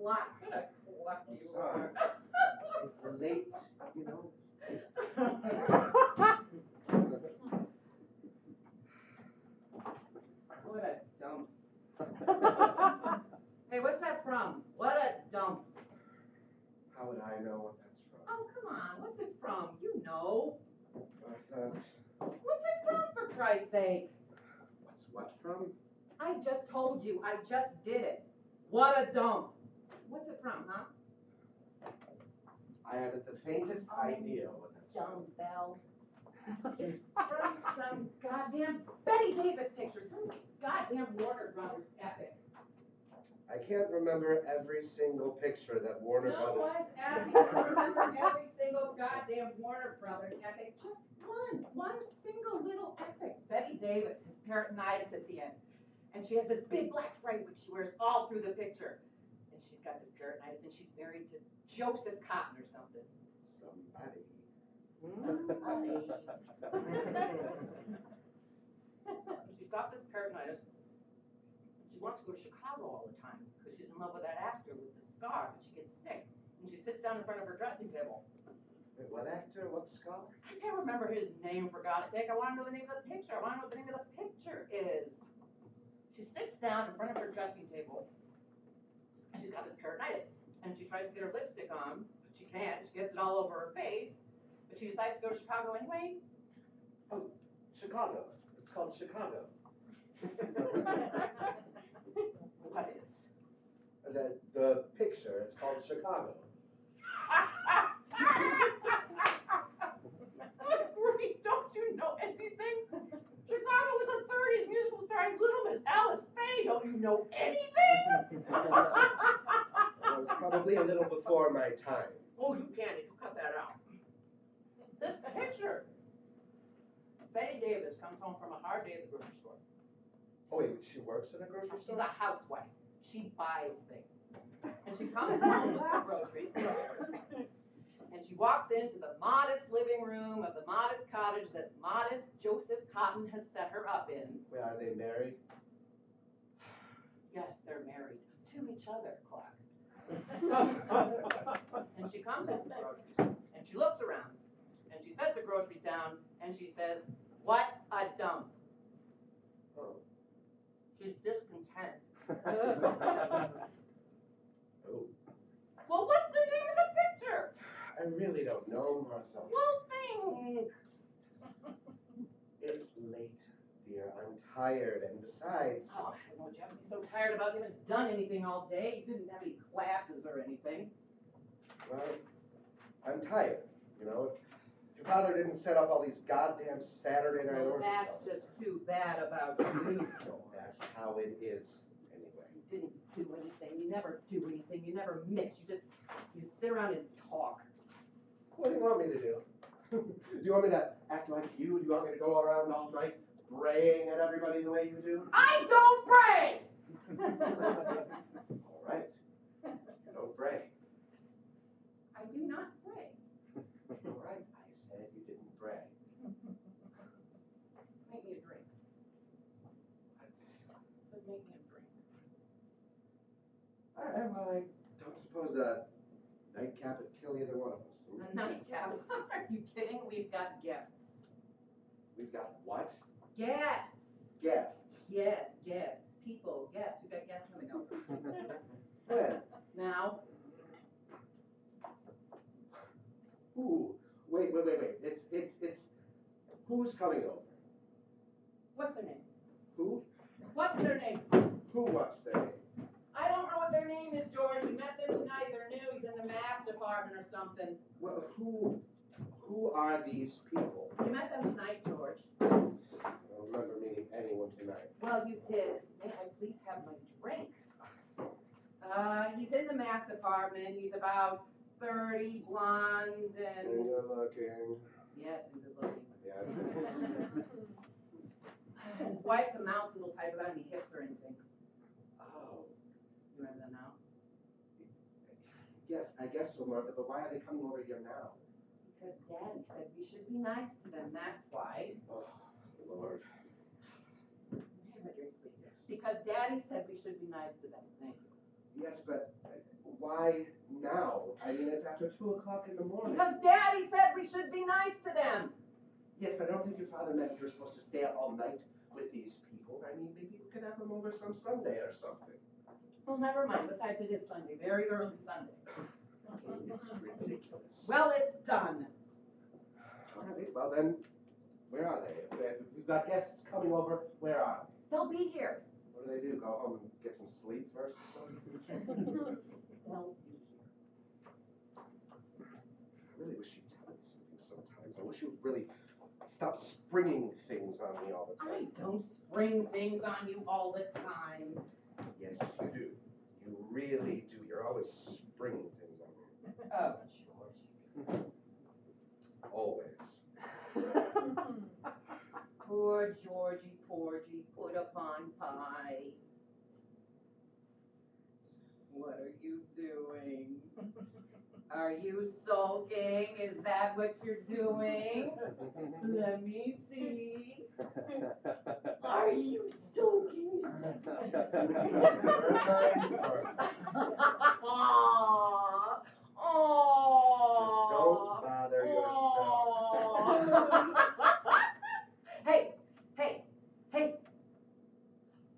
clock. What a clock I'm you sorry. are. It's late, you know. What a dump. Hey, what's that from? What a dump. How would I know what that's from? Oh, come on. What's it from? You know. I thought, What's it from, for Christ's sake? what's what from? I just told you. I just did it. What a dump. What's it from, huh? I haven't the faintest idea what that's from. Dumb Bell. It's from some goddamn Betty Davis picture. Some goddamn Warner Brothers epic. I can't remember every single picture that Warner No Brothers... one's asking you to remember every single goddamn Warner Brothers epic. Just one single little epic. Betty Davis has peritonitis at the end. And she has this big black fright wig she wears all through the picture. And she's got this peritonitis and she's married to Joseph Cotton or something. Somebody. She's got this peritonitis. She wants to go to Chicago all the time because she's in love with that actor with the scar, but she gets sick. And she sits down in front of her dressing table. Wait, what actor? What scar? I can't remember his name, for God's sake. I want to know the name of the picture. I want to know what the name of the picture is. She sits down in front of her dressing table, and she's got this peritonitis. And she tries to get her lipstick on, but she can't. She gets it all over her face. But she decides to go to Chicago anyway. Oh, Chicago. It's called Chicago. What is? The picture, it's called Chicago. Good grief, don't you know anything? Chicago was a 30s musical starring Little Miss Alice Faye. Don't you know anything? It was probably a little before my time. Oh, you can't. You cut that out. This picture. Betty Davis comes home from a hard day at the grocery store. Oh, wait, she works at a grocery She's store? a housewife. She buys things. And she comes home with the groceries. And she walks into the modest living room of the modest cottage that modest Joseph Cotton has set her up in. Wait, are they married? Yes, they're married to each other, Clark. And she comes in with the groceries, and she looks around, and she sets her groceries down, and she says, "What a dump." Oh. She's discontent. Oh. Well, what's the name of the picture? I really don't know, Martha. Well, think. It's late, dear. I'm tired, and besides... Oh, won't you have to be so tired about you haven't done anything all day? You didn't have any classes or anything. Well, I'm tired, you know. If your father didn't set up all these goddamn Saturday night Well, orgies. that's just too bad about you, George. That's how it is, anyway. You didn't do anything. You never do anything. You never mix. You sit around and talk. What do you want me to do? Do you want me to act like you? Do you want me to go around all night braying at everybody the way you do? I don't pray! All right. You don't bray. I do not pray. All right. I said you didn't bray. Make me a drink. What? I said make me a drink. All right, well, I don't suppose a nightcap would kill either one of us. A nightcap? Are you kidding? We've got guests. We've got what? Guests! Guests. Yes, guests. People, guests. We've got guests coming over. When? Now? Ooh, wait. It's, who's coming over? What's their name? Who? What's their name? Who wants their name? I don't know what their name is, George. We met them tonight. They're new. He's in the math department or something. Well, who are these people? You met them tonight, George. I don't remember meeting anyone tonight. Well, you did. May I please have my drink? He's in the math department. He's about 30, blonde, and... Good looking. Yes, and good looking. Yeah. His wife's a mouse little type without any hips or anything. Oh. You remember that now? Yes, I guess so, Martha, but why are they coming over here now? Because Daddy said we should be nice to them, that's why. Oh, Lord. Have a drink, please. Because Daddy said we should be nice to them. Thank you. Yes, but why now? I mean, it's after 2 o'clock in the morning. Because Daddy said we should be nice to them. Yes, but I don't think your father meant you were supposed to stay up all night with these people. I mean, maybe we could have them over some Sunday or something. Well, never mind. Besides, it is Sunday, very early Sunday. It's ridiculous. Well, it's done. All right, well then, where are they? If we've got guests coming over, where are they? They'll be here. What do? Go home and get some sleep first or something? They'll be here. I really wish you'd tell me something sometimes. I wish you'd really stop springing things on me all the I time. don't spring things on you all the time. Yes, you do. You really do. You're always springing things on me. Oh, George. Always. Poor Georgie, Porgy, put upon pie. What are you doing? Are you sulking? Is that what you're doing? Let me see. Are you sulking? Aww. Just don't bother yourself. Hey.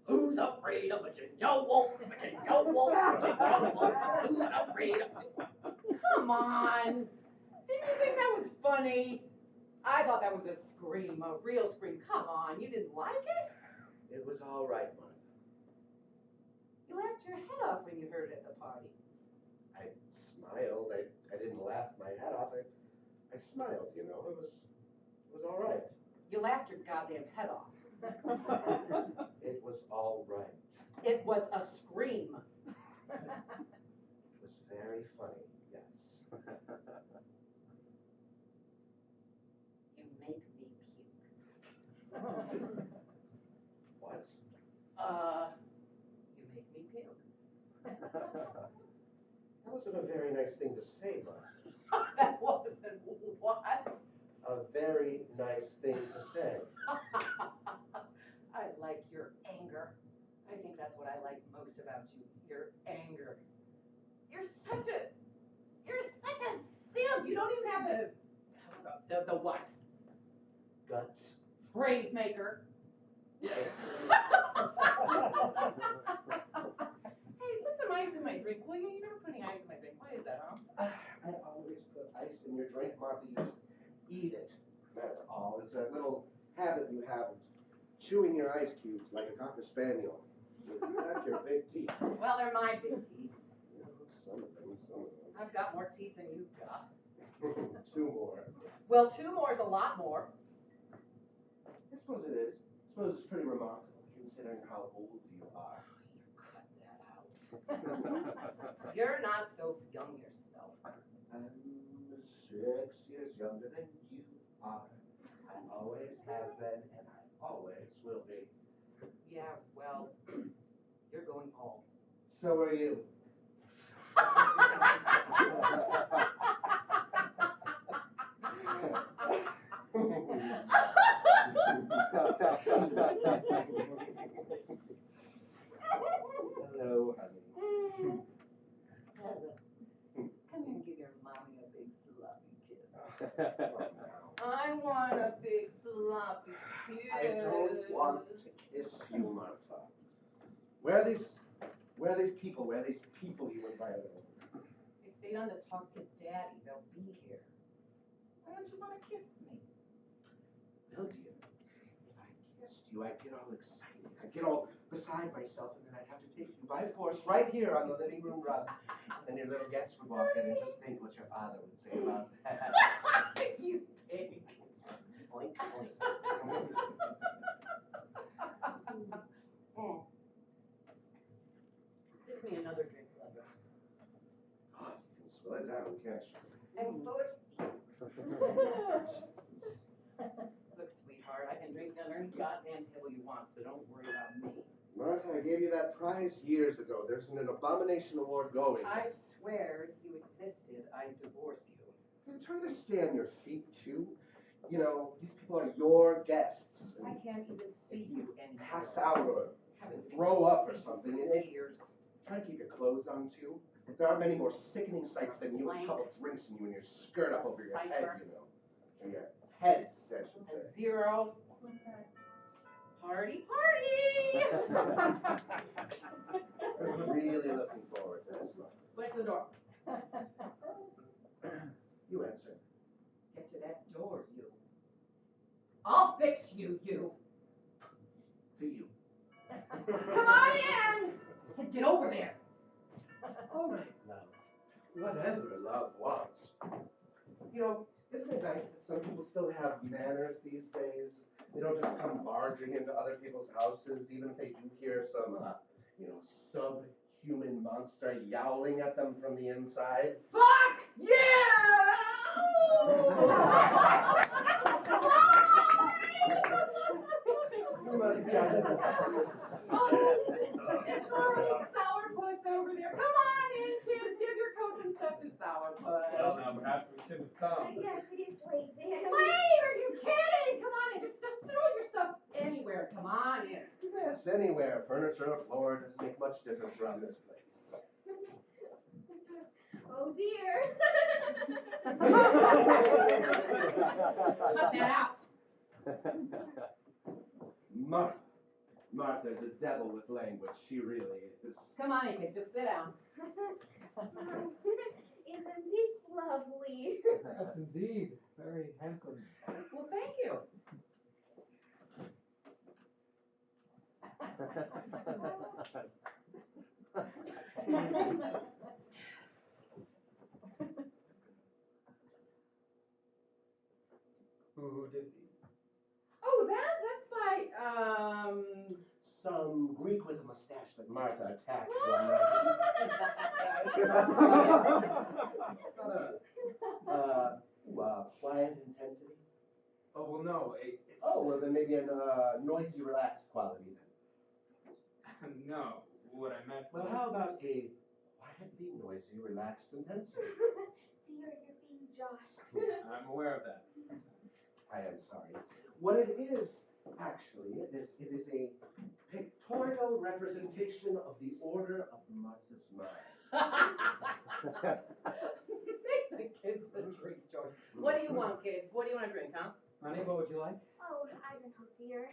Who's afraid of Virginia Woolf? Virginia Woolf, Virginia Woolf. Who's afraid of... Come on. Didn't you think that was funny? I thought that was a scream, a real scream. Come on, you didn't like it? It was all right, Martha. You laughed your head off when you heard it at the party. I smiled. I didn't laugh my head off. I smiled, you know. It was all right. You laughed your goddamn head off. It was all right. It was a scream. It was very funny, yes. You make me puke. What? You make me puke. That wasn't a very nice thing to say, Martha. That wasn't what? A very nice thing to say. I like your anger. I think that's what I like most about you, your anger. You're such a simp. You don't even have the what? Guts. Phrase maker. Hey, put some ice in my drink, will you? You never put any ice in my drink. Why is that, huh? I always put ice in your drink, Martha. You just eat it. That's all. It's a little habit you have of chewing your ice cubes like a Cocker Spaniel. Not your big teeth. Well, they're my big teeth. Some of them. I've got more teeth than you've got. 2 more. Well, 2 more is a lot more. I suppose it is. I suppose it's pretty remarkable considering how old you are. You cut that out. You're not so young yourself. I'm 6 years younger than you are. I always have been, and I always will be. Yeah, well, you're going bald. So are you. Hello, honey. Heather, come here and give your mommy a big sloppy kiss. I want a big sloppy kiss. I don't want to kiss you, Martha. Where are these people? Where are these people you invited over? They stayed on to talk to Daddy. They'll be here. Why don't you want to kiss me? Well, dear, if I kissed you, I'd get all excited. I'd get all beside myself, and then I'd have to take you by force right here on the living room rug. And then your little guests would walk in and just think what your father would say about that. You pig. Oink, oink. Give me another drink, lover. Oh, you can swill it down, can't you? I'm full of Look, sweetheart, I can drink down any goddamn table you want, so don't worry about me. Martha, I gave you that prize years ago. There's an abomination award going. I swear if you existed, I'd divorce you. You're trying to stay on your feet, too. You know, these people are your guests. I can't even see you anymore. Pass out or Haven't throw up or seen something. you And in years. Try to keep your clothes on, too. There aren't many more sickening sights than you with a couple drinks in you and your skirt up over your head, you know. And your head, I should say. A 0. Party, party! I'm really looking forward to this one. Where's the door? You answer. Get to that door, you. I'll fix you, you. For you. Come on in! I said get over there. All right, love. Whatever love wants. You know, isn't it nice that some people still have manners these days? They don't just come barging into other people's houses, even if they do hear some, subhuman monster yowling at them from the inside. Fuck yeah! You must be on Sourpuss over there. Come on in, kids. Give your coats and stuff to Sourpuss. Well, now perhaps we shouldn't have come. Yes, it is late. Wait, are you kidding? Come on in. Just throw your stuff anywhere. Come on in. Yes, anywhere. Furniture or floor doesn't make much difference around this place. Oh dear. Cut that out. Martha's a devil with language. She really is. Come on in, kids. Just sit down. Isn't this lovely? Yes, indeed. Very handsome. Well, thank you. Who did he? Oh, that's by, Some Greek with a mustache that Martha attacked one night. Quiet intensity? Oh, well, no. It's... Oh, well, then maybe a noisy, relaxed quality then. No. What I meant Well, was... how about a quietly noisy, relaxed intensity? Dear, you're being joshed. I'm aware of that. I am sorry. What it is, actually, it is a pictorial representation of the order of Martha's mind. the kids a drink, George. What do you want, kids? What do you want to drink, huh? Honey, what would you like? Oh, I don't know, dear.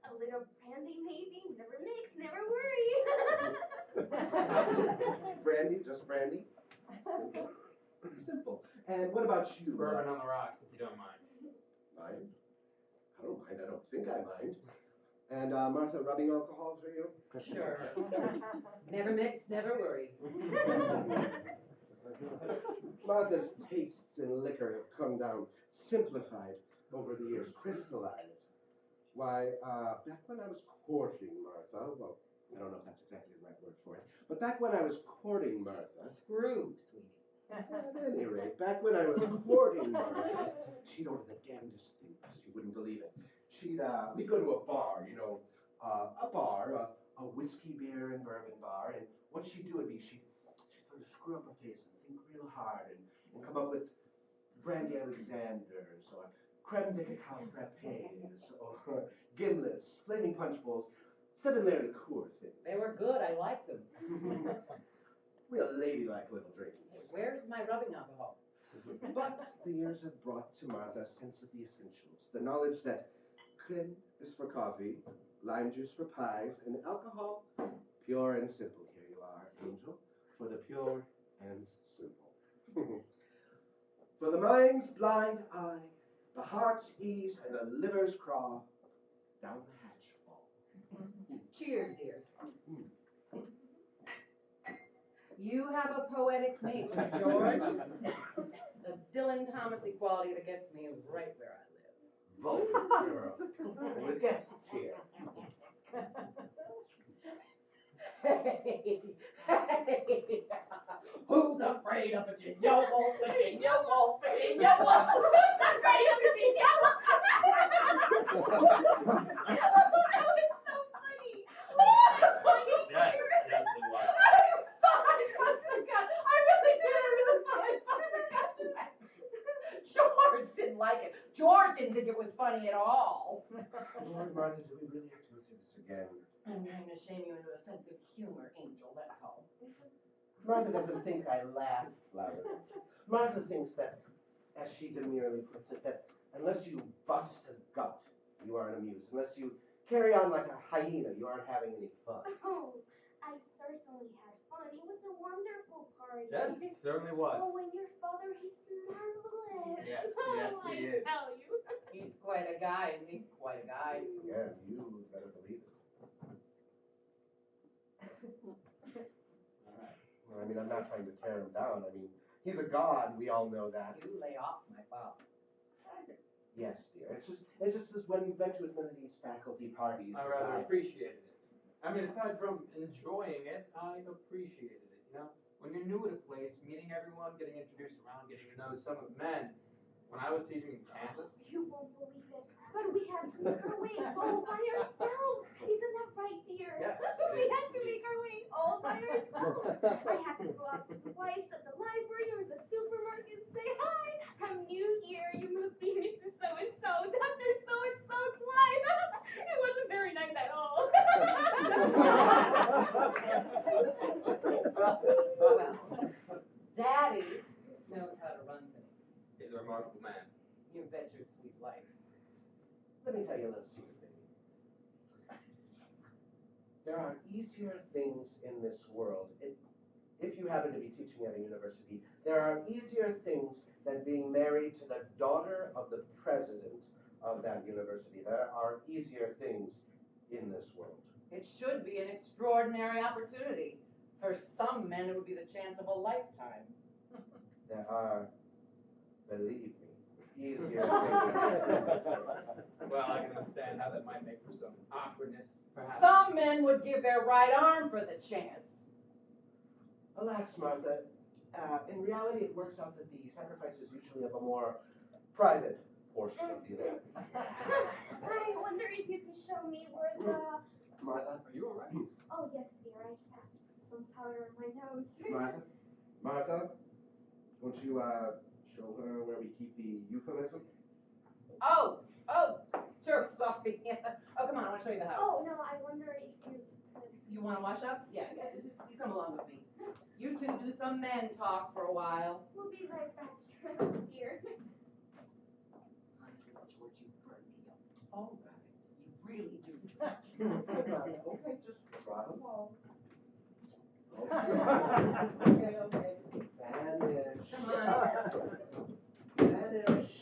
A little brandy, maybe. Never mix, never worry. Brandy? Just brandy? Simple. Simple. And what about you? Bourbon on the rocks, if you don't mind. Mind? I don't mind. I don't think I mind. And Martha, rubbing alcohol for you? Sure. Never mix, never worry. Martha's tastes in liquor have come down, simplified over the years, crystallized. Why, back when I was courting Martha, well, I don't know if that's exactly the right word for it, but back when I was courting Martha... Screw, sweetie. At any rate, back when I was courting Martha, she'd order the damnedest things. You wouldn't believe it. We'd go to a bar, a whiskey, beer, and bourbon bar, and what she'd do would be she'd sort of screw up her face and think real hard and come up with brandy Alexanders or creme de cacao frappes or gimlets, flaming punch bowls, 7-layer liqueur things. They were good. I liked them. Real ladylike little drinks. Where's my rubbing alcohol? But the years have brought to Martha a sense of the essentials, the knowledge that creme is for coffee, lime juice for pies, and alcohol, pure and simple. Here you are, Angel, for the pure and simple. For the mind's blind eye, the heart's ease, and the liver's craw, down the hatch fall. Cheers, dears. You have a poetic nature, George. The Dylan Thomas equality that gets me right where I live. Vulgar girl. And with guests here. Hey, who's afraid of Virginia Woolf? Virginia Woolf, Virginia Woolf. Who's afraid of Virginia Woolf? Oh, it's so funny. Oh, it's funny. Yes, yes, it was. I really did. George didn't like it. George didn't think it was funny at all. Lord, Martha, do we really have to go through this again? I'm trying to shame you into a sense of humor, Angel, that's all. Martha doesn't think I laugh loud enough. Martha thinks that, as she demurely puts it, that unless you bust a gut, you aren't amused. Unless you carry on like a hyena, you aren't having any fun. Oh, I certainly had fun. It was a wonderful party. Yes, it certainly was. Oh, and your father, he's marvelous. Yes, I he is. tell you. He's quite a guy, isn't he? Quite a guy. Yeah, you better believe it. All right. I mean, I'm not trying to tear him down. I mean, he's a god. We all know that. You lay off my father. Yes, dear. It's just as when you've been to as many of these faculty parties. I rather appreciated it. I mean, aside from enjoying it, I appreciated it, you know? When you're new at a place, meeting everyone, getting introduced around, getting to know some of the men. When I was teaching in Kansas, You won't believe it, but we had to make our way all by ourselves. Isn't that right, dear? Yes, We it is. had to make our way all by ourselves. I had to go out twice at the library or the supermarket and say, "Hi, I'm new here. You must be Mrs. So-and-so, Dr. So-and-so's wife." It wasn't very nice at all. Well, Daddy knows how to run things. he's a remarkable man. You bet your sweet life. Let me tell you a little secret, baby. There are easier things in this world. If you happen to be teaching at a university, there are easier things than being married to the daughter of the president of that university. There are easier things in this world. It should be an extraordinary opportunity. For some men, it would be the chance of a lifetime. There are, believe me, easier things. Well, I can understand how that might make for some awkwardness, perhaps. Some men would give their right arm for the chance. Alas, Martha, in reality it works out that the sacrifice is usually of a more private portion of the event. I wonder if you could show me where the... Martha? Are you all right? Oh, yes, dear. I just have to put some powder on my nose. Martha? Won't you, show her where we keep the euphemism? Oh, sure, sorry. Oh, come on, I want to show you the house. Oh, no, I wonder if you could... You want to wash up? Yeah, just you come along with me. You two do some man talk for a while. We'll be right back, dear. Honestly, George, you burn me up. All right. You really do, George. Okay, just trot along. Okay. Vanish. Come on. Vanish.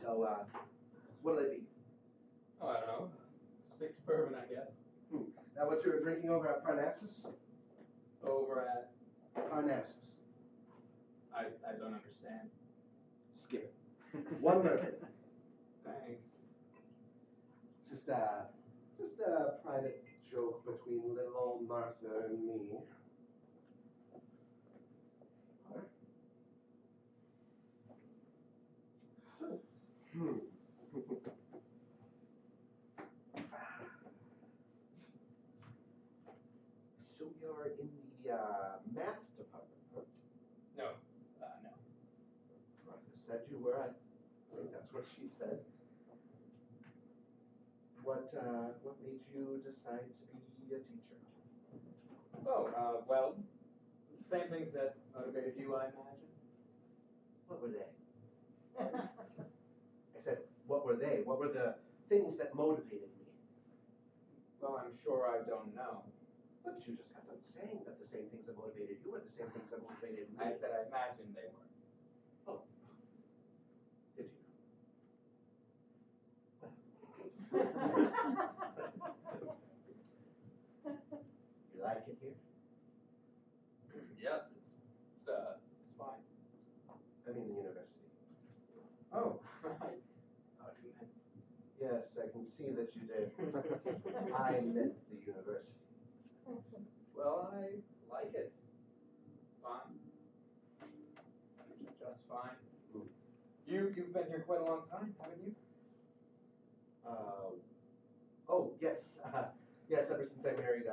So, what'll it be? Oh, I don't know. 6 bourbon, I guess. That what you were drinking over at Parnassus? Over at... Parnassus. I don't understand. Skip it. One bourbon. Thanks. Just a private joke between little old Martha and me. So you're in the math department, huh? No. No. Martha said you were. I think that's what she said. What made you decide to be a teacher? Oh, well, the same things that motivated you, I imagine. What were they? I said, what were they? What were the things that motivated me? Well, I'm sure I don't know. But you just got done saying that the same things that motivated you were the same things that motivated me. I said I imagined they were. Oh. Did you? You like it here? Yes, it's fine. I mean the university. Oh, I thought you meant... Yes, I can see that you did. I meant the university. Well, I like it. Fine. Just fine. You've been here quite a long time, haven't you? Oh, yes. Yes, ever since I married,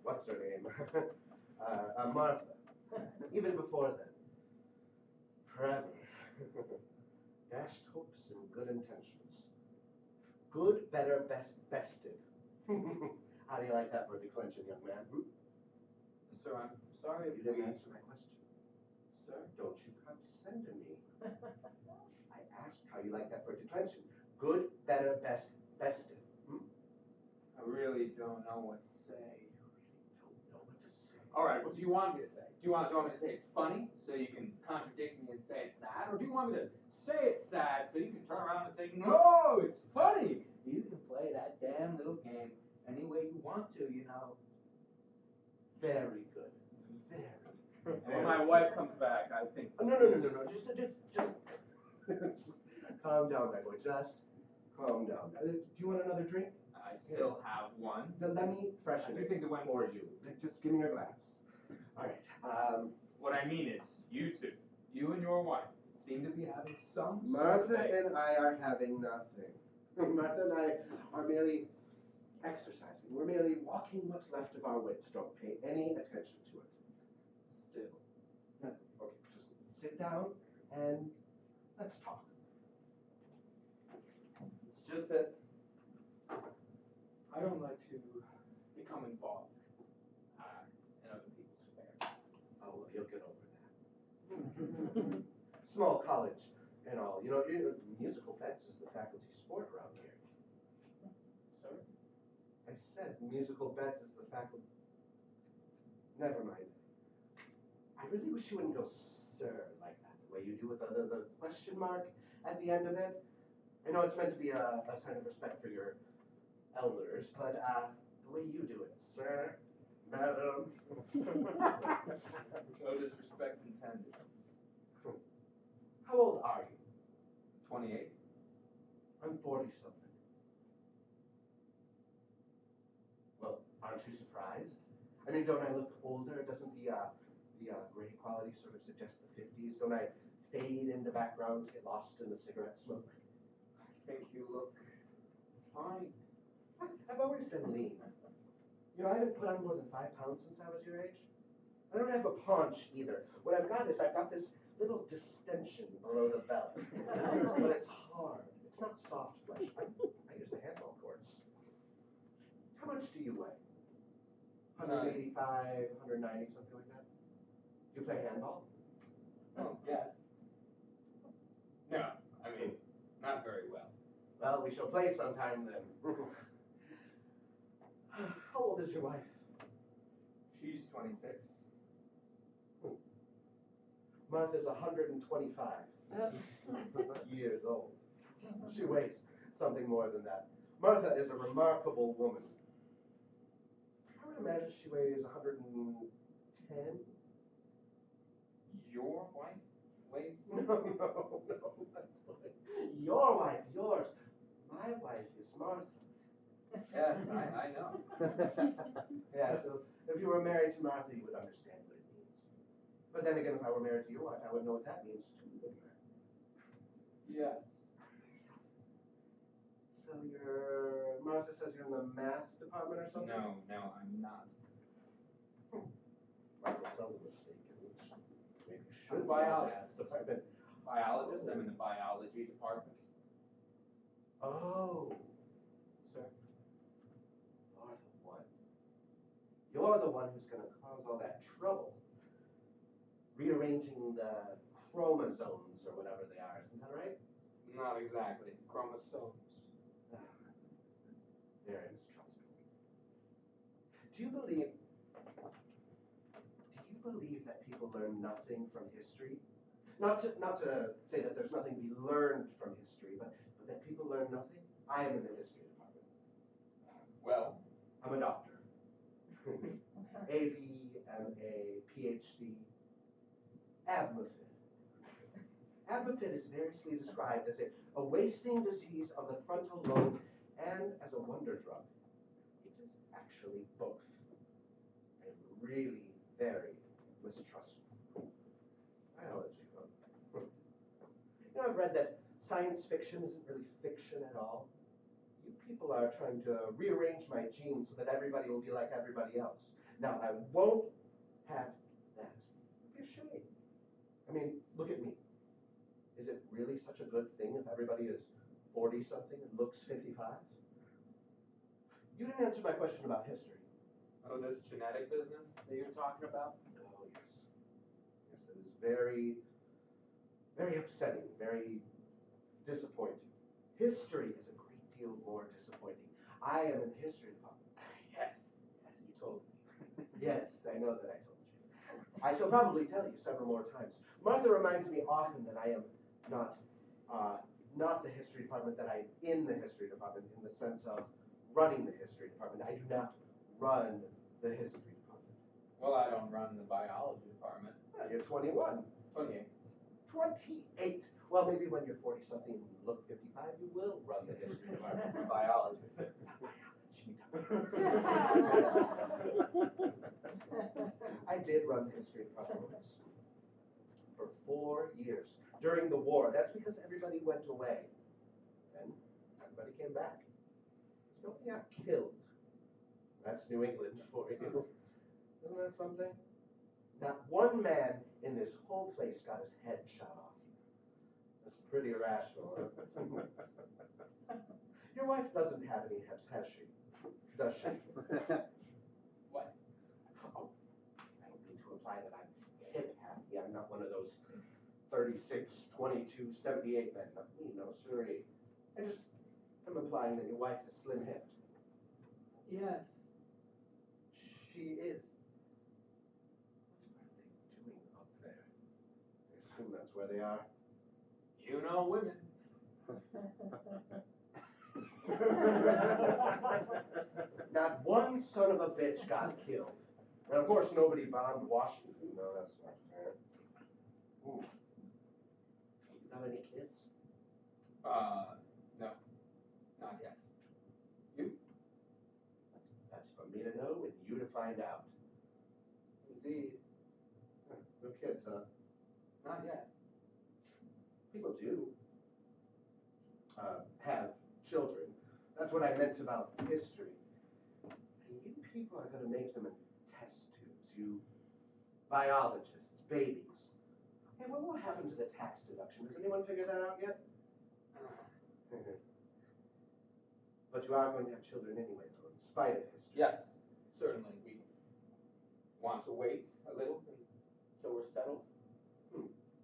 what's her name? Martha. Even before then. Forever. Dashed hopes and good intentions. Good, better, best, bested. How do you like that for a declension, young man? Sir, I'm sorry You if didn't we... answer my question. Sir? Don't you condescend to me. I asked how you like that for a declension. Good, better, best, bested. I really don't know what to say. Don't know what to say. All right, what do you want me to say? Do you want me to say it's funny, so you can contradict me and say it's sad? Or do you want me to say it's sad, so you can turn around and say, no, it's funny? You can play that damn little game any way you want to, you know. Very good. Very. When my wife comes back, I think... No. Just calm down, my boy. Just calm down. Do you want another drink? I still have one. Then let me freshen I do it think the one for you. Just give me your glass. All right. What I mean is, you two, you and your wife, seem to be having some Martha sort of and I are having nothing. Martha and I are merely exercising. We're merely walking what's left of our wits. Don't pay any attention to it. Still. Okay, just sit down and let's talk. It's just that I don't like to become involved in other people's affairs. Oh, well, you'll get over that. Small college and all. You know, musical beds is the faculty sport around here. Sir? I said musical beds is the faculty. Never mind. I really wish you wouldn't go sir like that, the way you do with the question mark at the end of it. I know it's meant to be a sign of respect for your elders, but the way you do it, sir, madam. No disrespect intended. How old are you? 28? I'm 40-something. Well, aren't you surprised? I mean, don't I look older? Doesn't the gray quality sort of suggest the 50s? Don't I fade into backgrounds, get lost in the cigarette smoke? I think you look fine. I've always been lean. You know, I haven't put on more than 5 pounds since I was your age. I don't have a paunch either. What I've got is I've got this little distension below the belt. But it's hard. It's not soft flesh. I use the handball courts. How much do you weigh? 185, 190, something like that? Do you play handball? Oh, yes. No, I mean, not very well. Well, we shall play sometime then. How old is your wife? She's 26. Martha's 125 years old. She weighs something more than that. Martha is a remarkable woman. I would imagine she weighs 110. Your wife weighs? No. Your wife, yours. My wife is Martha. Yes, I know. Yeah, so if you were married to Martha, you would understand what it means. But then again, if I were married to your wife, I would know what that means too, wouldn't I? Yes. So Martha says you're in the math department or something? No, I'm not. Martha seldom mistaken, which maybe I'm should a be in the biologist. math department. Biologist, I'm in the biology department. Oh, Sir? you're the one. You're the one who's going to cause all that trouble. Rearranging the chromosomes or whatever they are, isn't that right? Not exactly. Chromosomes. Very mistrustful. Do you believe that people learn nothing from history? Not to say that there's nothing to be learned from history, but that people learn nothing? I am in the history department. Well? I'm a doctor. AV, MA, PhD. Abmafid. Abmafid is variously described as a wasting disease of the frontal lobe and as a wonder drug. It is actually both. I am really very mistrustful. Biology. You know, I've read that science fiction isn't really fiction at all. You people are trying to rearrange my genes so that everybody will be like everybody else. Now, I won't have that. It'd be a shame. I mean, look at me. Is it really such a good thing if everybody is 40-something and looks 55? You didn't answer my question about history. Oh, this genetic business that you're talking about? Oh, yes. Yes, it is very, very upsetting, very disappointing. History is a great deal more disappointing. I am in the history department. Yes. Yes, you told me. Yes, I know that I told you. I shall probably tell you several more times. Martha reminds me often that I am not the history department, that I'm in the history department in the sense of running the history department. I do not run the history department. Well, I don't run the biology department. Well, you're 21. 28. 28. Well, maybe when you're 40-something and you look 55, you will run the history department. Biology. I did run the history department for 4 years during the war. That's because everybody went away. Then everybody came back. Nobody got killed. That's New England for you. Isn't that something? Not one man in this whole place got his head shot off. That's pretty irrational, huh? Your wife doesn't have any hips, has she? Does she? What? Oh, I don't mean to imply that I'm hip happy. I'm not one of those 36, 22, 78 men. Not me, no siree. I just am implying that your wife is slim-hipped. Yes. She is. What are they doing up there? I assume that's where they are. You know women. Not one son of a bitch got killed. And of course nobody bombed Washington. No, that's not fair. Ooh. You have any kids? No. Not yet. You? That's for me to know and you to find out. Indeed. No kids, huh? Not yet. People do have children. That's what I meant about history. And you people are going to make them in test tubes. You biologists, babies. Hey, what will happen to the tax deduction? Has anyone figured that out yet? But you are going to have children anyway, though, in spite of history. Yes, certainly. We want to wait a little until we're settled.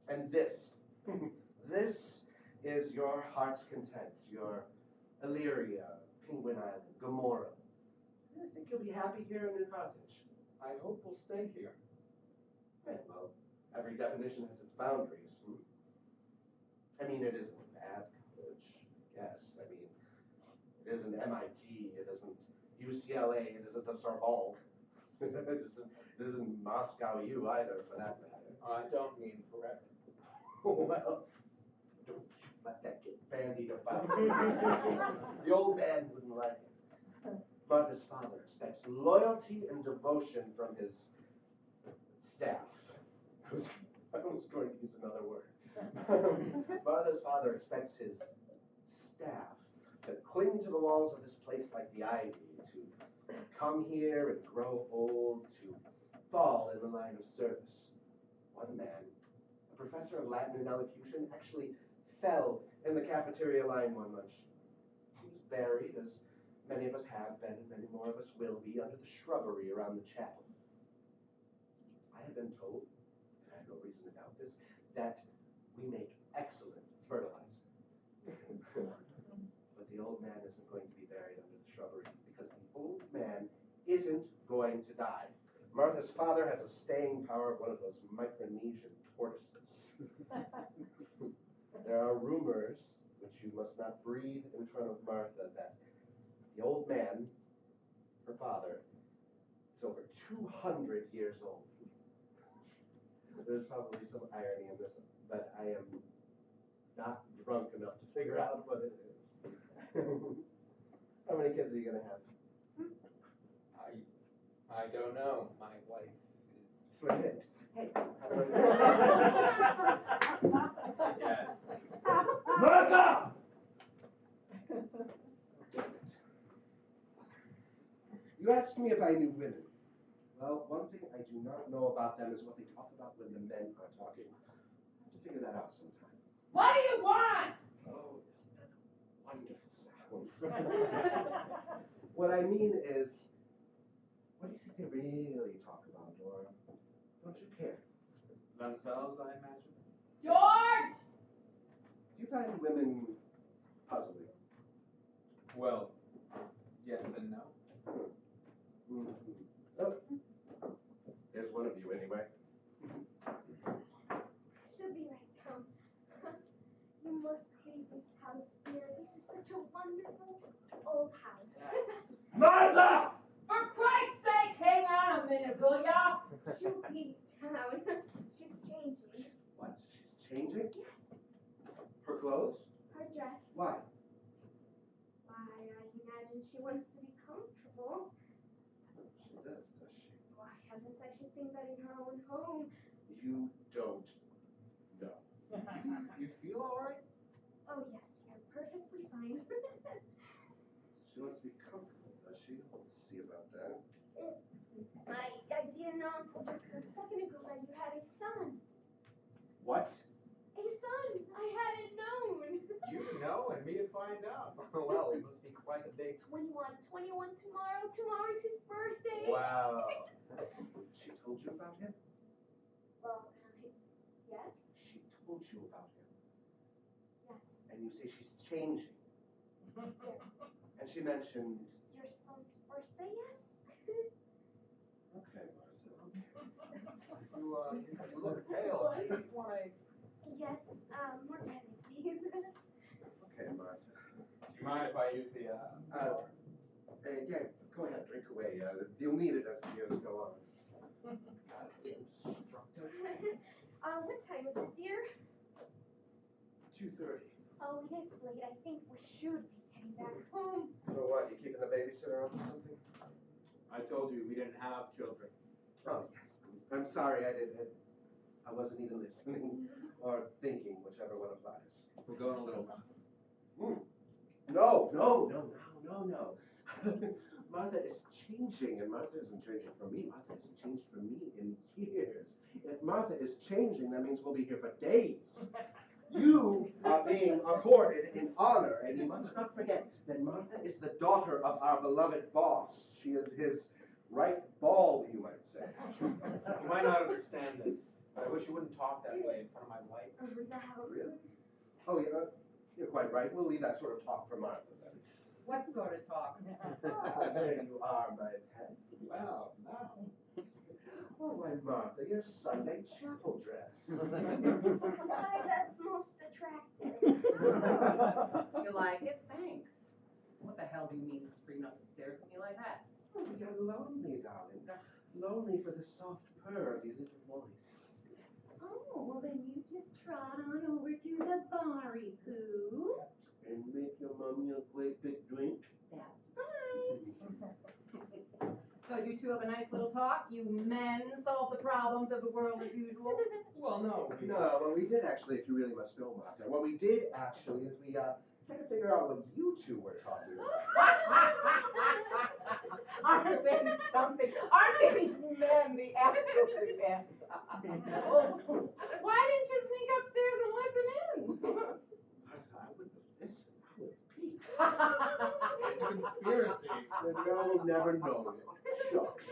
And this is your heart's content, your Illyria, Penguin Island, Gomorrah. I think you'll be happy here in New Carthage. I hope we'll stay here. Yeah, well, every definition has its boundaries. I mean, it isn't a bad college, yes. I mean, it isn't MIT, it isn't UCLA, it isn't the Sorbonne. It isn't Moscow U either, for that matter. I don't mean forever. Well, don't you let that get bandied about. The old man wouldn't like it. Martha's father expects loyalty and devotion from his staff. I was going to use another word. Martha's father expects his staff to cling to the walls of this place like the ivy, to come here and grow old, to fall in the line of service. One man, a professor of Latin and elocution, actually fell in the cafeteria line one lunch. He was buried, as many of us have been, and many more of us will be, under the shrubbery around the chapel. I have been told, and I have no reason to doubt this, that we make excellent fertilizer. But the old man isn't going to be buried under the shrubbery, because the old man isn't going to die. Martha's father has a staying power of one of those Micronesian tortoises. There are rumors, which you must not breathe in front of Martha, that the old man, her father, is over 200 years old. There's probably some irony in this, but I am not drunk enough to figure out what it is. How many kids are you going to have? I don't know. My wife is... Slim-hipped. Hey, Yes. Martha! Damn it. You asked me if I knew women. Well, one thing I do not know about them is what they talk about when the men are talking. I have to figure that out sometime. What do you want? Oh, isn't that wonderful sound. What I mean is, what do you think they really talk about, Dora? Don't you care? Themselves, I imagine. George! Do you find women puzzling? Well, yes and no. Oh, there's one of you anyway. She'll be right down. You must see this house, dear. This is such a wonderful old house. Martha! For Christ's sake, hang on a minute, will ya? She'll be down. She's changing. What? She's changing? Yes, Her clothes? her dress. Why? Why, I imagine she wants to be comfortable. She does she? Why, heavens, I should think that in her own home. You don't know. You feel all right? Oh, yes, dear, perfectly fine. She wants to be comfortable, does she? We'll see about that. I didn't know until just a second ago that you had a son. What? A son! I hadn't known. You know and me to find out. Well, it must be quite a big... 21 tomorrow. Tomorrow's his birthday. Wow. She told you about him? Well, yes. She told you about him. Yes. And you say she's changing. Yes. And she mentioned... Your son's birthday, yes? Okay, Martha, okay. You look pale. I just want to... Yes, more candy, please. Okay, Martha. Do you mind if I use the... Yeah, go ahead, drink away. You'll need it as the years go on. Destructive. What time is it, dear? 2:30. Oh, it is late. I think we should be getting back home. So what, you keeping the babysitter up or something? I told you we didn't have children. Oh, yes. I'm sorry, I wasn't even listening or thinking, whichever one applies. We'll go in a little while. No. Martha is changing, and Martha isn't changing for me. Martha hasn't changed for me in years. If Martha is changing, that means we'll be here for days. You are being accorded in honor, and you must not forget that Martha is the daughter of our beloved boss. She is his right ball, you might say. You might not understand this, but I wish you wouldn't talk that way in front of my wife. No. Really? Oh, you're quite right. We'll leave that sort of talk for Martha, then. What sort of talk? There you are, my pet. Well, now. Oh, why, Martha, your Sunday chapel dress. Why, that's most attractive. You like it? Thanks. What the hell do you mean to scream up the stairs at me like that? Oh, you're lonely, darling. Lonely for the soft purr of your little voice. Oh, well then you just trot on over to the barry poo. And make your mommy a great big drink. That's right. So you two have a nice little talk? You men solve the problems of the world as usual? Well, no. No, what we did actually, if you really must know, Martha, what we did actually is we tried to figure out what you two were talking about. Aren't they something? Aren't these men the absolute best? Why didn't you sneak upstairs and listen in? Martha, I wouldn't have listened. I would have peeked. It's a conspiracy. The girl will never know it. Shucks.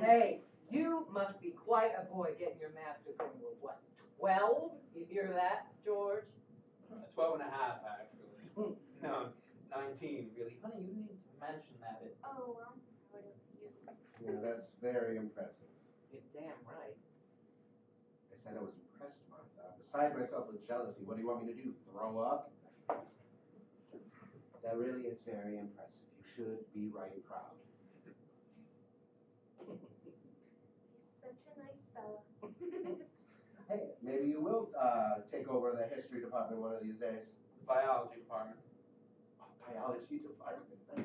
Hey, you must be quite a boy getting your master's when you were what, 12? You hear that, George? 12 and a half, actually. No, 19, really. Honey, you need to mention that. Oh, I'm proud of you. Yeah, that's very impressive. You're damn right. I said I was impressed, Martha. I'm beside myself with jealousy. What do you want me to do, throw up? That really is very impressive. You should be right proud. He's such a nice fella. Hey, maybe you will take over the history department one of these days. Biology department. Oh, biology department, that's right.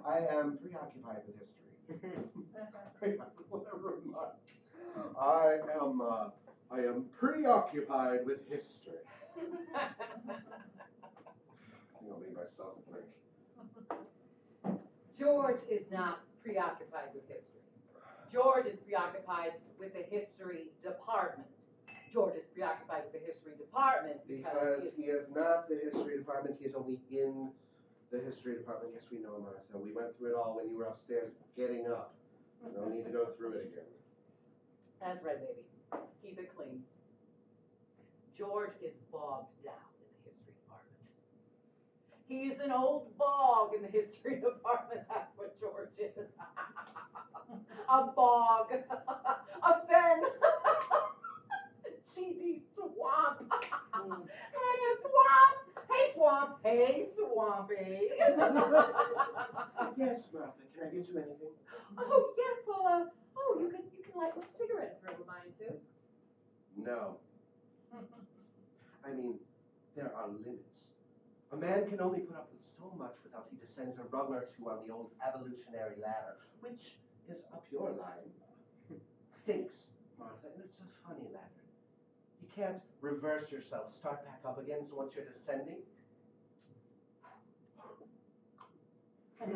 I am preoccupied with history. What a remark. I am preoccupied with history. I'll leave myself a drink. George is not preoccupied with history. George is preoccupied with the history department. George is preoccupied with the history department Because he is not the history department, he is only in the history department. Yes, we know, Martha. We went through it all when you were upstairs getting up. No need to go through it again. That's right, baby. Keep it clean. George is bogged down in the history department. He's an old bog in the history department. That's what George is. A bog. A fen. GD swamp. Hey, a swamp. Hey, swamp. Hey, swampy. Yes, Martha, can I get you anything? Oh, yes, well, you can light a cigarette if you're mine too. No. I mean, there are limits. A man can only put up with so much without he descends a rung or two on the old evolutionary ladder, which is up your line. Sinks, Martha, and it's a funny ladder. You can't reverse yourself, start back up again, so once you're descending. Now,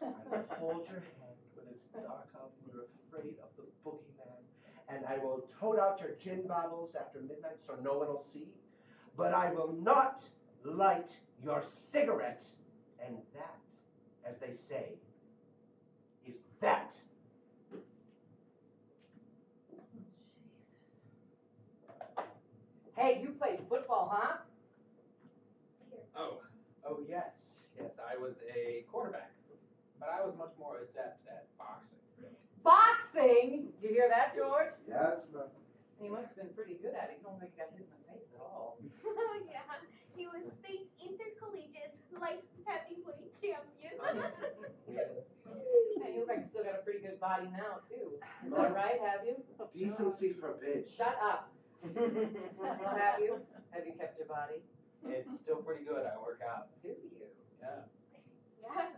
I will hold your hand when it's dark out and you're afraid of the boogeyman, and I will tote out your gin bottles after midnight so no one will see, but I will not light your cigarette. And that, as they say, is that. Hey, you played football, huh? Oh yes. Yes, I was a quarterback. But I was much more adept at boxing. Boxing? You hear that, George? Yes, Martha. He must have been pretty good at it. You don't think he got hit in the face at all. Oh, yeah. He was state intercollegiate light heavyweight champion. And you look like you still got a pretty good body now, too. Is that right? Have you? Decency forbids. Shut up. Well, have you? Have you kept your body? It's still pretty good. I work out. Do you? Yeah. Yeah,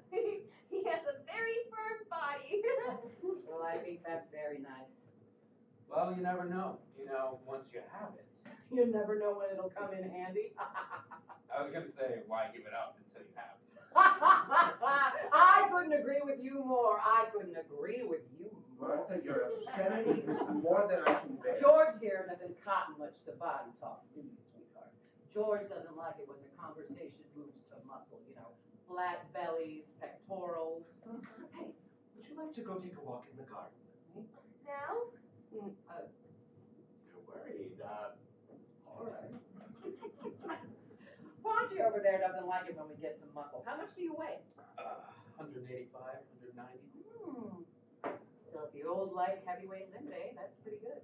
he has a very firm body. Well, I think that's very nice. Well, you never know. Once you have it. You never know when it'll come in handy. I was gonna say, why give it up until you have it? I couldn't agree with you more. I couldn't agree with you more. Martha, your obscenity is more than I can bear. George here doesn't cotton much to body talk, do you, sweetheart? George doesn't like it when the conversation moves to muscle, flat bellies, pectorals. Hey, would you like to go take a walk in the garden with me? Now? You're worried. All right. Paunchy over there doesn't like it when we get to muscle. How much do you weigh? 185, 190. Still, the old light heavyweight limb day, that's pretty good.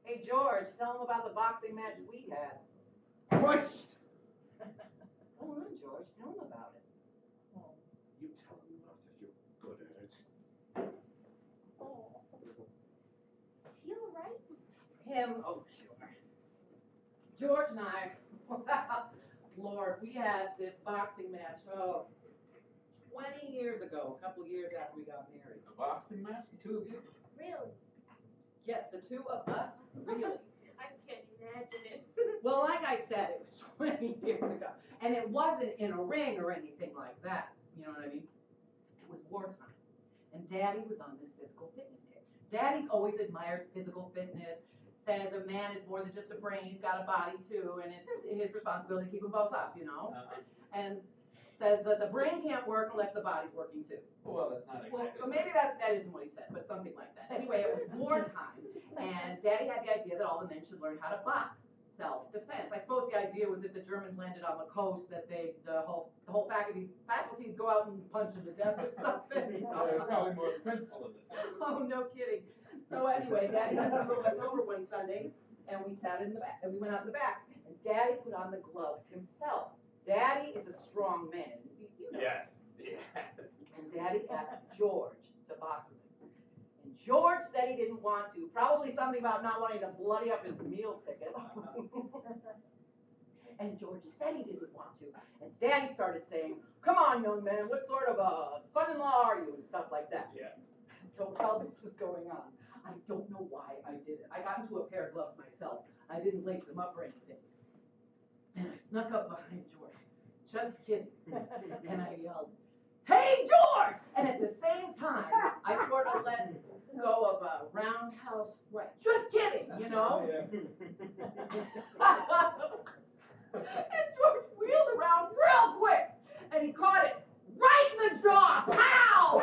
Hey, George, tell him about the boxing match we had. Christ! Go on, George, tell him about it. You tell him, Martha, you're good at it. Oh. Is he all right? Him? Oh, sure. George and I, Lord, we had this boxing match, 20 years ago, a couple years after we got married. A boxing match, the two of you? Really? Yes, the two of us, really. I can't imagine it. Well, like I said, it was 20 years ago. And it wasn't in a ring or anything like that. You know what I mean? It was wartime. And Daddy was on this physical fitness kick. Daddy's always admired physical fitness, says a man is more than just a brain, he's got a body too, and it's his responsibility to keep them both up, And says that the brain can't work unless the body's working too. Well, that's not exactly. Well, maybe that isn't what he said, but something like that. Anyway, it was wartime, and Daddy had the idea that all the men should learn how to box, self-defense. I suppose the idea was if the Germans landed on the coast, that the whole faculty would go out and punch them to death or something. There's probably more principle in it. Oh, no kidding. So anyway, Daddy had to move us over one Sunday, and we sat in the back, and we went out in the back, and Daddy put on the gloves himself. Daddy is a strong man. You know. Yes. And Daddy asked George to box with him. And George said he didn't want to. Probably something about not wanting to bloody up his meal ticket. And George said he didn't want to. And Daddy started saying, "Come on, young man, what sort of a son-in-law are you?" and stuff like that. Yeah. So while this was going on, I don't know why I did it. I got into a pair of gloves myself. I didn't lace them up or anything. And I snuck up behind George. Just kidding. And I yelled, "Hey, George!" And at the same time, I sort of let go of a roundhouse right. Just And George wheeled around real quick, and he caught it right in the jaw. Pow!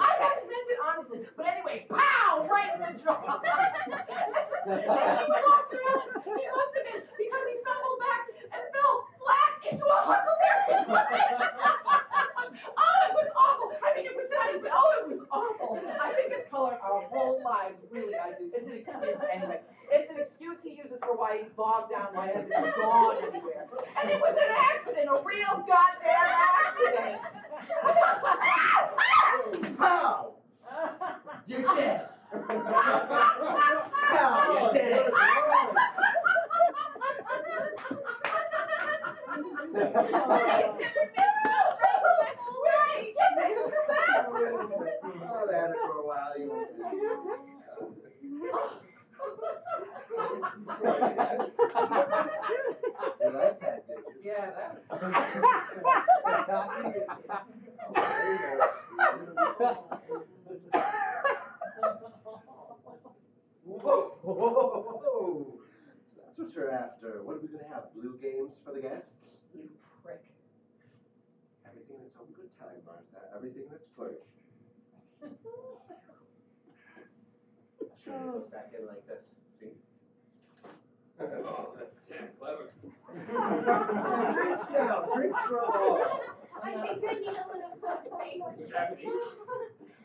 I hadn't meant it honestly, but anyway, pow! Right in the jaw. And he went off the rails. He must have been because he stumbled back and fell flat into a huckleberry bush. Oh, it was awful. I mean, it was funny, but oh, it was awful. I think it's colored our whole lives. Really, I do. It's an excuse anyway. It's an excuse he uses for why he's bogged down, why he hasn't gone anywhere. And it was an accident, a real goddamn accident. Pow! You're dead. Pow! You're dead. Oh, they had it for a while. You went there. You like that, did you? Yeah, that was Whoa, whoa, whoa, whoa. So that's what you're after. What are we going to have? Blue games for the guests? you prick. Everything in its own good time, Martha. Everything in its place. Sure, it goes back in like this. See? Oh, that's damn clever. Drinks now. Drinks for all. I think I need a little something. Japanese?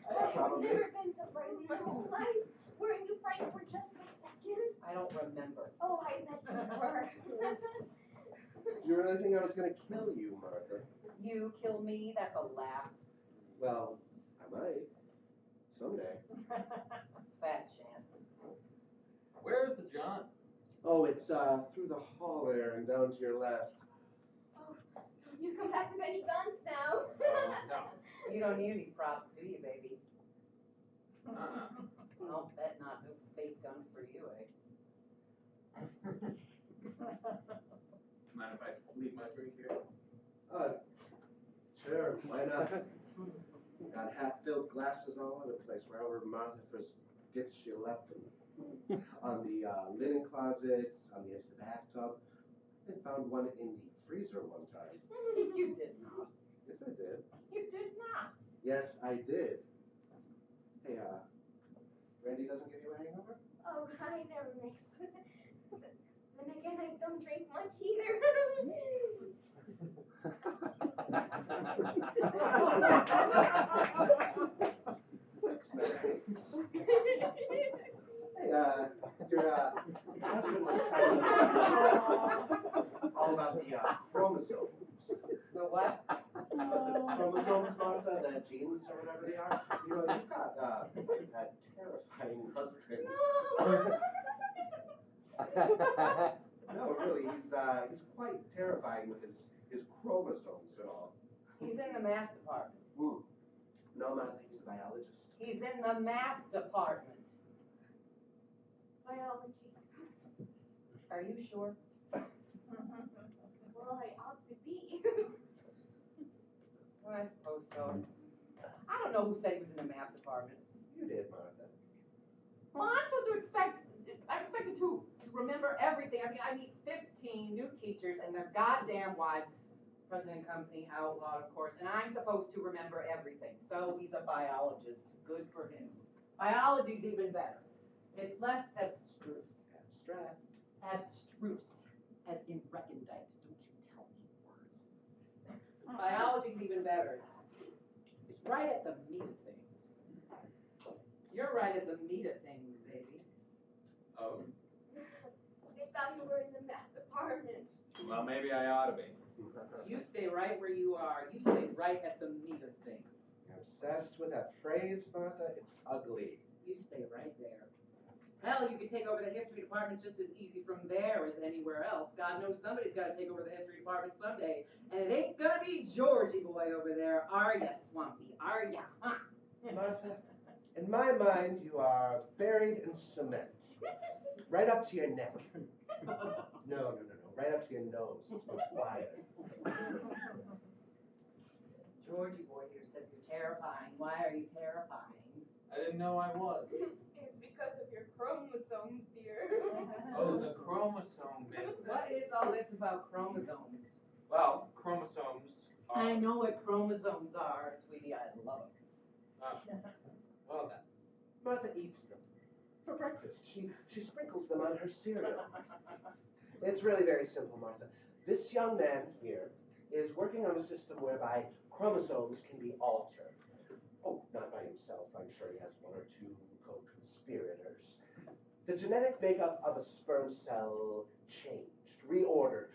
I've never been so frightened in my whole life. Weren't you frightened for just a second? I don't remember. Oh, I bet you were. You really think I was going to kill you, Martha? You kill me? That's a laugh. Well, I might. Someday. Fat chance. Where's the John? Oh, it's through the hall there and down to your left. Oh, don't you come back with any guns now. No. You don't need any props, do you, baby? Uh-uh. I'll bet not. No fake gun for you, eh? Mind if I leave my drink here? Sure, why not? Got half-filled glasses all over the place, wherever Martha forgets she left them. On the linen closets, on the edge of the bathtub. I found one in the freezer one time. You did not. Yes, I did. You did not. Yes, I did. Hey, Randy doesn't give you a hangover? Oh, I never mix. Then again, I don't drink much either. That's nice. Hey, your husband was telling us all about the chromosomes. The what? Chromosomes, Martha, the genes or whatever they are. You know, you've got a terrifying husband. No, really, he's quite terrifying with his chromosomes and all. He's in the math department. No, Martha, he's a biologist. He's in the math department. Biology. Are you sure? Well, I ought to be. Well, I suppose so. I don't know who said he was in the math department. You did, Martha. Well, I'm supposed to I'm expected to remember everything. I mean, I meet 15 new teachers and their goddamn wives. President company outlawed, of course, and I'm supposed to remember everything. So he's a biologist. Good for him. Biology's even better. It's less abstruse. Abstract. Abstruse, as in recondite. Don't you tell me words. Biology's even better. It's right at the meat of things. You're right at the meat of things, baby. Oh, They thought you were in the math department. well, maybe I ought to be. You stay right where you are. You stay right at the meat of things. You're obsessed with that phrase, Martha. It's ugly. You stay right there. Hell, you could take over the history department just as easy from there as anywhere else. God knows somebody's got to take over the history department someday. And it ain't gonna be Georgie boy over there, are ya, Swampy? Are ya? Huh? Martha, in my mind, you are buried in cement. Right up to your neck. No. Right up to your nose. It's much wider. Georgie boy here says you're terrifying. Why are you terrifying? I didn't know I was. It's because of your chromosomes, dear here. Oh, the chromosome business. What is all this about chromosomes? Well, chromosomes are... I know what chromosomes are, sweetie. I love Well then. Martha eats them for breakfast. She sprinkles them on her cereal. It's really very simple, Martha. This young man here is working on a system whereby chromosomes can be altered. Oh, not by himself. I'm sure he has one or two co-conspirators. The genetic makeup of a sperm cell changed, reordered,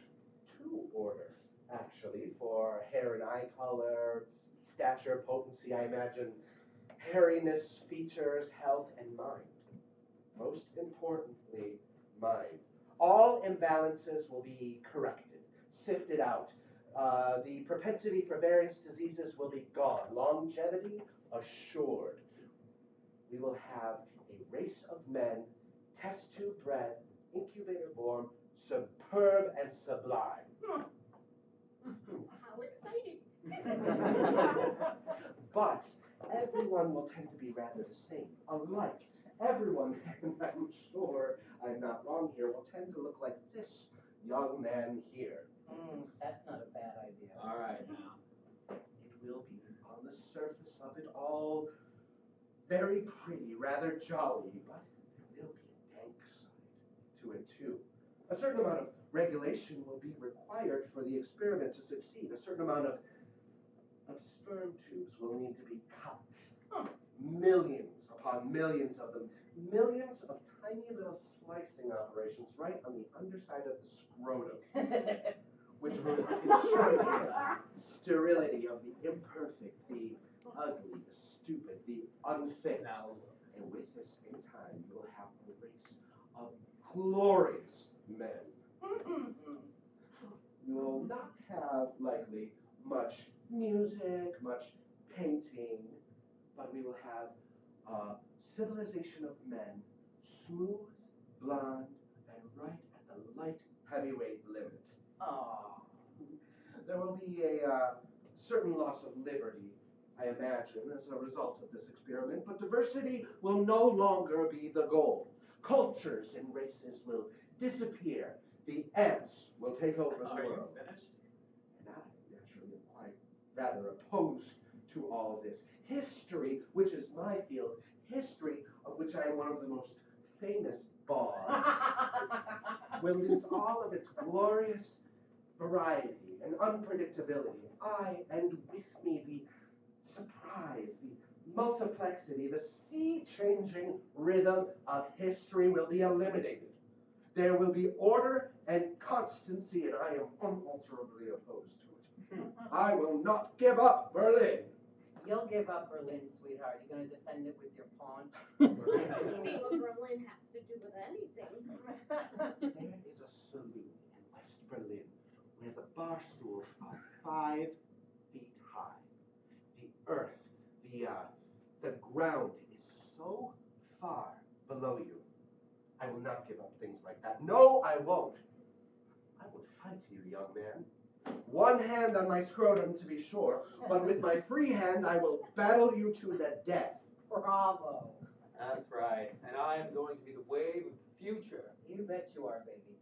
to order, actually, for hair and eye color, stature, potency, I imagine, hairiness, features, health, and mind. Most importantly, mind. All imbalances will be corrected, sifted out. The propensity for various diseases will be gone. Longevity assured. We will have a race of men, test tube bred, incubator born, superb and sublime. How exciting. But everyone will tend to be rather the same, alike. Everyone, and I'm sure I'm not wrong here, will tend to look like this young man here. That's not a bad idea. All right now. It will be, on the surface of it all, very pretty, rather jolly, but there will be a dank side to it too. A certain amount of regulation will be required for the experiment to succeed. A certain amount of sperm tubes will need to be cut. Millions upon millions of them. Millions of tiny little slicing operations right on the underside of the scrotum, which will ensure the sterility of the imperfect, the ugly, the stupid, the unfit. And with this, in time, you will have a race of glorious men. You will not have, likely, much music, much painting, but we will have a civilization of men, smooth, blonde, and right at the light heavyweight limit. Aww. There will be a certain loss of liberty, I imagine, as a result of this experiment, but diversity will no longer be the goal. Cultures and races will disappear. The ants will take over the Are you world. finished? And I, naturally, am quite rather opposed to all this. History, which is my field, history of which I am one of the most famous bards, will lose all of its glorious variety and unpredictability. And with me, the surprise, the multiplexity, the sea-changing rhythm of history will be eliminated. There will be order and constancy, and I am unalterably opposed to it. I will not give up Berlin. You'll give up Berlin, sweetheart. You're going to defend it with your paunch. See what Berlin has to do with anything. There is a saloon in West Berlin where the bar stools are 5 feet high. The earth, the ground is so far below you. I will not give up things like that. No, I won't. I will fight you, young man. One hand on my scrotum, to be sure, but with my free hand, I will battle you to the death. Bravo. That's right. And I am going to be the wave of the future. You bet you are, baby.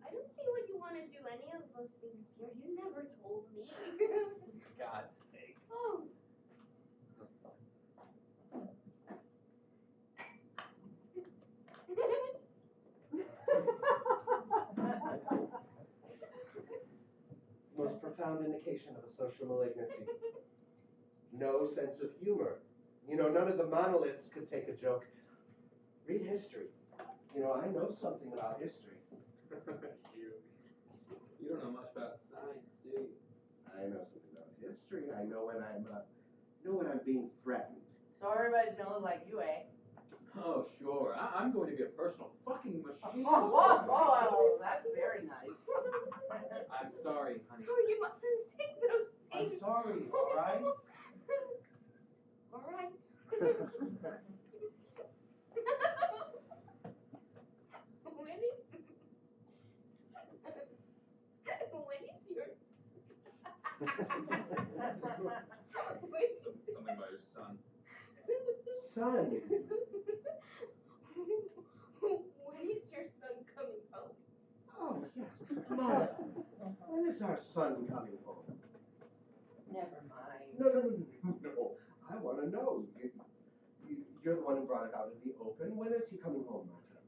I don't see when you want to do any of those things here. You never told me. God's sake. Oh. Most profound indication of a social malignancy. No sense of humor. You know, none of the monoliths could take a joke. Read history. You know, I know something about history. You don't know much about science, do you? I know something about history. I know when I'm being threatened. So everybody's going to look like you, eh? Oh, sure. I'm going to be a personal fucking machine. Whoa, that's very nice. I'm sorry, honey. Oh, you mustn't say those I'm things. sorry, all right? All right. Winnie's yours. Something about your son. Son. Yes, Martha, when is our son coming home? Never mind. No. I want to know. You're the one who brought it out in the open. When is he coming home, Martha?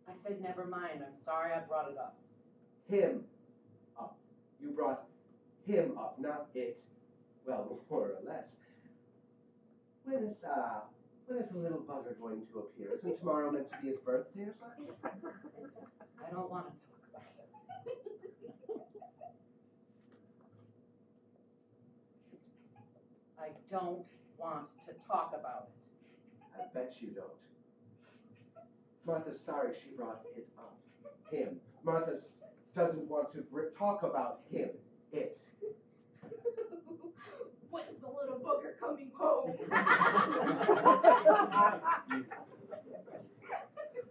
I said never mind. I'm sorry I brought it up. Him up. You brought him up, not it. Well, more or less. When is the little bugger going to appear? Isn't tomorrow meant to be his birthday or something? I don't want to talk about it. I don't want to talk about it. I bet you don't. Martha's sorry she brought it up. Him. Martha doesn't want to talk about him. It. When's the little bugger coming home?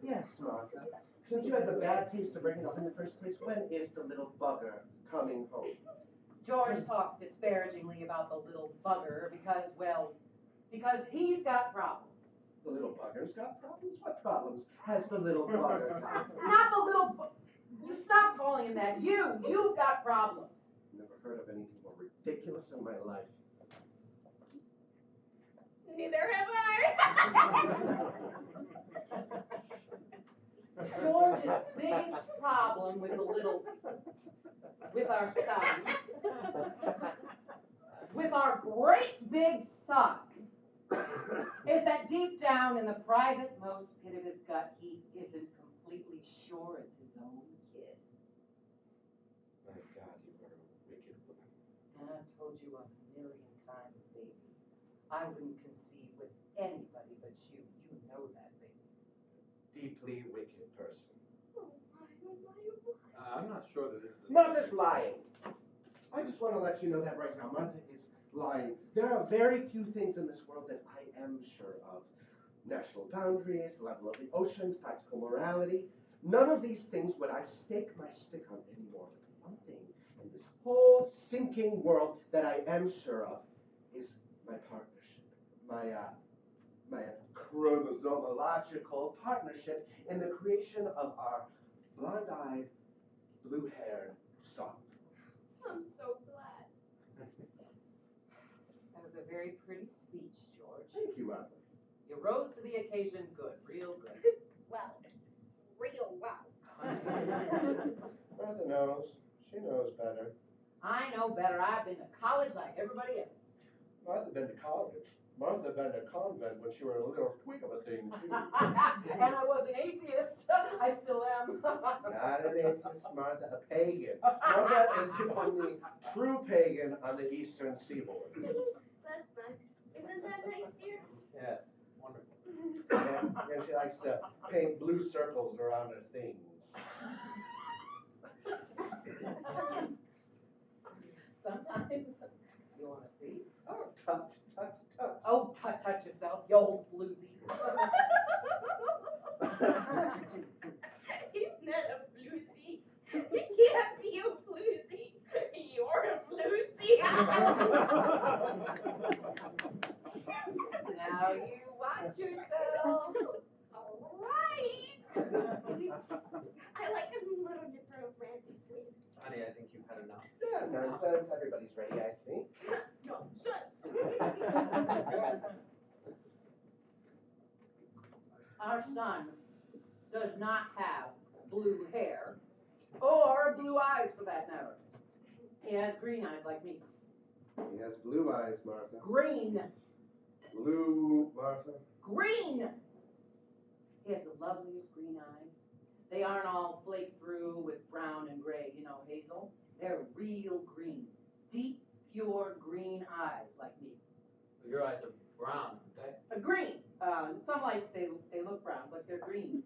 Yes, Martha. Since you had the bad taste to bring it up in the first place, when is the little bugger coming home? George talks disparagingly about the little bugger because he's got problems. The little bugger's got problems? What problems has the little bugger got? Not the little you stop calling him that. You've got problems. Never heard of anything more ridiculous in my life. Neither have George's biggest problem with our son, with our great big son, is that deep down in the private most pit of his gut, he isn't completely sure it's his own kid. My God, you are a wicked woman. And I've told you 1,000,000 times, baby, I wouldn't conceive with anybody but you. You know that, baby. Deeply wicked person. I'm not sure that this is. Martha's lying. I just want to let you know that right now. Martha is lying. There are very few things in this world that I am sure of. National boundaries, the level of the oceans, practical morality. None of these things would I stake my stick on anymore. But the one thing in this whole sinking world that I am sure of is my partnership. My chromosomological partnership in the creation of our blonde-eyed, blue-haired son. I'm so glad. That was a very pretty speech, George. Thank you, Martha. You rose to the occasion good, real good. Well, real well. Martha knows. She knows better. I know better. I've been to college like everybody else. Martha been to college. Martha been to convent when she were a little twig of a thing, too. And I was an atheist. I still am. Not an atheist, Martha, a pagan. Martha is the only true pagan on the eastern seaboard. That's nice. Isn't that nice, dear? Yes, wonderful. And she likes to paint blue circles around her things. Sometimes. You want to see? Oh, tut, tut, tut. Oh, touch yourself, you old bluesy. He's not a bluesy. He can't be a bluesy. You're a bluesy. Now you watch yourself. All right. I like a little nipper of brandy, please. Honey, I think you've had enough. Yeah, nonsense. Everybody's ready, I think. Nonsense. Our son does not have blue hair, or blue eyes for that matter. He has green eyes like me. He has blue eyes, Martha. Green. Blue, Martha. Green! He has the loveliest green eyes. They aren't all flaked through with brown and gray, Hazel. They're real green. Deep, pure green eyes like me. Your eyes are brown, aren't they? Green. Some lights, they look brown, but they're green.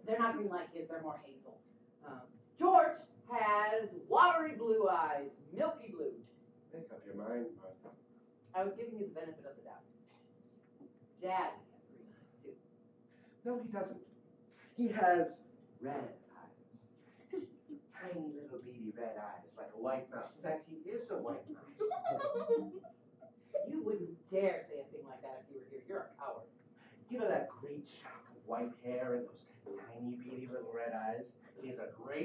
They're not green like his, they're more hazel. George has watery blue eyes, milky blue. Make up your mind, Martha. I was giving you the benefit of the doubt. Daddy has green eyes, too. No, he doesn't. He has red eyes. Tiny little beady red eyes, like a white mouse. In fact, he is a white mouse. You wouldn't dare say a thing like that if you were here. You're a coward. You know that great shock of white hair and those tiny beady little red eyes? He's a great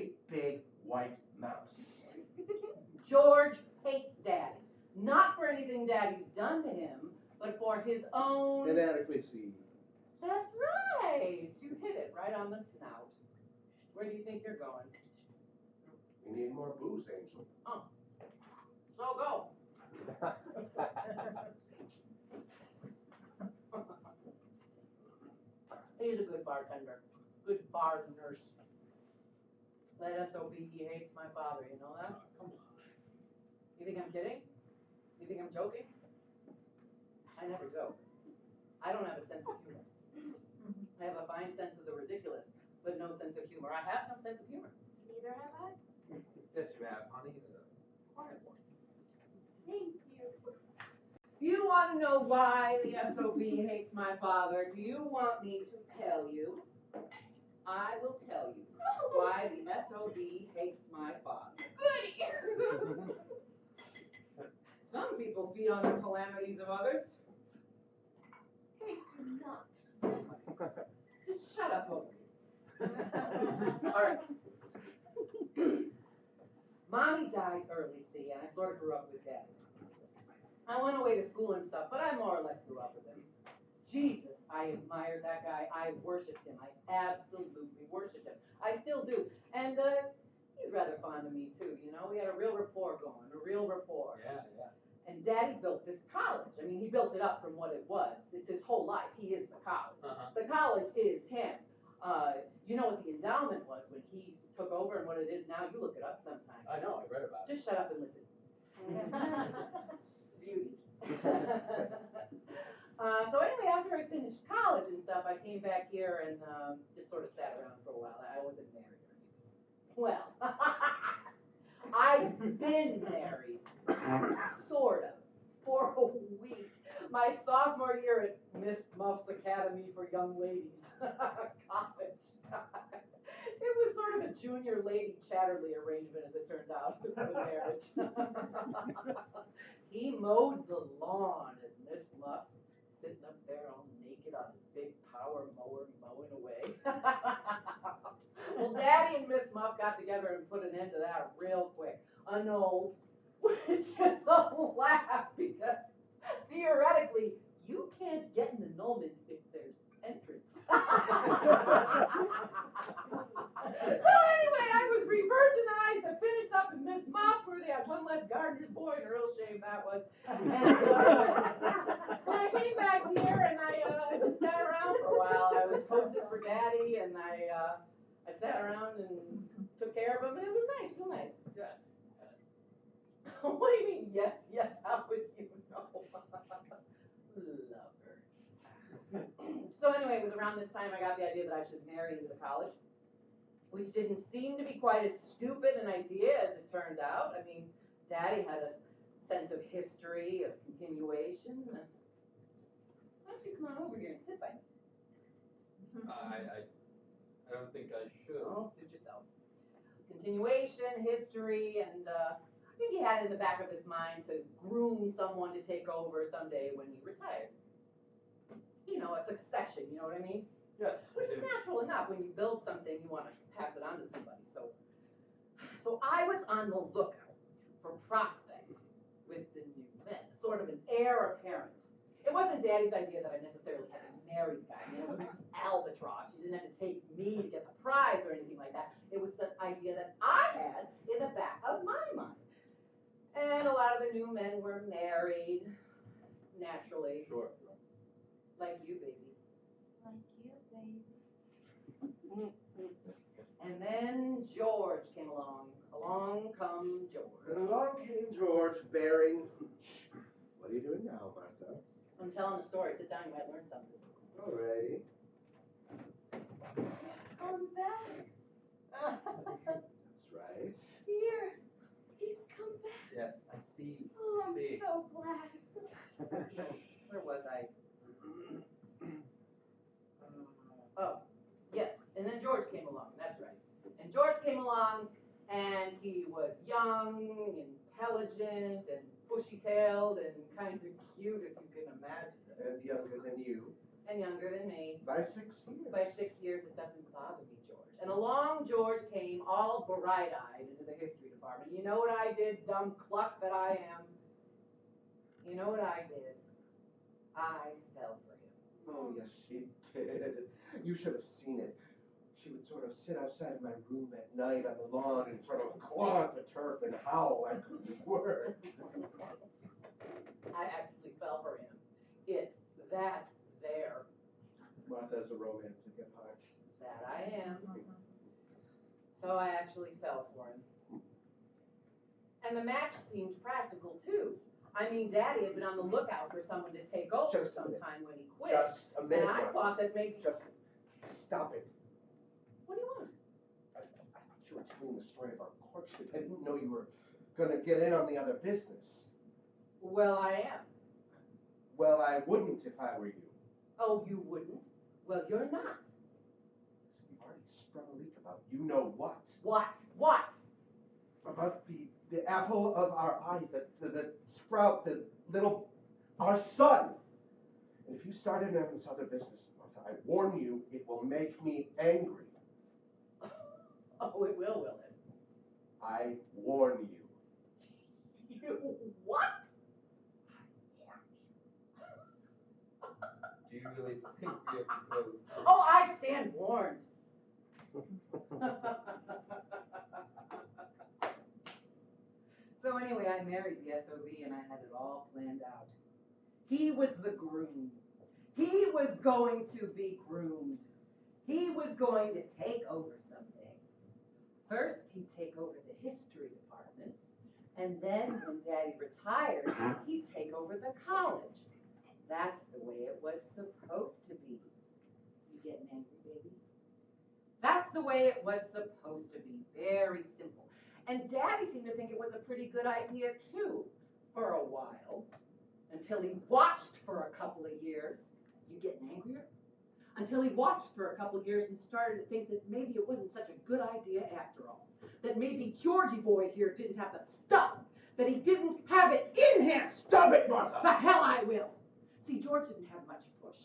Daddy's done to him, but for his own... Inadequacy. That's right. You hit it right on the snout. Where do you think you're going? You need more booze, Angel. Oh. So go. He's a good bartender. Good bar nurse. That SOB, he hates my father, you know that? Come on. You think I'm kidding? You think I'm joking? I never joke. I don't have a sense of humor. I have a fine sense of the ridiculous, but no sense of humor. I have no sense of humor. Neither have I. Yes, you have, honey. Quiet one. Thank you. Do you want to know why the SOB hates my father? Do you want me to tell you? I will tell you why the SOB hates my father. Goody. Some people feed on the calamities of others. They do not. Just shut up over me. All right. Mommy died early, see, and I sort of grew up with Daddy. I went away to school and stuff, but I more or less grew up with him. Jesus, I admired that guy. I worshipped him. I absolutely worshipped him. I still do. And he's rather fond of me, too, you know? We had a real rapport going, a real rapport. Yeah, yeah. And Daddy built this college. I mean, he built it up from what it was. It's his whole life. He is the college. Uh-huh. The college is him. You know what the endowment was when he took over and what it is now? You look it up sometime. I know, I read about it. Just shut up and listen. Beauty. So anyway, after I finished college and stuff, I came back here and just sort of sat around for a while. I wasn't married or anything. Well, I've been married, sort of, for a week. My sophomore year at Miss Muff's Academy for Young Ladies college. It was sort of a junior lady Chatterley arrangement, as it turned out, with the marriage. He mowed the lawn at Miss Muff's, sitting up there all naked on his big power mower, mowing away. Well, Daddy and Miss Muff got together and put an end to that real quick. Annulled, which is a laugh because theoretically you can't get an annulment if there's entrance. So anyway, I was re-virginized. I finished up in Miss Muff's where they had one less gardener's boy, and a real shame that was. And I came back here and I just sat around for a while. I was hostess for Daddy, and I sat around and took care of him, and it was nice, real nice. Yes. What do you mean, yes, yes, how would you know? Lover. So anyway, it was around this time I got the idea that I should marry into the college, which didn't seem to be quite as stupid an idea as it turned out. I mean, Daddy had a sense of history, of continuation. Why don't you come on over here and sit by me? I don't think I should. Well, suit yourself. Continuation, history, and I think he had it in the back of his mind to groom someone to take over someday when he retired. You know, a succession, you know what I mean? Yes. Which is natural enough. When you build something, you want to pass it on to somebody. So I was on the lookout for prospects with the new men, sort of an heir apparent. It wasn't Daddy's idea that I necessarily had to marry the guy. I mean, it wasn't albatross. You didn't have to take me to get the prize or anything like that. It was an idea that I had in the back of my mind. And a lot of the new men were married, naturally. Sure. Like you, baby. Like you, baby. And then George came along. Along come George. And along came George bearing... What are you doing now, Martha? I'm telling a story. Sit down, you might learn something. Alrighty. Come back. That's right. Dear, he's come back. Yes, I see. Oh, I'm See. so glad. Where was I? Oh, yes. And then George came along. That's right. And George came along, and he was young, intelligent, and bushy-tailed, and kind of cute, if you can imagine. And younger than you. And younger than me. By 6 years. By 6 years, it doesn't bother me, George. And along George came, all bright-eyed, into the history department. You know what I did, dumb cluck that I am? You know what I did? I fell for him. Oh, yes, she did. You should have seen it. She would sort of sit outside of my room at night on the lawn and sort of claw at the turf and howl. I couldn't work. I actually fell for him. It's that there. Martha's a romantic at heart. That I am. So I actually fell for him. And the match seemed practical too. I mean, Daddy had been on the lookout for someone to take over Just a minute. sometime when he quit. Just a minute, And I Martha. thought that maybe. Just stop it. What do you want? I thought you were telling the story of our courtship. I didn't know you were going to get in on the other business. Well, I am. Well, I wouldn't if I were you. Oh, you wouldn't? Well, you're not. We've already sprung a leak about you know what. What? What? About the apple of our eye, the sprout, the little, our son. And if you start in on this other business, Martha, I warn you, it will make me angry. Oh, it will it? I warn you. You what? Do you really think we have to go? Oh, I stand warned. So anyway, I married the SOB and I had it all planned out. He was the groom. He was going to be groomed. He was going to take over someday. First, he'd take over the history department. And then when Daddy retired, he'd take over the college. That's the way it was supposed to be. You getting angry, baby? That's the way it was supposed to be. Very simple. And Daddy seemed to think it was a pretty good idea, too, for a while. Until he watched for a couple of years. You getting angrier? Until he watched for a couple of years and started to think that maybe it wasn't such a good idea after all. That maybe Georgie boy here didn't have the stuff. That he didn't have it in him. Stop it, Martha! The hell I will. See, George didn't have much push.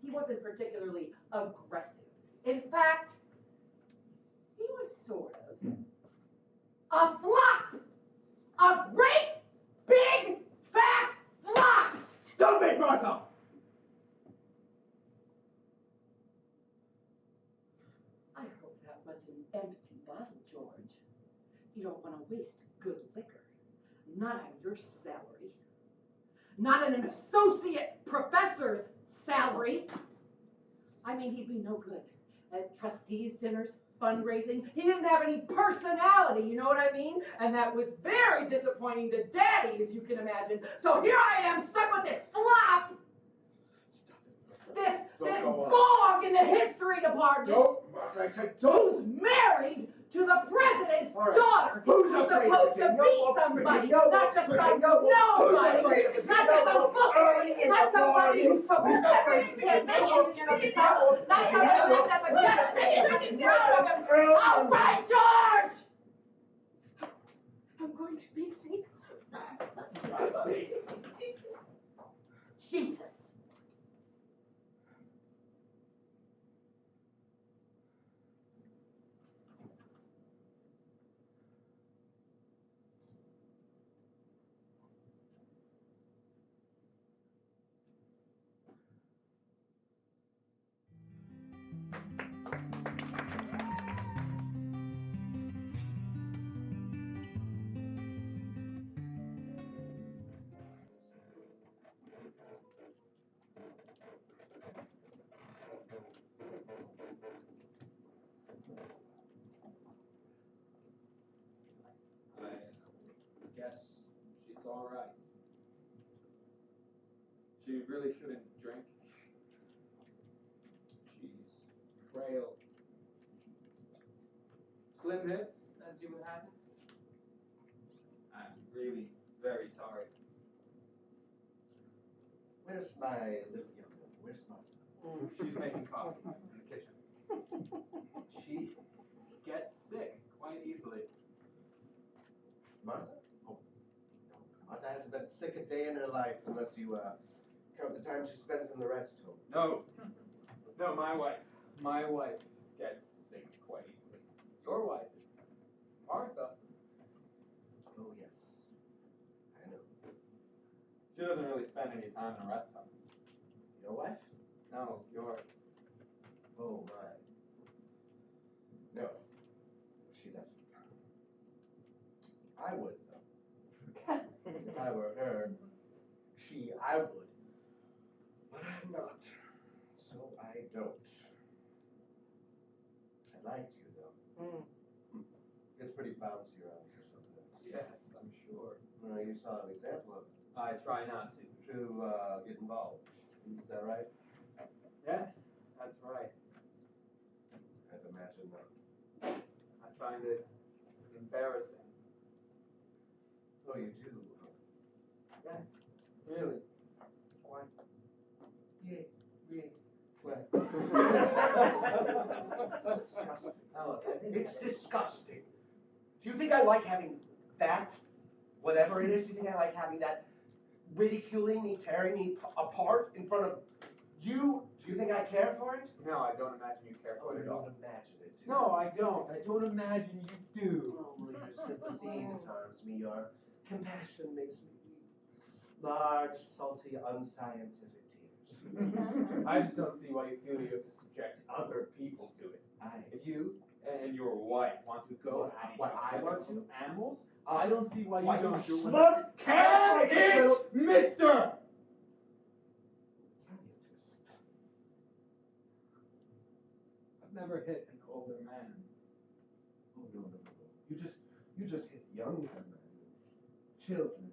He wasn't particularly aggressive. In fact, he was sort of a flop. A great, big, fat flop. Stop it, Martha! I hope that was an empty bottle, George. You don't want to waste good liquor. Not on your salary. Not on an associate professor's salary. I mean, he'd be no good at trustees' dinners, fundraising. He didn't have any personality, you know what I mean? And that was very disappointing to Daddy, as you can imagine. So here I am, stuck with this flop. This bog in the history department. Don't, Martha, I said don't. Who's married to the president's All right. daughter. Who's Who's afraid supposed of to Virginia? be No, somebody, Virginia, not just Virginia, some who's nobody. afraid of Not Virginia? just some bookworm. Not somebody who's supposed Who's to afraid of be a Virginia? man. Not somebody who lives at the guest and proud of him. All right, George! I'm going to be sick. Jesus. I guess she's all right. She really shouldn't drink. She's frail. Slim hips, as you would have it. I'm really very sorry. Where's my little young woman? Where's my... She's making coffee in the kitchen. She gets sick quite easily. Martha? Oh, no. Martha hasn't been sick a day in her life unless you count the time she spends in the rest home. No, my wife. My wife gets sick quite easily. Your wife is Martha. Oh, yes. I know. She doesn't really spend any time in a rest home. Your wife? No, yours. Oh, my. No, she doesn't. I would, though. If I were her, I would. But I'm not. So I don't. I'd like to, though. It's pretty bouncy around here sometimes. Yes, I'm sure. Well, you saw an example of it. I try not to. To get involved. Is that right? Yes, that's right. I'd imagine that. I find it embarrassing. Oh, you do? Yes, really. Quite. Yeah. Well. It's disgusting. Do you think I like having that? Whatever it is, do you think I like having that ridiculing me, tearing me apart in front of you? Do you think I care for it? No, I don't imagine you care for it I at don't all. imagine it. No, I don't. I don't imagine you do. Oh, well, your sympathy disarms me. Your compassion makes me weep. Large, salty, unscientific tears. I just don't see why you feel you have to subject other people to it. If you and your wife want to go at each What I other want like to? animals, I don't see why you don't do it. Smug Can it, mister? I've never hit an older man. Oh, no. You just hit younger men, children,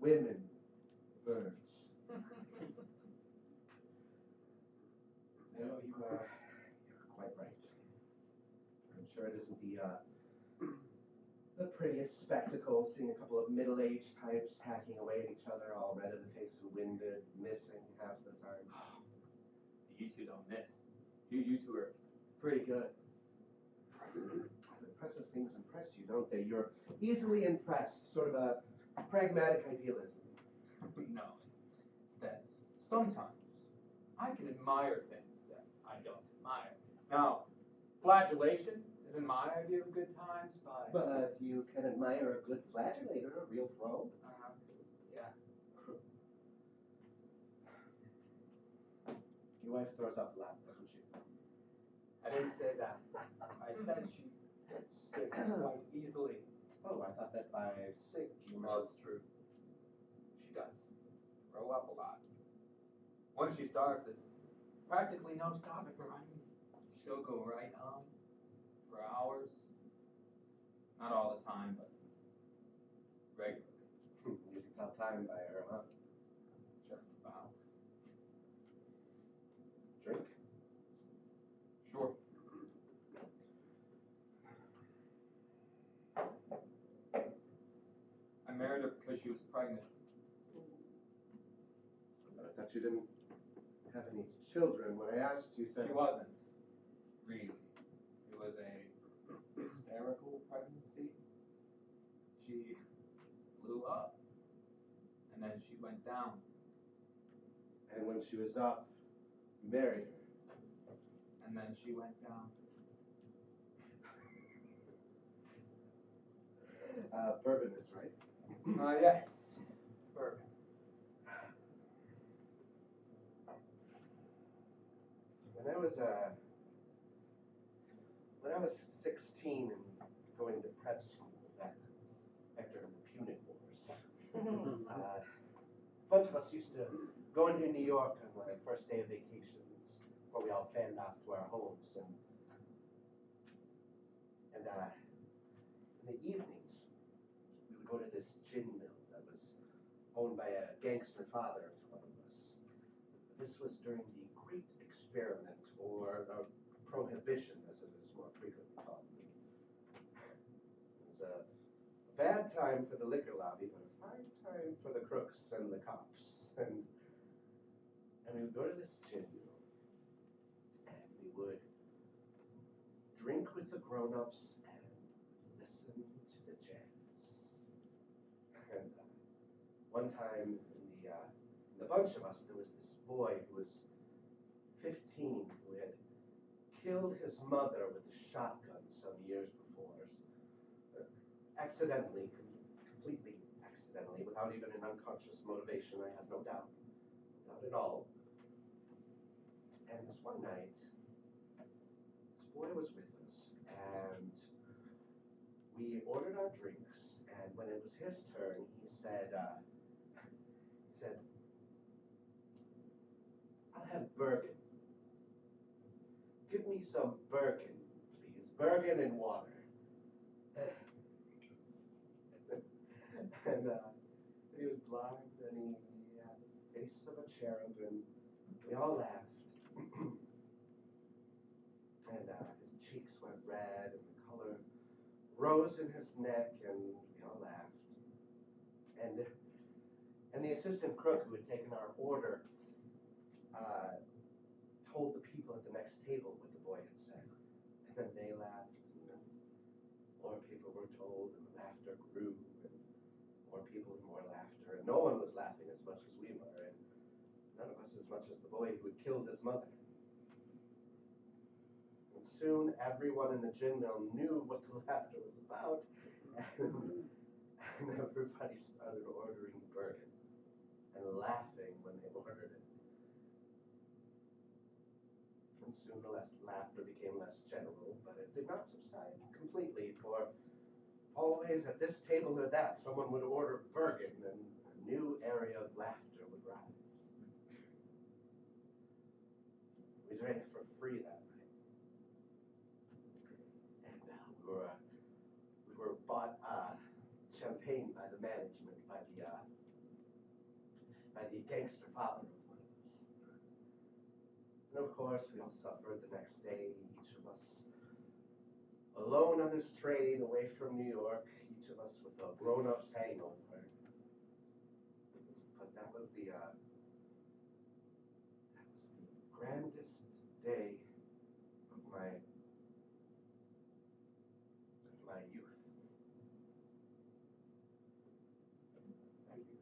women, birds. No, you're quite right. I'm sure it isn't the prettiest spectacle, seeing a couple of middle-aged types hacking away at each other, all red in the face and winded, missing half the time. You two don't miss. You two are pretty good. Impressive things impress you, don't they? You're easily impressed, sort of a pragmatic idealism. No, it's that sometimes I can admire things that I don't admire. Now, flagellation isn't my idea of good times, But you can admire a good flagellator, a real pro. Yeah. Your wife throws up a lot, doesn't she? I didn't say that. I said she gets sick quite easily. Oh, I thought that by sick you meant... Well, it's true. She does throw up a lot. Once she starts, there's practically no stopping her. I mean, she'll go right on for hours. Not all the time, but regularly. You can tell time by her, huh? Just about. Drink? Sure. I married her because she was pregnant. But I thought you didn't have any children. When I asked, you said... She wasn't. Really. It was a hysterical pregnancy. She blew up, and then she went down. And when she was up, you married her. And then she went down. Bourbon is right. Yes. Bourbon. When I was 16 and going to prep school back during the Punic Wars, a bunch of us used to go into New York on my first day of vacations before we all fanned off to our homes, and in the evenings we would go to this gin mill that was owned by a gangster father to one of us. This was during the Great Experiment, or Prohibition, as it is more frequently called. It was a bad time for the liquor lobby, but a fine time for the crooks and the cops. And we would go to this gin mill, and we would drink with the grown-ups and listen to the jazz. And one time in the bunch of us, there was this boy who was 15 who had killed his mother with a shotgun some years before. Accidentally, completely accidentally. It without even an unconscious motivation, I have no doubt. Not at all. And this one night, this boy was with us, and we ordered our drinks, and when it was his turn, he said, I'll have Bergen. Give me some Bergen, please. Bergen and water. And he was blind, and he had the face of a cherub, and we all laughed. And his cheeks went red, and the color rose in his neck, and we all laughed. And the assistant crook who had taken our order told the people at the next table what the boy had said. And then they laughed, and then more people were told, and the laughter grew, and more people and more laughter, and no one was laughing as much as we were, and none of us as much as the boy who had killed his mother. And soon everyone in the gin mill knew what the laughter was about, and everybody started ordering Bergen and laughing when they ordered it. And soon the laughter became less general, but it did not subside completely, for always at this table or that, someone would order Bergen, and a new area of laughter would rise. We drank for free that night, and we were bought champagne by the management, by the gangster father of one of us. And of course, we all suffered the next day, each of us alone on his train away from New York, each of us with a grown-up's hangover. But that was the grandest day of my youth. Thank you.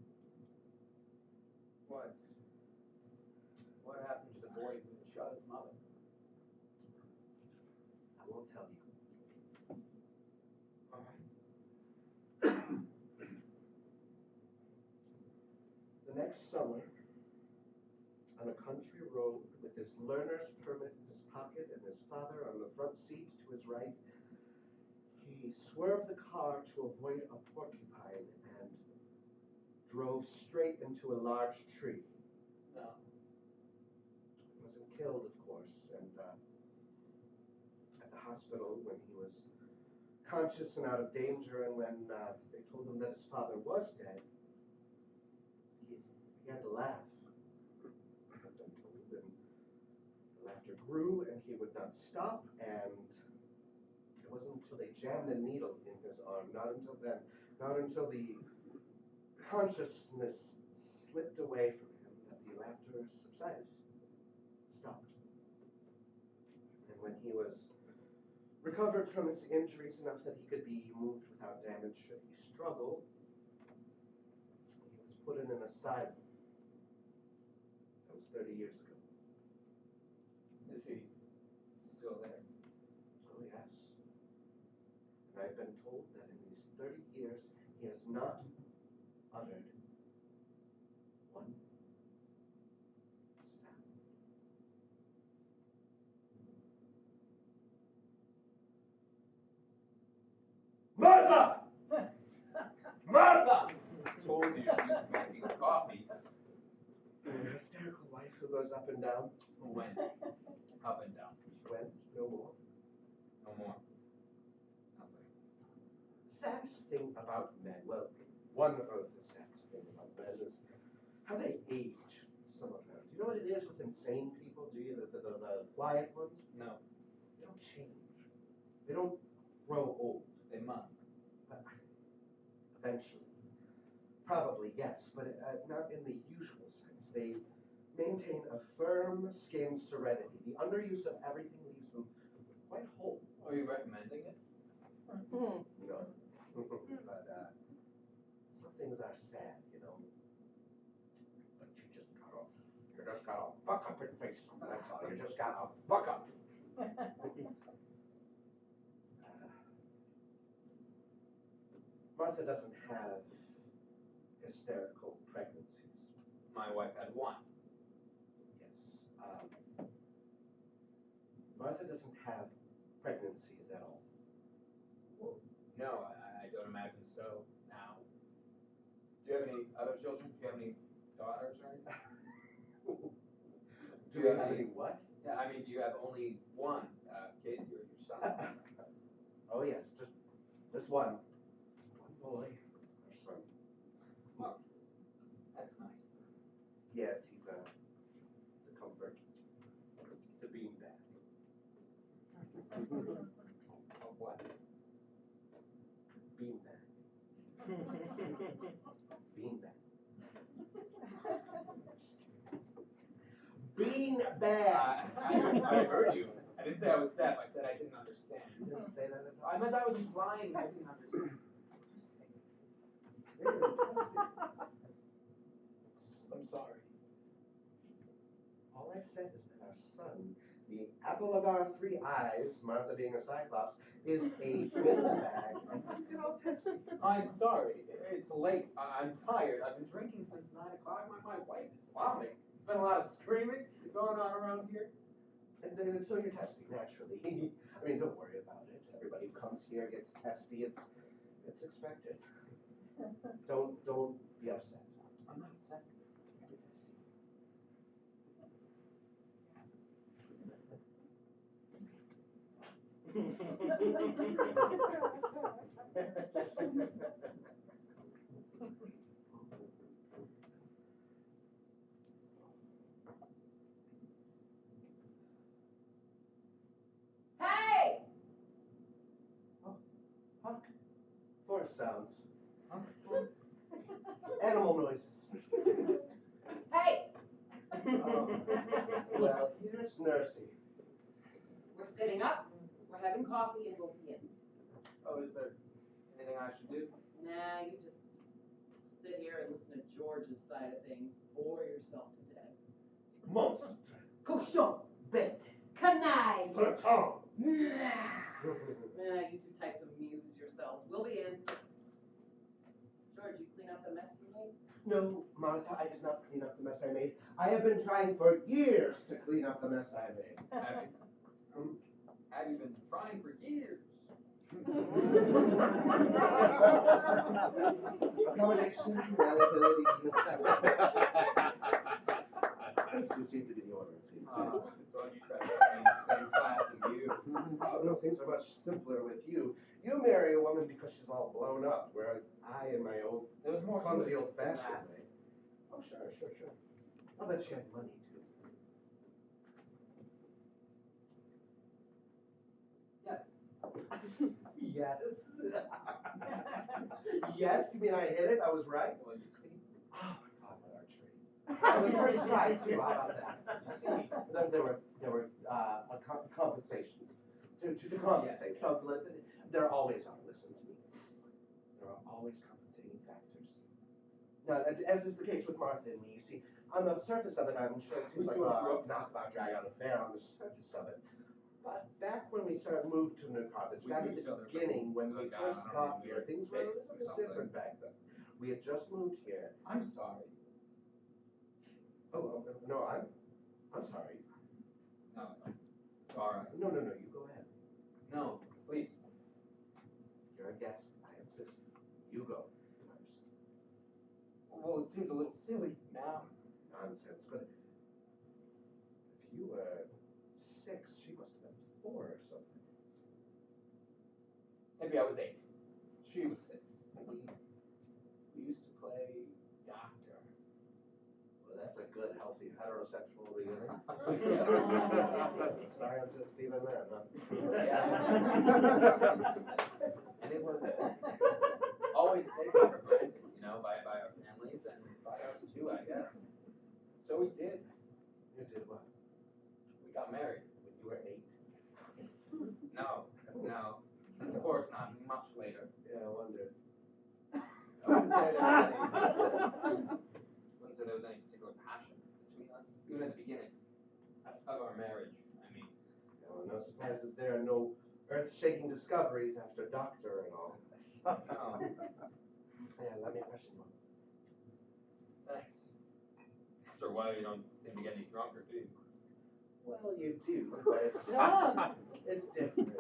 What happened to the boy who shot his mother? I won't tell you. All right. The next summer, on a country road with his learner's permit in his pocket and his father on the front seat to his right, he swerved the car to avoid a porcupine and drove straight into a large tree. No. He wasn't killed, of course, and at the hospital when he was conscious and out of danger, and when they told him that his father was dead, he had to laugh. And the laughter grew, and he would not stop, and it wasn't until they jammed a needle in his arm, not until then, not until the consciousness slipped away from him, that the laughter subsided, stopped. And when he was recovered from his injuries enough that he could be moved without damage should he struggle, he was put in an asylum. That was 30 years ago. Is he still there? Oh, yes. And I've been told that in these 30 years, he has not uttered one sound. Martha! Martha! I told you she's making coffee. The hysterical wife who goes up and down. Who went up and down? Went no more. No more. Nothing. Saddest thing about men, well, one of the saddest thing about men is how they age, some of them. Do you know what it is with insane people? Do you? The quiet ones? No. They don't change. They don't grow old. They must. But eventually. Probably, yes, but not in the usual sense. They maintain a firm skinned serenity. The underuse of everything leaves them quite whole. Are you recommending it? No. But some things are sad, you know. But you just gotta buck up and face them. That's all. You just gotta buck up. Martha doesn't have his hysterical pregnancies. My wife had one. Yes. Martha doesn't have pregnancies at all. No, I don't imagine so now. Do you have any other children? Do you have any daughters or anything? Do you have any what? Yeah, I mean, do you have only one kid, your son? Oh yes, just one. One boy, our son. Well, that's nice. Yes, he's a comfort. It's a beanbag. Of what? Beanbag. Beanbag. Beanbag. I heard you. I didn't say I was deaf. I said I didn't understand. You didn't say that at all. I meant I was implying I didn't understand. You're gonna test it. I'm sorry. All I said is that our son, the apple of our three eyes, Martha being a cyclops, is a beanbag, and you get all testy. I'm sorry. It's late. I'm tired. I've been drinking since 9 o'clock. My wife is vomiting. There's been a lot of screaming going on around here. And so you're testy, naturally. I mean, don't worry about it. Everybody who comes here gets testy. It's expected. Don't be upset. I'm not upset. You're testy. Hey! Hark. Forest sounds. Huh? Animal noises. Hey! Oh. Well, here's Nursey. We're sitting up, we're having coffee, and we'll begin. Oh, is there anything I should do? Nah, you just sit here and listen to George's side of things. Bore yourself to death. Monstre. Cochon! Bête. Canaille! Breton. You two types amuse yourselves. We'll be in. George, you clean up the mess you made? No, Martha, I did not clean up the mess I made. I have been trying for years to clean up the mess I made. Have you been trying for years? Accommodation, malleability. Those two seem to be the order of things. Thought you tried to be in the same class as you. Oh, no, things are much simpler with you. You marry a woman because she's all blown up, whereas I, in my old, There was more clumsy, to it old-fashioned than that. way. Oh, sure. I'll bet she had money, too. Yes. Yes. Yes, you mean I hit it? I was right? Well, you see. Oh, my God, what archery. The first try, too. How about that? You see, there were compensations. To compensate. Yes. So there always are, listen to me. There are always compensating factors. Now, as is the case with Martha and me, you see, on the surface of it, I'm sure it seems like a knockabout, drag-out affair on the surface of it. But back when we sort of moved to New Carthage, back at the beginning, when we first got here, things were a little bit different back then. We had just moved here. I'm sorry. Oh, no, I'm sorry. No, it's all right. No, you go ahead. No, please. You're a guest, I insist. You go first. Well, it seems a little silly now. Nonsense, but if you were 6, she must have been 4 or something. Maybe I was 8. She was 6. We used to play doctor. Well, that's a good, healthy, heterosexual beginning. Scientist even then, huh? And it was always taken for granted, by our families and by us too, I guess. So we did. You did what? We got married. When you were 8? No. Of course not. Much later. Yeah, I wondered. I wouldn't say there was any particular passion between us, even at the beginning of our marriage. I mean. Well, no surprises there. No earth-shaking discoveries after doctor and all. No. Yeah, let me freshen you up. Sir, why you don't seem to get any drunker, do you? Well, you do, but it's different.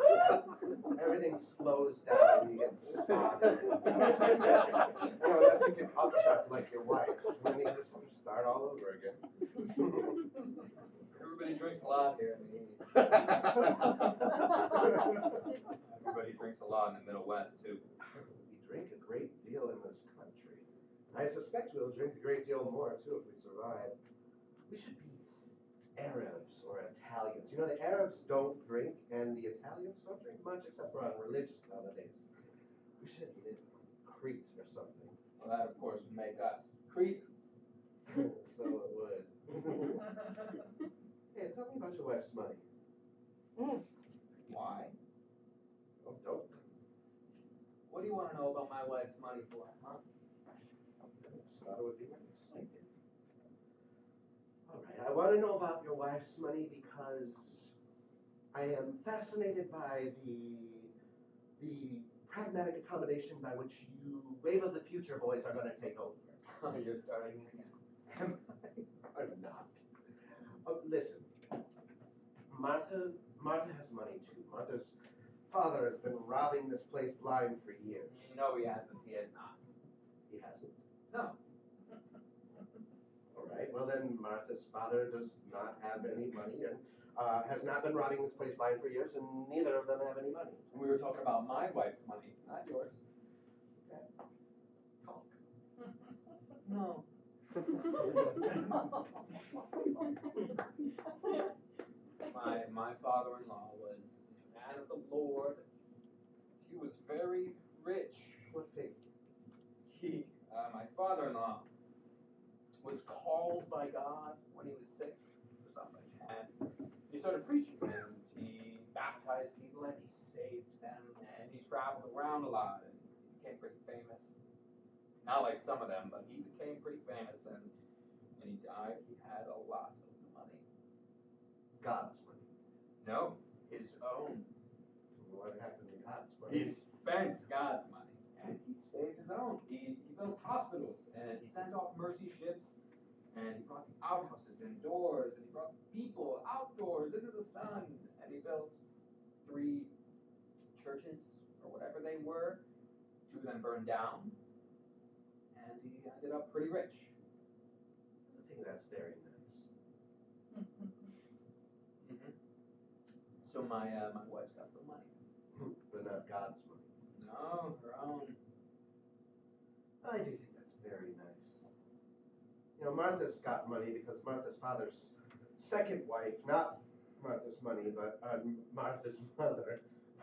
Everything slows down, you get sodden. Unless you can upchuck like your wife, then you just start all over again. Everybody drinks a lot here in the East. Everybody drinks a lot in the Middle West, too. We drink a great deal in this country. I suspect we'll drink a great deal more, too, if we survive. We should be Arabs or Italians. You know, the Arabs don't drink, and the Italians don't drink much except for on religious holidays. We should live on Crete or something. Well, that, of course, would make us Cretans. So it would. Hey, tell me about your wife's money. Why? Oh, don't. What do you want to know about my wife's money for, huh? I just thought it would be nice. All right, I want to know about your wife's money because I am fascinated by the pragmatic accommodation by which you Wave of the Future boys are going to take over. You're starting again. I'm not. Oh, listen, Martha has money too. Martha's father has been robbing this place blind for years. No, he hasn't. He has not. He hasn't? No. All right, well then Martha's father does not have any money and has not been robbing this place blind for years, and neither of them have any money. We were talking about my wife's money, not yours. Okay. Talk. No. My father-in-law was a man of the Lord. He was very rich. What faith? My father-in-law was called by God when he was sick or something, and he started preaching, and he baptized people, and he saved them, and he traveled around a lot, and he became pretty famous. Not like some of them, but he became pretty famous, and when he died, he had a lot of money. God's money. No, his own. What happened to God's money? He spent God's money, and he saved his own. He built hospitals, and he sent off mercy ships, and he brought the outhouses indoors, and he brought the people outdoors into the sun, and he built 3 churches, or whatever they were. 2 of them burned down, and he ended up pretty rich. I think that's very nice. Mm-hmm. So my wife's got some money. But not God's money. No, her own. I do think that's very nice. You know, Martha's got money because Martha's father's second wife, not Martha's money, but Martha's mother.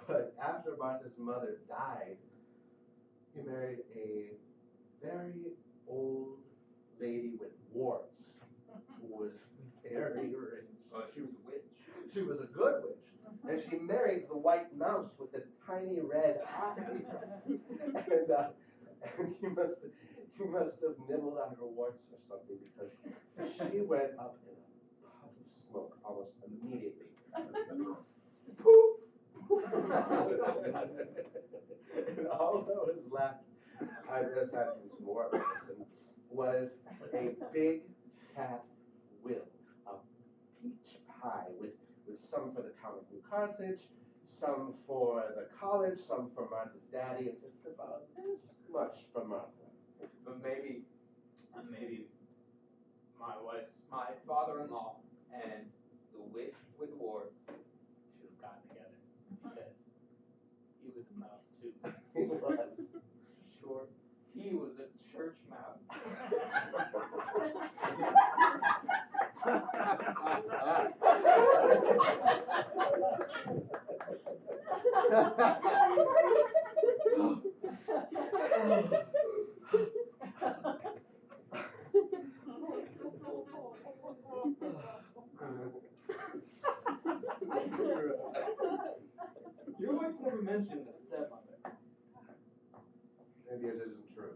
But after Martha's mother died, he married a very old lady with warts who was very rich. Oh, she was a witch. She was a good witch. And she married the white mouse with the tiny red eyes. And he must have nibbled on her warts or something, because she went up in a puff of smoke almost immediately. Poof! And all that was left, aside from some more medicine, was a big fat will of peach pie with some for the town of New Carthage, some for the college, some for Martha's daddy, and just about this much for Martha. But maybe my father-in-law and the witch with warts should have gotten together, because he was a mouse too. He was. Sure, he was a church mouse. Your wife never mentioned the stepmother. Maybe it isn't true.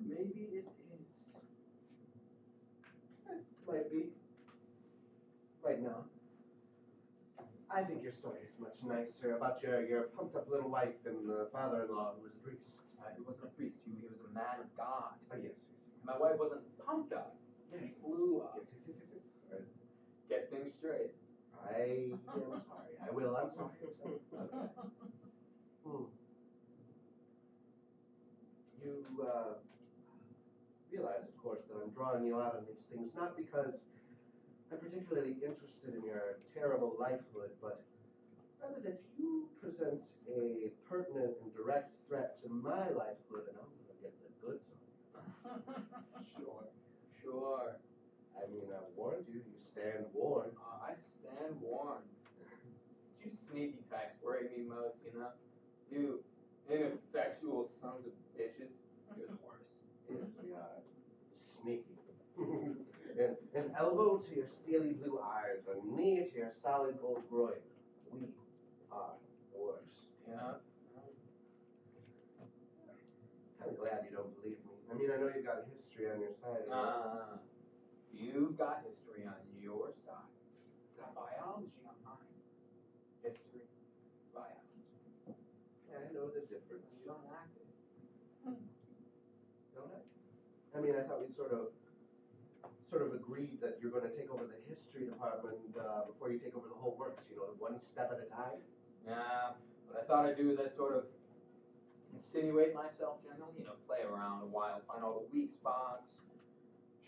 Maybe it is. Might be. Might not. I think your story is much nicer about your pumped up little wife and the father-in-law who was a priest. He wasn't a priest. He was a man of God. Oh, yes. My wife wasn't pumped up. Yes. Blue eyes. Yes. All right. Get things straight. I am sorry. I will. I'm sorry. Okay. You realize, of course, that I'm drawing you out on these things not because I'm particularly interested in your terrible lifehood, but rather that you present a pertinent and direct threat to my lifehood, and I'm going to get the goods on you. Sure. I mean, I've warned you. You stand warned. I stand warned. It's you sneaky types worry me most, you know? You ineffectual sons of bitches. You're the worst. Yes, we are. Sneaky. An elbow to your steely blue eyes, a knee to your solid gold groin. We are the worst. Yeah. I'm glad you don't believe me. I mean, I know you've got history on your side. You've got history on your side. Got biology on mine. History, biology. Yeah, I know the difference. You don't act it. Don't I? I mean, I thought we sort of agreed that you're going to take over the history department before you take over the whole works, you know, one step at a time. Yeah, what I thought I'd do is I'd sort of insinuate myself generally, you know, play around a while, find all the weak spots,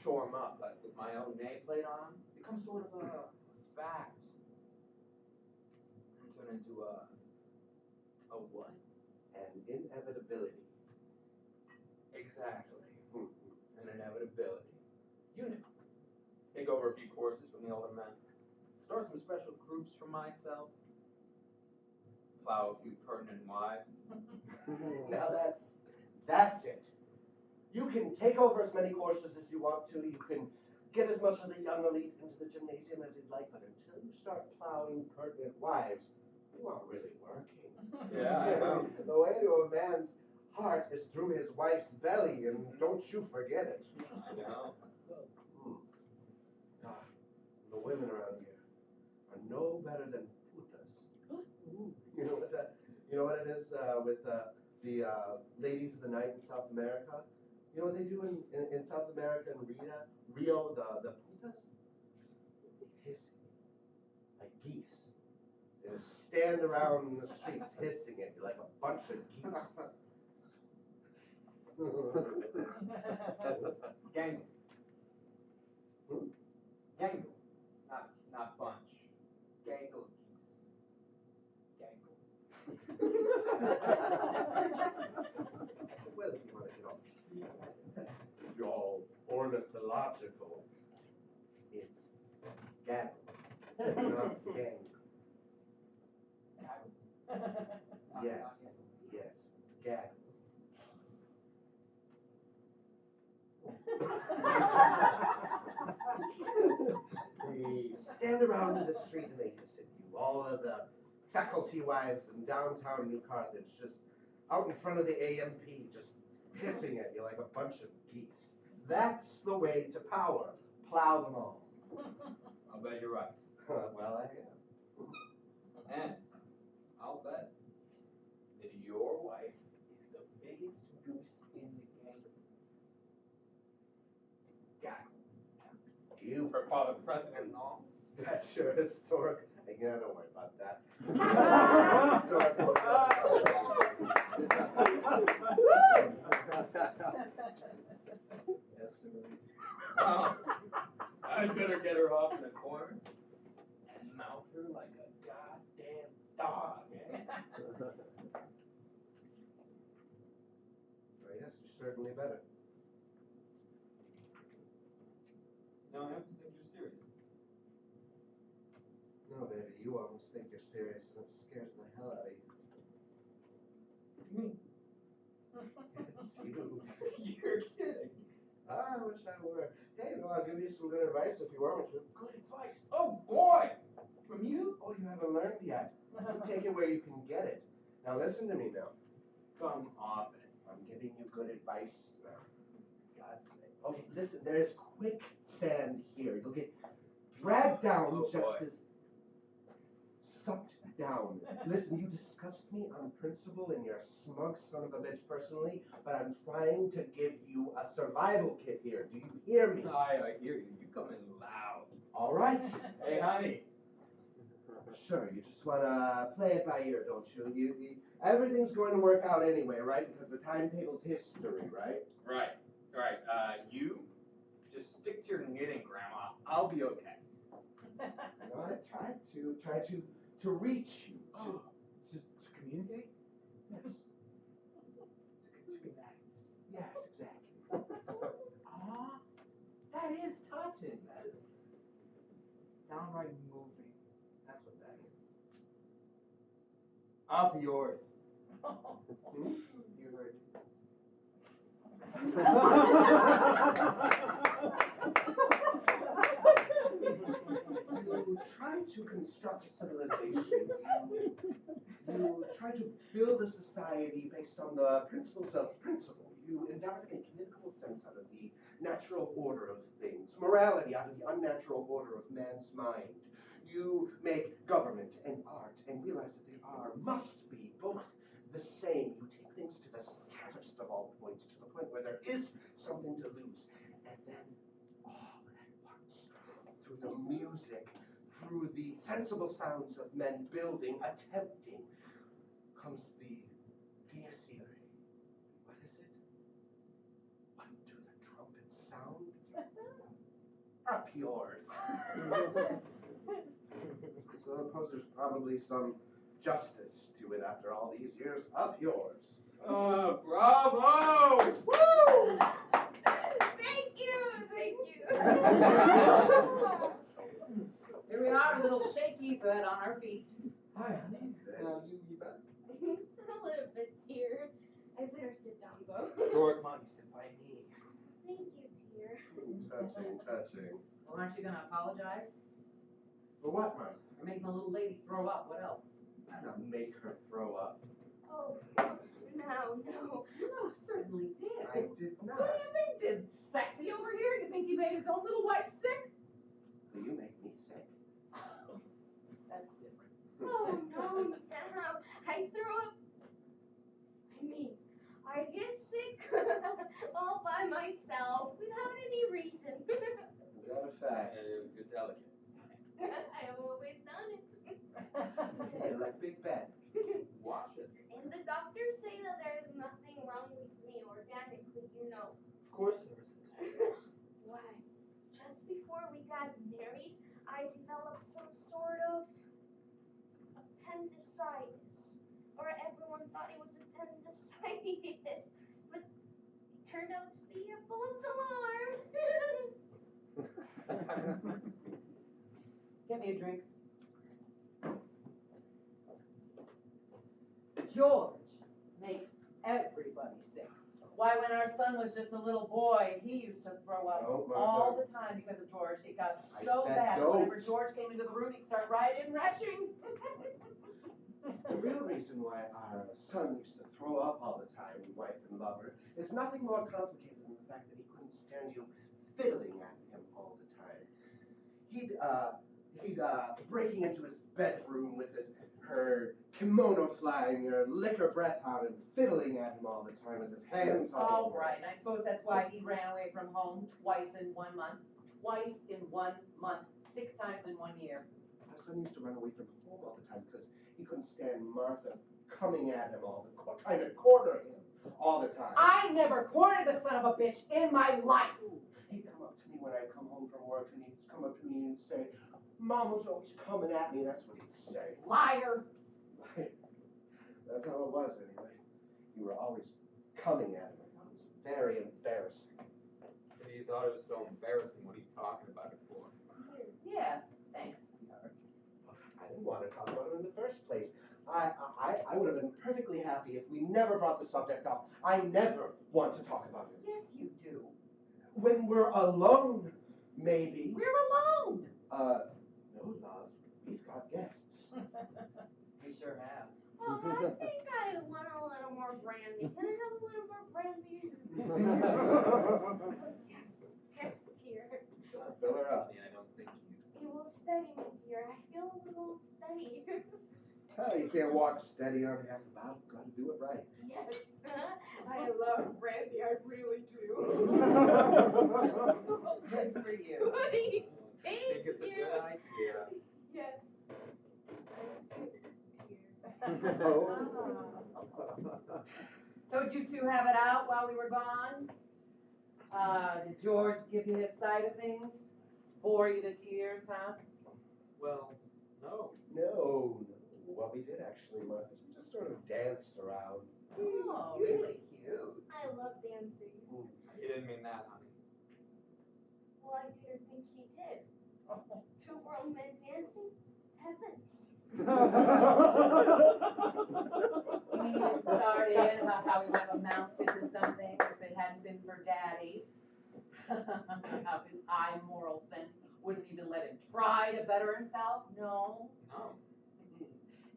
shore them up, like with my own nameplate on them, become sort of a fact, and turn into a what? An inevitability. Exactly. An inevitability. You know. Take over a few courses from the older men. Start some special groups for myself. Plow a few pertinent wives. Now that's it. You can take over as many courses as you want to. You can get as much of the young elite into the gymnasium as you'd like, but until you start plowing pertinent wives, you aren't really working. Yeah. The way to a man's heart is through his wife's belly, and don't you forget it. I know. The women around here are no better than putas. You know what it is with the ladies of the night in South America? You know what they do in South America and Rio, the putas? They hiss like geese. They just stand around the streets hissing at you like a bunch of geese. Gangle. Gangle. Not bunch. Gangle geese. Gangle. Well, if you want to get all ornithological, it's gaggle, not gang. Yes, gaggle. They stand around in the street and they hiss at you. All of the faculty wives in downtown New Carthage, just out in front of the AMP, just hissing at you like a bunch of geese. That's the way to power. Plow them all. I'll bet you're right. Well, I am. And I'll bet that your wife is the biggest goose in the gang. Gaggle. You. Her father president and all. That's your historic. Again, don't worry about that. Yes, sir. Well, I'd better get her off in the corner and mouth her like a goddamn dog. Well, yes, you're certainly better. No, I have to think you're serious. No, baby, you almost think you're serious, and it scares the hell out of you. Me? It's you. You're kidding. I wish I were. Hey, no, I'll give you some good advice if you want me to. Good advice. Oh boy! From you? Oh, you haven't learned yet. You take it where you can get it. Now listen to me now. Come off it. I'm giving you good advice now. For God's sake. Okay, listen, there's quicksand here. You'll get dragged down Oh, just boy. as sucked down. Listen, you disgust me on principle and you're a smug son of a bitch personally, but I'm trying to give you a survival kit here. Do you hear me? I hear you. You come in loud. All right. Hey, honey. Sure, you just want to play it by ear, don't you? Everything's going to work out anyway, right? Because the timetable's history, right? Right. You just stick to your knitting, Grandma. I'll be okay. You know, I tried to reach you. To communicate? Yes. To connect. Yes, exactly. Aw, that is touching. That is downright moving. That's what that is. Up yours. Hmm? You heard You try to construct a civilization. You try to build a society based on the principles of principle. You endeavor to make political sense out of the natural order of things, morality out of the unnatural order of man's mind. You make government and art and realize that they must be both the same. You take things to the saddest of all points, to the point where there is something to lose. And then, all at once, through the music, through the sensible sounds of men building, attempting, comes the Deepening. What is it? What do the trumpets sound? Up yours. So I suppose there's probably some justice to it after all these years. Up yours. bravo! Woo! Thank you. Here we are, a little shaky, but on our feet. Hi, honey. You bet. A little bit, dear. I better sit down, though. Sure, come on, you sit by me. Thank you, dear. Touching. Well, aren't you gonna apologize? For what, Martha? For making the little lady throw up. What else? I'll make her throw up. Oh, no. You most certainly did. I did not. What do you think? Did Sexy over here? You think he made his own little wife sick? Do you make me sick? That's different. Oh, no. I threw up. I get sick all by myself without any reason. Is that a fact? You're delicate. I have always done it. You're like Big Ben. Watch it. And the doctors say that there is nothing wrong with me organically, Of course there isn't. Why? Just before we got married, I developed some sort of appendicitis. Or everyone thought it was appendicitis. But it turned out to be a false alarm. Get me a drink. George makes everybody sick. Why, when our son was just a little boy, he used to throw up all the time because of George. It got so bad. Whenever George came into the room, he'd start writing and retching. The real reason why our son used to throw up all the time, wife and lover, is nothing more complicated than the fact that he couldn't stand you fiddling at him all the time. He'd breaking into his bedroom with her kimono flying, her liquor breath out, and fiddling at him all the time with his hands all over. Right, and I suppose that's why he ran away from home twice in 1 month. Twice in 1 month. 6 times in 1 year. Our son used to run away from home all the time because he couldn't stand Martha coming at him trying to corner him all the time. I never cornered the son of a bitch in my life. He'd come up to me when I'd come home from work, and he'd come up to me and say, Mama's always coming at me. That's what he'd say. Liar. That's how it was, anyway. You were always coming at him. It was very embarrassing. If you thought it was so embarrassing, what are you talking about it for? Yeah, thanks, sweetheart. I didn't want to talk about it in the first place. I would have been perfectly happy if we never brought the subject up. I never want to talk about it. Yes, you do. When we're alone, maybe. We're alone. No, love. We've got guests. We sure have. Oh, I think I want a little more brandy. Can I have a little more brandy? Yes, dear. Fill her up. I don't think you. It will steady me, dear. I feel a little steady. Oh, you can't walk steady on half the bottle. Gotta do it right. Yes, I love brandy, I really do. Good for you. Goody, I thank think it's a you. good idea. Yes. So did you two have it out while we were gone? Did George give you his side of things? Bore you to tears, huh? Well, no. No. What we did actually, Martha, is we just sort of danced around. Oh, really cute. I love dancing. You didn't mean that, honey. Well, I didn't think he did. Two grown men dancing? Heavens. You mean it started about how he would have amounted to something if it hadn't been for Daddy? How his high moral sense wouldn't even let him try to better himself? No. No.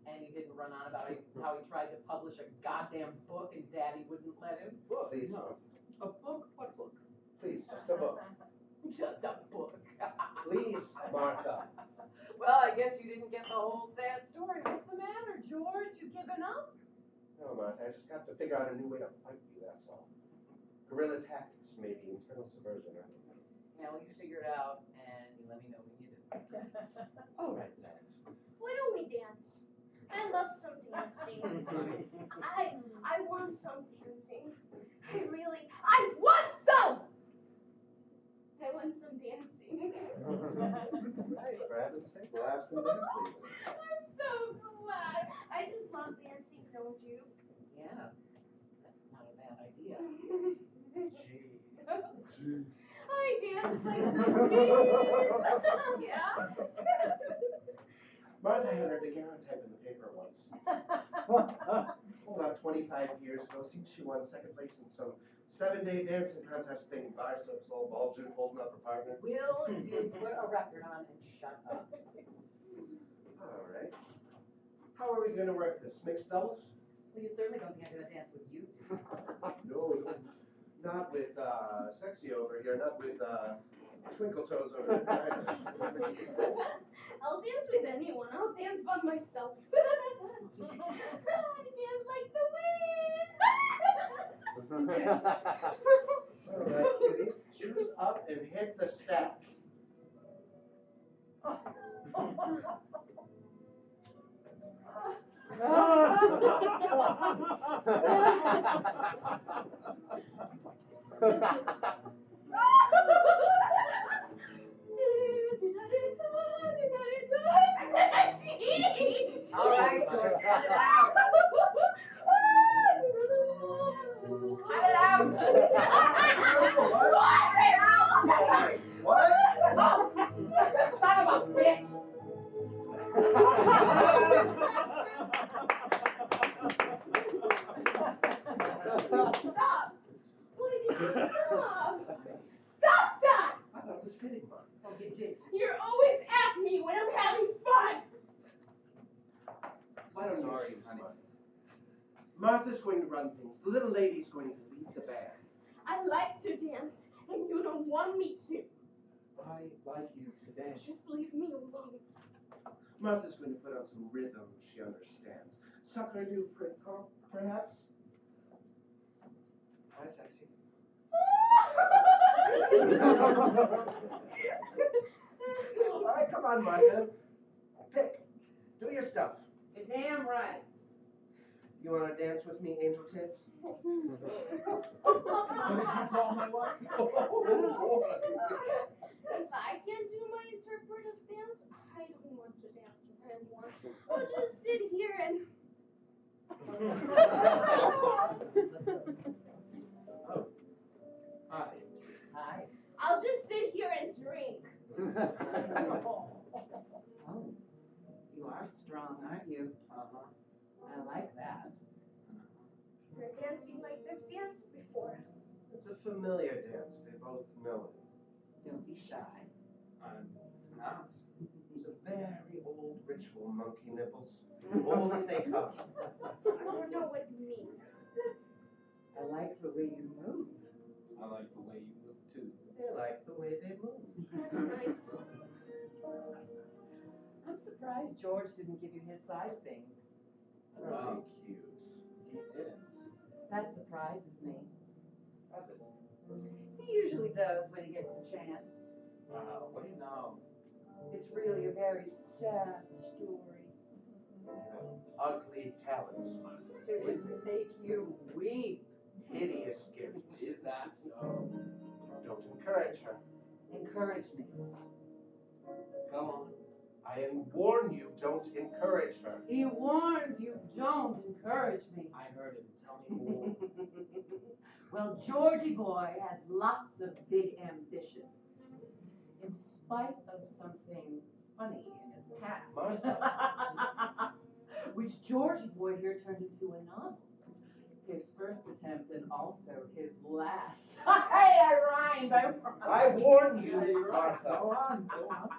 And he didn't run on about how he tried to publish a goddamn book and Daddy wouldn't let him? Please, No. Martha. A book? What book? Please, just a book. Just a book. Please, Martha. Well, I guess you didn't get the whole sad story. What's the matter, George? You giving up? No, Martha, I just have to figure out a new way to fight you, that's all. Guerrilla tactics, maybe, internal subversion, I don't know. Yeah, well, you figure it out, and you let me know when you do. All right, then. Why don't we dance? I love some dancing. I want some dancing. I want some! I want some dancing. Right, for heaven's sake, we'll have some dancing. I'm so glad. I just love dancing, don't you? Yeah, that's not a bad idea. Gee. I dance like the wind. Yeah. Martha had her daguerreotype in the paper once. About 25 years ago, she won second place in some 7-day dancing contest thing. Biceps all bulging, holding up her partner. Will you put a record on and shut up? All right. How are we going to work this? Mixed doubles? Well, you certainly don't think I'm going to dance with you. No, not with Sexy over here, not with Twinkle Toes over there either. I'll dance with anyone. I'll dance by myself. I dance like the wind. All right, kiddies, choose up and hit the sack. All right, George, cut it out. Cut it out. What? Oh, son of a bitch. Stop! Why did you stop? Stop that! I thought it was fitting, Mark. Oh, you did. You're always at me when I'm having fun! Why don't Sorry, you choose, honey. Martha? Martha's going to run things. The little lady's going to lead the band. I like to dance, and you don't want me to. I like you to dance. Just leave me alone. Martha's going to put on some rhythm she understands. Sucker du printemps, perhaps? Hi, Sexy. All right, come on, Martha. Pick. Do your stuff. You're damn right. You want to dance with me, Angel Tits? What did you call my wife? If I can't do my interpretive dance, I don't want to dance anymore. I'll just sit here and... Oh. Hi. Hi. I'll just sit here and drink. Oh, you are strong, aren't you? Uh-huh. I like that. You're dancing like they've danced before. It's a familiar dance. They both know it. Don't be shy. I'm not. It's a very old ritual, monkey nipples. Old as they come. I don't know what you mean. I like the way you move. I like the way you look too. They like the way they move. That's nice. I'm surprised George didn't give you his side of things. Well, cute. he didn't. That surprises me. Does it? He usually does when he gets the chance. What do you know? It's really a very sad story. You have ugly talents. It would make you weep. Hideous gifts. Is that so? Don't encourage her. Encourage me. Go on. I warn you, don't encourage her. He warns you, don't encourage me. I heard him. Tell me more. Well, Georgie boy had lots of big ambitions. In spite of something funny in his past. Martha. Which Georgie boy here turned into a novel. His first attempt and also his last. Hey, I rhymed. I warn you, Yeah, you're right. Martha. Go on. Go on.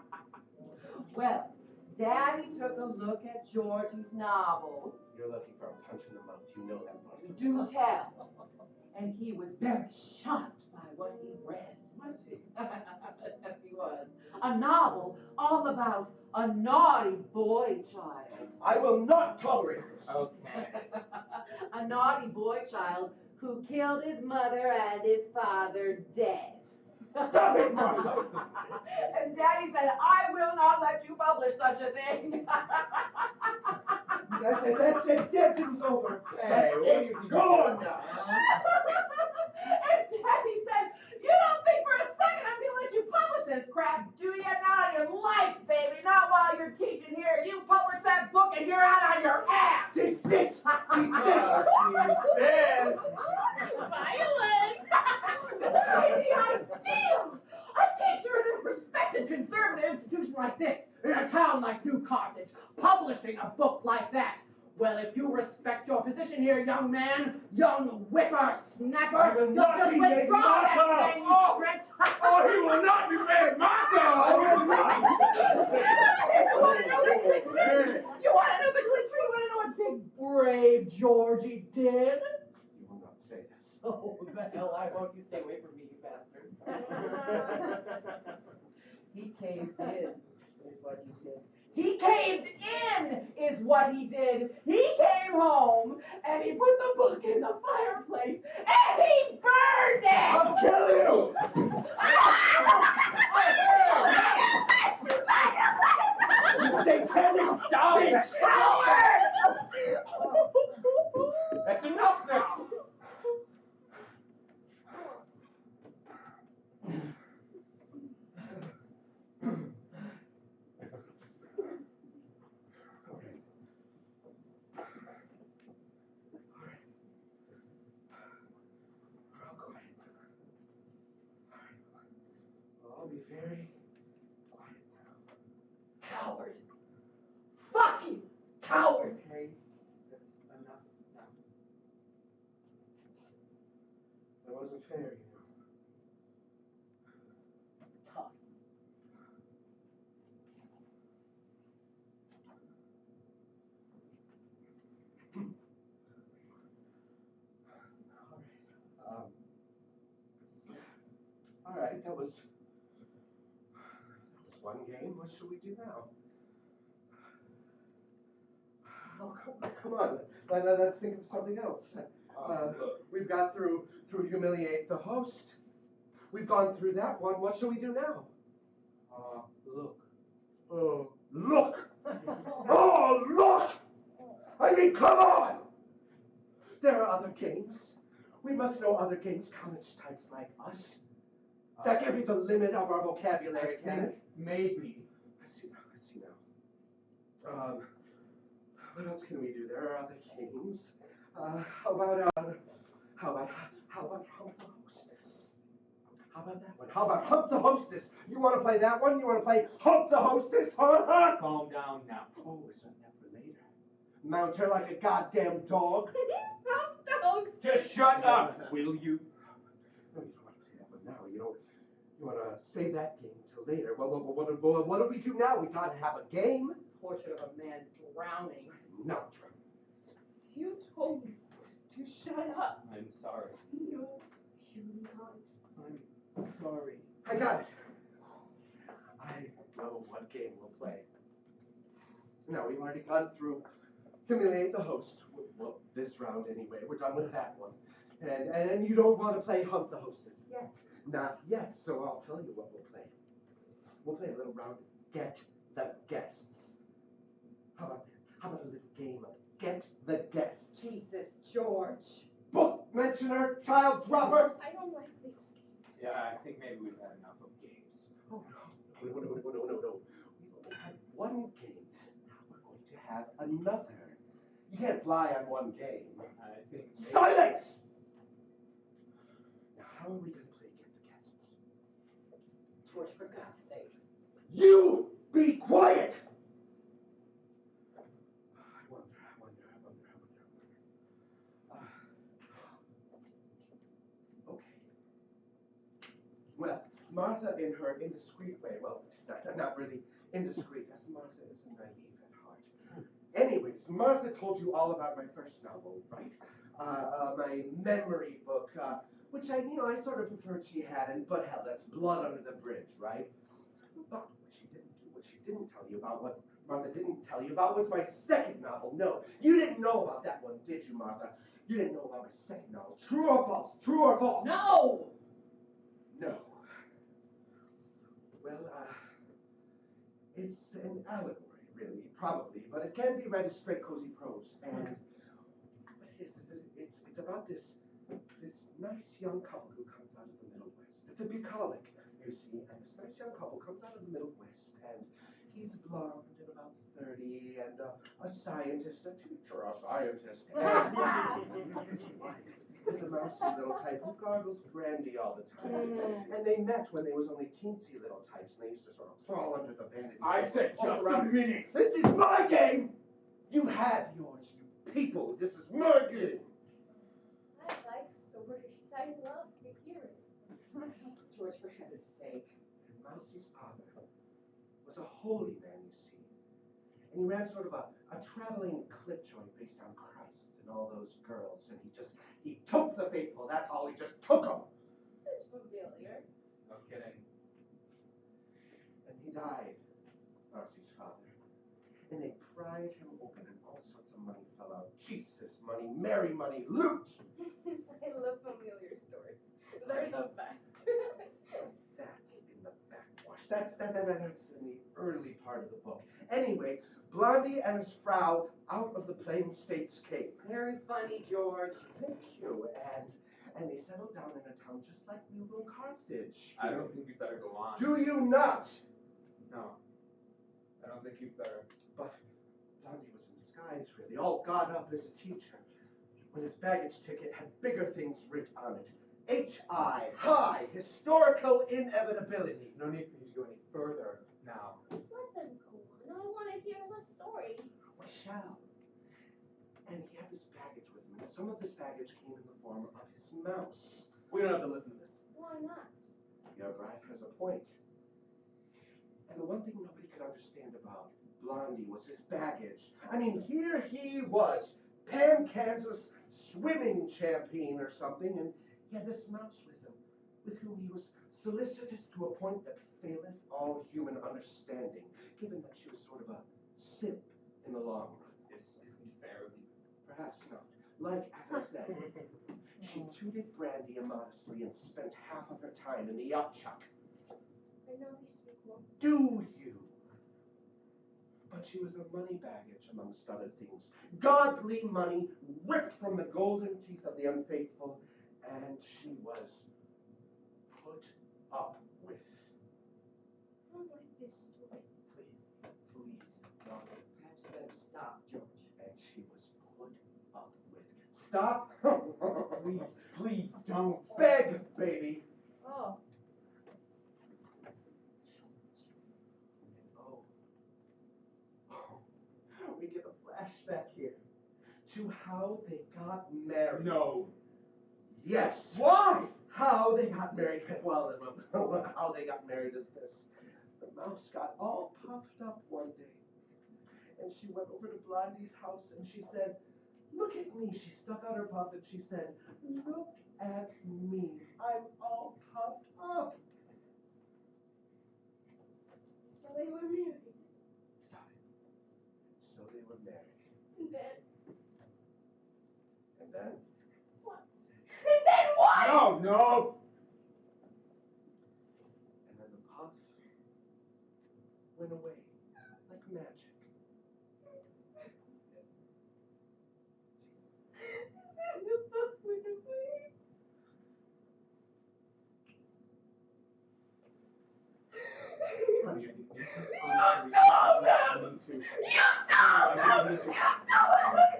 Well, Daddy took a look at Georgie's novel. You're looking for a punch in the mouth. You know that, Martha. Do tell. And he was very shocked by what he read. Was he? Yes, he was. A novel all about a naughty boy child. I will not tolerate this. Okay. A naughty boy child who killed his mother and his father dead. Stop it, Martha. And Daddy said, I will not let you publish such a thing. That's it. That's it. Dancing's over. Hey, That's what do you it. think Go you're on doing? now. And Daddy said, you don't think for a second I'm going to let you publish this crap, do you? Not on your life, baby. Not while you're teaching here. You publish that book and you're out on your ass. Desist. Desist. Desist. Violence! The idea! A teacher in a respected conservative institution like this, in a town like New Carthage, publishing a book like that. Well, if you respect your position here, young man, young whippersnapper, I will you'll not just be made withdraw that martyr. manuscript. Oh, he will not be made martyr. I will not. You want to know the glittery? You want to know the glittery? You want to know what big brave Georgie did? You will not say this. Oh, the hell I won't. You stay away from me, you bastard. He caved in, is what he did. He caved in, is what he did. He came home, and he put the book in the fireplace, and he burned it! I'll kill you! Satanic bitch! That's enough now. I'll be very quiet now. Coward. Fuck you, coward. Okay. That's enough now. That wasn't fair, you know. Tough. All right, that was one game. What should we do now? Oh, come on. Let's think of something else. We've got through humiliate the host. We've gone through that one. What shall we do now? Look. Oh, look! Oh, look! I mean, come on! There are other games. We must know other games college types like us. That can be the limit of our vocabulary, can it? Maybe. Let's see now. What else can we do? There are other games. How about hump the hostess? How about that one? How about hump the hostess? You want to play that one? You want to play hump the hostess? Huh? Calm down now. Oh, is that for later? Mount her like a goddamn dog? Hump the host. Just shut up, will you? No, you don't want to play that one now. You want to save that game till later. Well, what do we do now? We got to have a game. Portrait of a man drowning. No. You told me to shut up. I'm sorry. No, you're not. I'm sorry. I got it. I know what game we'll play. Now, we've already gone through humiliate the host. Well, this round anyway. We're done with that one. And you don't want to play hump the hostess yet. Not yet, so I'll tell you what we'll play. We'll play a little round of Get the Guests. How about that? How about a little game of Get the Guests? Jesus, George. Book mentioner, child dropper. I don't like this game. Yeah, I think maybe we've had enough of games. Oh, no. No. We've only had one game. Now we're going to have another. You can't fly on one game. I think maybe... Silence! Now, how are we going to play Get the Guests? George, for God's sake. You be quiet! I wonder. Okay. Well, Martha, in her indiscreet way, well, not really indiscreet, as Martha is naive at heart. Anyways, Martha told you all about my first novel, right? My memory book, which I sort of preferred she hadn't, but hell, that's blood under the bridge, right? But what she didn't tell you about, what Martha didn't tell you about was my second novel. No, you didn't know about that one, did you, Martha? You didn't know about my second novel. True or false? True or false? No! No. Well, it's an allegory, really, probably, but it can be read as straight cozy prose. And what it is it's about this nice young couple who comes out of the Middle West. It's a bucolic, you see, and this nice young couple comes out of the Middle West, and he's blonde and about 30, and a scientist, a teacher, a scientist, and his wife is a mousy little type who gargles brandy all the time. And they met when they was only teensy little types, and they used to sort of crawl under the vanity. I said just a minute! This is my game! You had yours, you people. This is my game! I like stories. I love to hear it. George, for heaven's sake. And Mousy's father was a holy man, you see. And he ran sort of a traveling clip joint based on Christ and all those girls. And he took the faithful, that's all, he just took them. This is familiar. No kidding. And he died, Mousy's father. And they pried him open and all sorts of money fell out. Jesus, money, Mary money, loot! I love familiar stories. They're the best. That's in the backwash. That's in the early part of the book. Anyway, Blondie and his frau out of the Plain States Cape. Very funny, George. Thank you. And they settled down in a town just like New Carthage. I don't think you better go on. Do you not? No. I don't think you better. But Blondie was in disguise, really, all got up as a teacher, when his baggage ticket had bigger things writ on it. H.I. High Historical Inevitability. There's no need for you to go any further now. Let them go on. I want to hear the story. We shall. And he had this baggage with him, and some of this baggage came in the form of his mouse. We don't have to listen to this. Why not? Your bride has a point. And the one thing nobody could understand about Blondie was his baggage. I mean, here he was, Pan Kansas swimming champion or something, and he had this mouse with him, with whom he was solicitous to a point that faileth all human understanding, given that she was sort of a simp in the long run. This isn't fair of you. Perhaps not. Like, as I said, she tooted brandy immodestly and spent half of her time in the upchuck. I know these people. Do you? But she was a money baggage, amongst other things. Godly money ripped from the golden teeth of the unfaithful, and she was put up with. I don't like this story. Please, don't. Perhaps you better stop, George. And she was put up with. Stop! Please don't. Beg, baby! Oh. We get a flashback here to how they got married. No. Yes. Why? How they got married. Well, how they got married is this. The mouse got all puffed up one day. And she went over to Blondie's house and she said, "Look at me." She stuck out her puff and she said, "Look at me. I'm all puffed up." So they were married. Stop it. So they were married. And then And then? what? And then what? No. And then the puff went away like magic. And the book went away. Honey, I didn't mean to. You told him! You You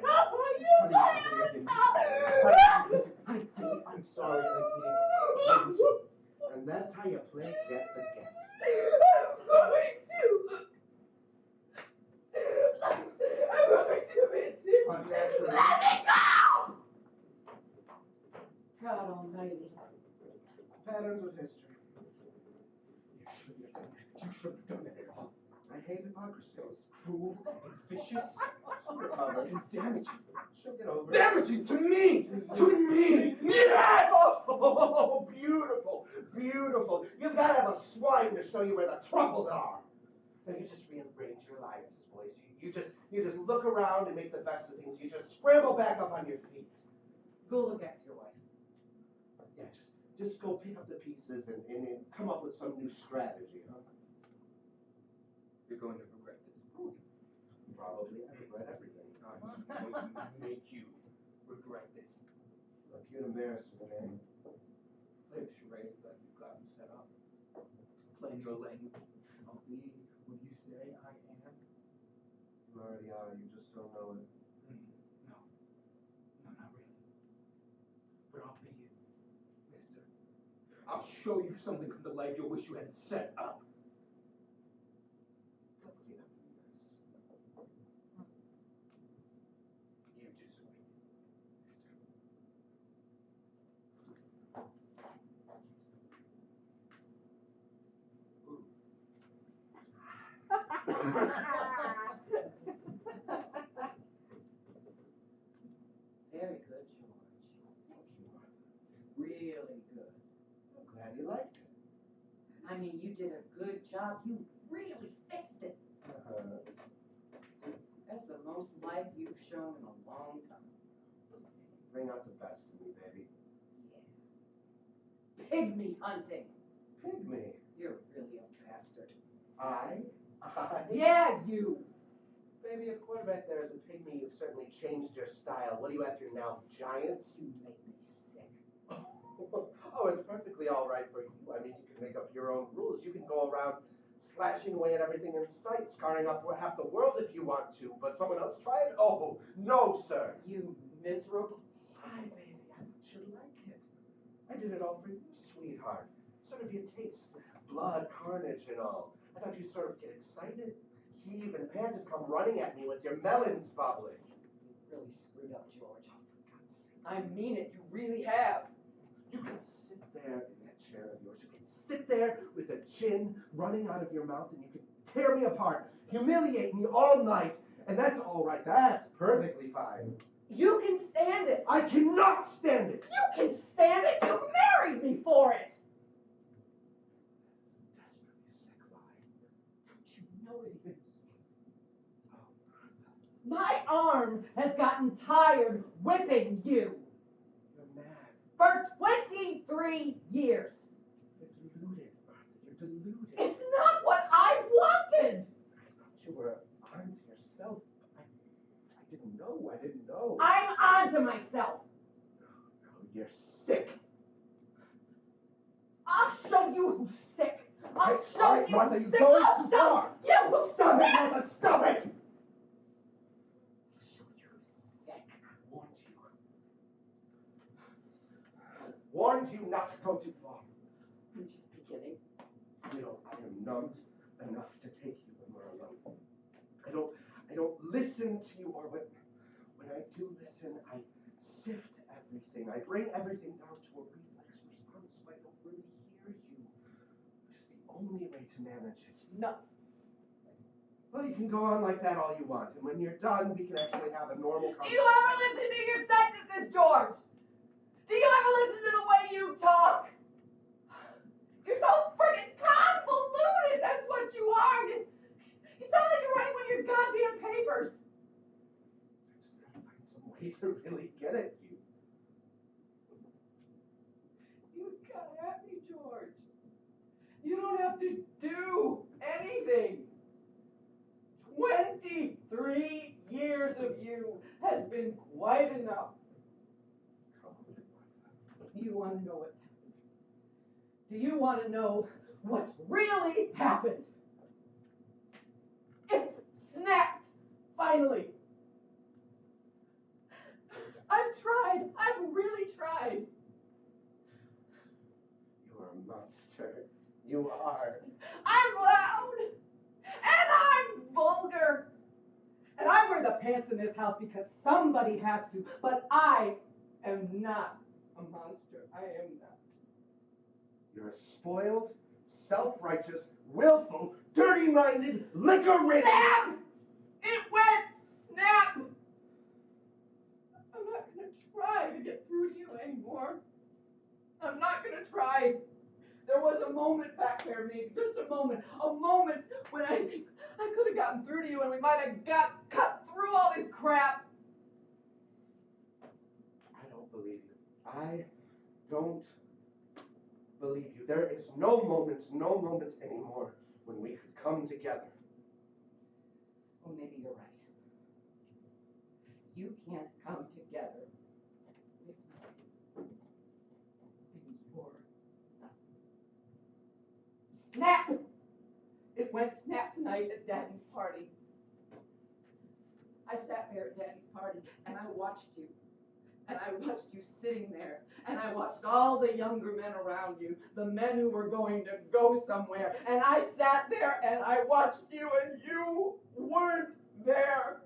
told him! You told him! I'm sorry, I didn't. And that's how you play Get the Guest. I'm going to miss him. Unnaturally. Let me go! God almighty. Patterns of history. You shouldn't have done it at all. I hate hypocrisy. It was cruel and vicious Recover. and damaging. She'll get over it. Damaging to me! To me! Yes! Oh, beautiful, beautiful. You've got to have a swine to show you where the truffles are. Now you just rearrange your alliances, boys. You just look around and make the best of things. You just scramble back up on your feet. Go look after your wife. Yeah, just go pick up the pieces and come up with some new strategy, huh? You're going to regret this. Probably. I regret everything. Make you regret this. Look, you'd embarrass me, man. Play the charades like you've got them set up. Playing your language. I'll be what you say I am. You already are. You just don't know it. No, not really. But I'll be it, mister. I'll show you something come to life you'll wish you hadn't set up. I'll clean up the mess. You just wait, mister. Ooh. Very good, George. Thank you, Martha. Really good. I'm glad you liked it. I mean, you did a good job. You really fixed it. That's the most life you've shown in a long time. Bring out the best in me, baby. Yeah. Pygmy hunting. Pygmy. You're really a bastard. I? Yeah, you. Baby, if quarterback there is a pygmy, you've certainly changed your style. What are you after now, giants? You make me sick. Oh, it's perfectly all right for you. I mean, you can make up your own rules. You can go around slashing away at everything in sight, scarring up half the world if you want to. But someone else try it? Oh, no, sir. You miserable. Hi, baby. I thought you'd like it. I did it all for you, sweetheart. Sort of your taste. Blood, carnage, and all. I thought you'd sort of get excited, heave and pant and come running at me with your melons bubbling. You really screwed up, George. Oh, for God's sake. I mean it. You really have. You can sit there in that chair of yours. You can sit there with a gin running out of your mouth, and you can tear me apart, humiliate me all night, and that's all right. That's perfectly fine. You can stand it. I cannot stand it. You can stand it. You married me for it. That's a desperately sick lie. Don't you know it even? Oh, Martha, My arm has gotten tired whipping you you're mad. for 23 years. You're deluded, Martha. You're deluded. It's not what I wanted. I thought you were onto yourself. I didn't know. I didn't know. I'm on to myself. No, you're sick. I'll show you who's sick. I'll show All right, you Martha, who's you're sick. going I'll too show far. you who's Stop it, sick. Martha. Stop it. I'll show you who's sick. Warned you not to go too far. I'm just beginning. You know, I am numbed enough to take you when we're alone. I don't listen to you, or when I do listen, I sift everything. I bring everything down to a reflex response so I don't really hear you, which is the only way to manage it. Nuts. Well, you can go on like that all you want, and when you're done, we can actually have a normal Do you ever listen to your sentences, George? Do you ever listen to the way you talk? You're so friggin' convoluted. That's what you are. You sound like you're writing one of your goddamn papers. way to really get at you. You've got at me, George. You don't have to do anything. 23 years of you has been quite enough. Come on, Martha. Do you want to know what's happened? Do you want to know what's really happened? It's snapped, finally. I've tried. I've really tried. You are a monster. You are. I'm loud. And I'm vulgar. And I wear the pants in this house because somebody has to. But I am not a monster. I am not. You're a spoiled, self-righteous, willful, dirty-minded, liquor-ridden. Snap! It went snap! I'm not going to try to get through to you anymore. I'm not going to try. There was a moment back there, maybe, just a moment when I think I could have gotten through to you and we might have cut through all this crap. I don't believe you. I don't believe you. There is no moment anymore when we could come together. Well, maybe you're right. You can't come together with me anymore. Snap! It went snap tonight at Daddy's party. I sat there at Daddy's party and I watched you. And I watched you sitting there. And I watched all the younger men around you, the men who were going to go somewhere. And I sat there and I watched you and you weren't there.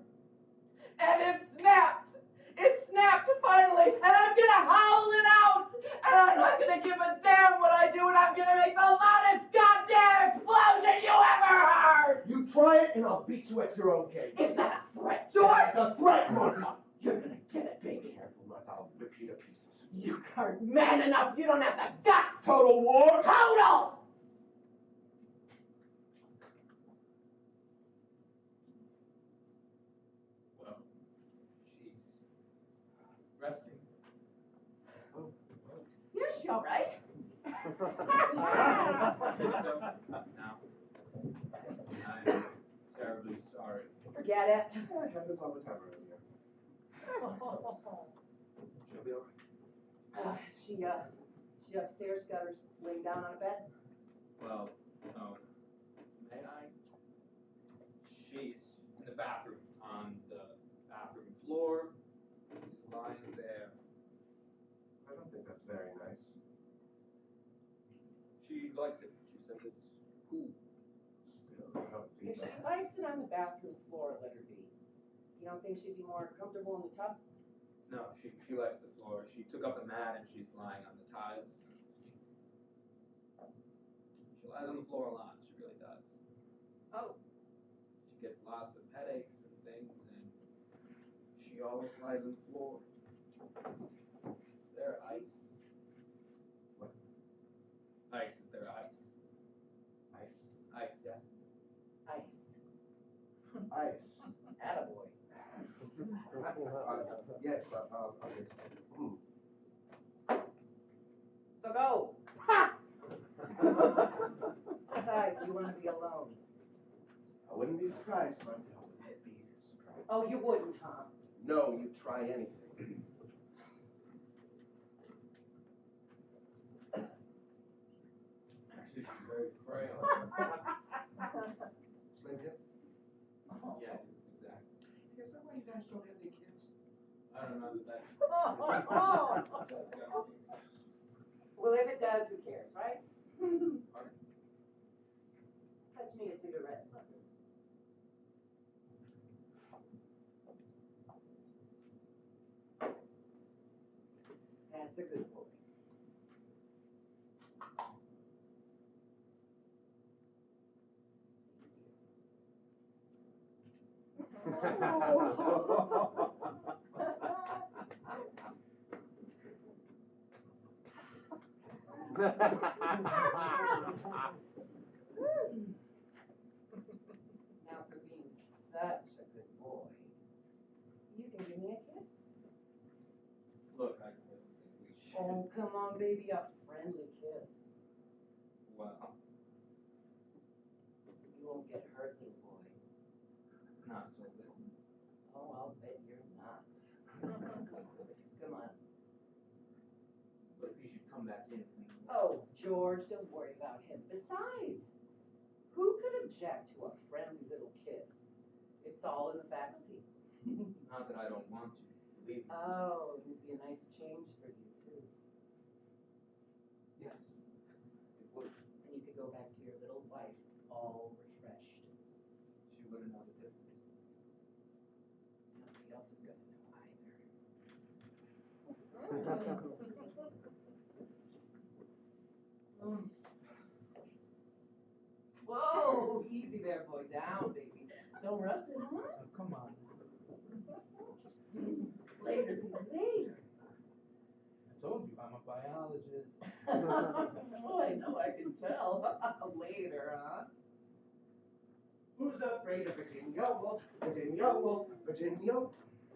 And it snapped. It snapped finally. And I'm going to howl it out. And I'm not going to give a damn what I do. And I'm going to make the loudest goddamn explosion you ever heard. You try it and I'll beat you at your own game. Is that a threat, George? It's a threat, Martha. You're going to get it, baby. Careful, Martha. I'll rip you to pieces. You aren't man enough. You don't have the guts. Total war? Total! Well, she's resting. Oh, Is she all right? I think so. Now, I'm terribly sorry. Forget it. yeah, it happens all the time around here. She'll be all right. She upstairs got her laying down on a bed. Well, may I? She's in the bathroom, on the bathroom floor. She's lying there. I don't think that's very nice. She likes it. She says it's cool. Still, I don't think If she likes it on the bathroom floor, let her be. You don't think she'd be more comfortable in the tub? No, she likes the floor. She took up a mat and she's lying on the tiles. She lies on the floor a lot. She really does. Oh. She gets lots of headaches and things, and she always lies on the floor. Is there ice? What? Ice. Is there ice? Ice. Ice, yes. Ice. Ice. Attaboy. Yes, I'll get some. So go. Ha! Besides, you want to be alone. I wouldn't be surprised, Martha. I wouldn't be surprised. Oh, you wouldn't, huh? No, you'd try anything. Actually, she's very frail. Slim hip? Yes, exactly. Is that why you guys don't have any kids? I don't know that that's Well, if it does, who cares, right? Pardon? Touch me a cigarette. That's a good boy. Now, for being such a good boy, you can give me a kiss. baby a friendly kiss. Well, You won't get hurt, little boy. not so little. Oh, I'll bet you're not. Come on. But if he should come back in. Oh, George, don't worry about him. Besides, who could object to a friendly little kiss? It's all in the faculty. It's not that I don't want to, believe me. Oh, it would be a nice change for you, too. Yes, it would. And you could go back to your little wife, all refreshed. She wouldn't know the difference. Nobody else is going to know either. Whoa, easy there, boy. Down, baby. Don't rush it, huh? Oh, come on. Later, later. I told you I'm a biologist. Boy, no, I can tell. Later, huh? Who's afraid of Virginia Woolf? Virginia Woolf, Virginia.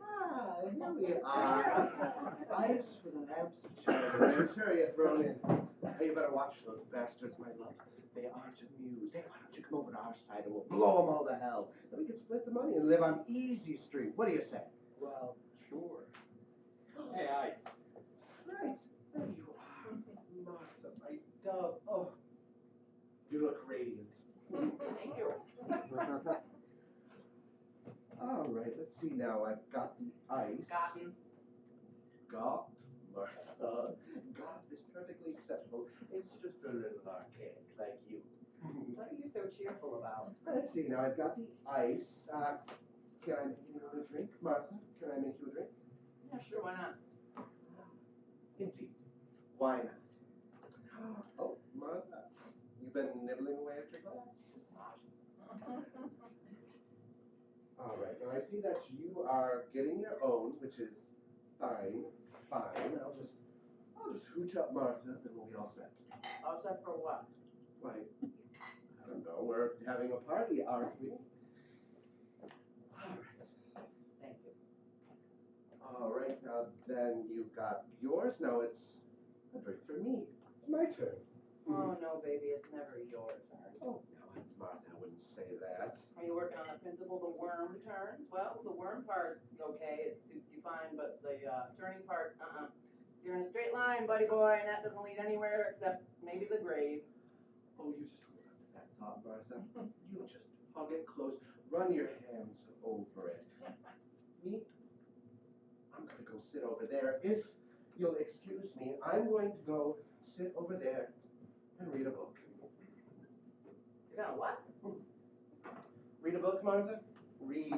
Ah, here we are. Ice for the lamps of China. I'm sure you're thrown in. Hey, you better watch those bastards, my love. They aren't amused. Hey, why don't you come over to our side and we'll blow them all to hell. Then we can split the money and live on easy street. What do you say? Well, sure. Hey, Ice. Right. There you are. Martha, my dove. Oh, you look radiant. Thank you. All right, let's see now. I've got the ice. Cotton. Got, Martha. Got is perfectly acceptable. It's just a little archaic, like you. What are you so cheerful about? Let's see now. I've got the ice. Can I make anyone a drink, Martha? Can I make you a drink? Yeah, sure, why not? Indeed. Why not? Oh, Martha, you've been nibbling away at your glass. All right. Now I see that you are getting your own, which is fine. Fine. I'll just hooch up Martha, then we'll be all set. All set for what? Why, I don't know. We're having a party, aren't we? All right. Thank you. All right. Now then you've got yours. Now it's a drink for me. It's my turn. Oh, no, baby, it's never yours, Art. Oh, no, Martha, I wouldn't say that. Are you working on the principle the worm turns? Well, the worm part is okay, it suits you fine, but the turning part, You're in a straight line, buddy boy, and that doesn't lead anywhere except maybe the grave. Oh, you just hold on to that thought, Martha. You just hug it close. Run your hands over it. Me? I'm going to go sit over there. If you'll excuse me, I'm going to go sit over there and read a book. You're gonna what? Read a book, Martha? Read.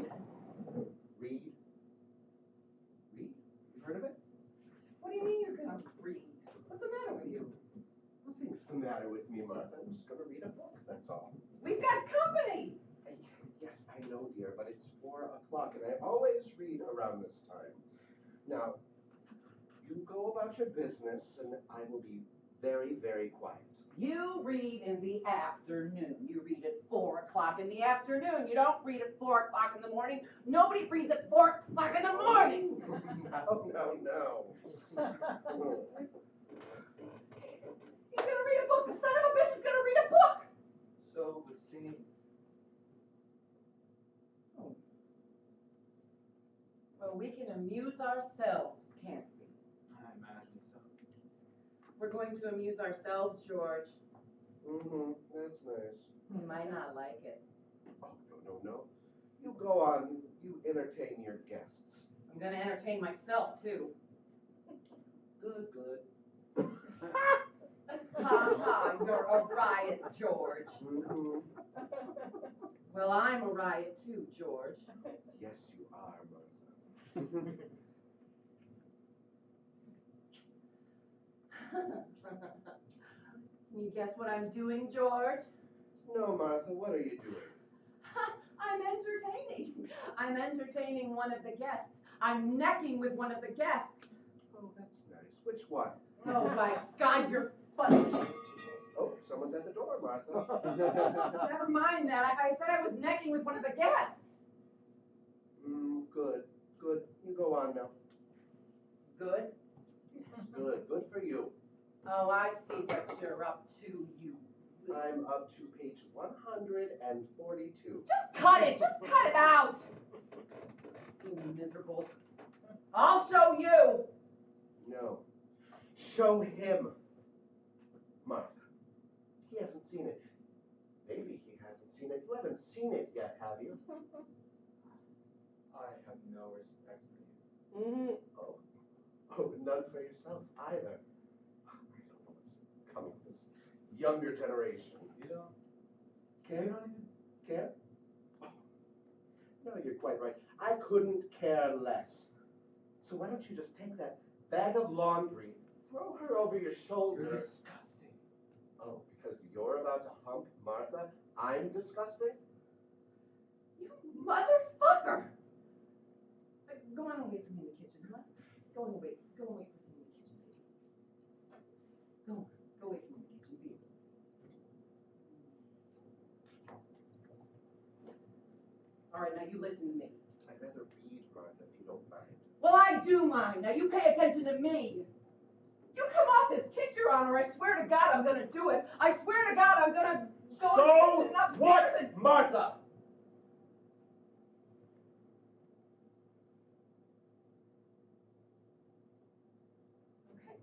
Read. Read? You've heard of it? What do you mean you're gonna read? What's the matter with you? Nothing's the matter with me, Martha. I'm just going to read a book, that's all. We've got company! Yes, I know, dear, but it's 4 o'clock, and I always read around this time. Now, you go about your business, and I will be very, very quiet. You read in the afternoon. You read at 4 o'clock in the afternoon. You don't read at 4 o'clock in the morning. Nobody reads at 4 o'clock in the morning. No. He's gonna read a book. The son of a bitch is gonna read a book. So was singing. Oh. Well, we can amuse ourselves, can't we? I imagine so. We're going to amuse ourselves, George. Mm-hmm, that's nice. You might not like it. Oh, no. You go on, you entertain your guests. I'm gonna entertain myself, too. Good. Ha ha, you're a riot, George. Mm-hmm. Well, I'm a riot, too, George. Yes, you are, Martha. Can you guess what I'm doing, George? No, Martha, what are you doing? I'm entertaining. I'm entertaining one of the guests. I'm necking with one of the guests. Oh, that's nice. Which one? Oh, my God, you're funny. Oh, someone's at the door, Martha. Never mind that. I said I was necking with one of the guests. Good. You go on now. Good? It's good. Good for you. Oh, I see what you're up to, you. I'm up to page 142. Just cut it out. You miserable. I'll show you. No. Show him, Martha. He hasn't seen it. Maybe he hasn't seen it. You haven't seen it yet, have you? I have no respect for you. Mm-hmm. Oh, none for yourself either. I don't know what's coming to this younger generation. You don't? Care? You don't even? Care? Oh, no, you're quite right. I couldn't care less. So why don't you just take that bag of laundry, throw her over your shoulder. You're disgusting. Oh, because you're about to hump Martha? I'm disgusting? You motherfucker. Go on and wait for me in the kitchen, huh? Go on and wait. Go and wait for me in the kitchen, baby. Go wait for me in the kitchen, baby. All right, now you listen to me. I'd rather read, Martha, if you don't mind. Well, I do mind. Now you pay attention to me. You come off this kick you're on, or I swear to God I'm gonna do it. I swear to God I'm gonna go in the kitchen and upstairs what, and... Martha? Okay.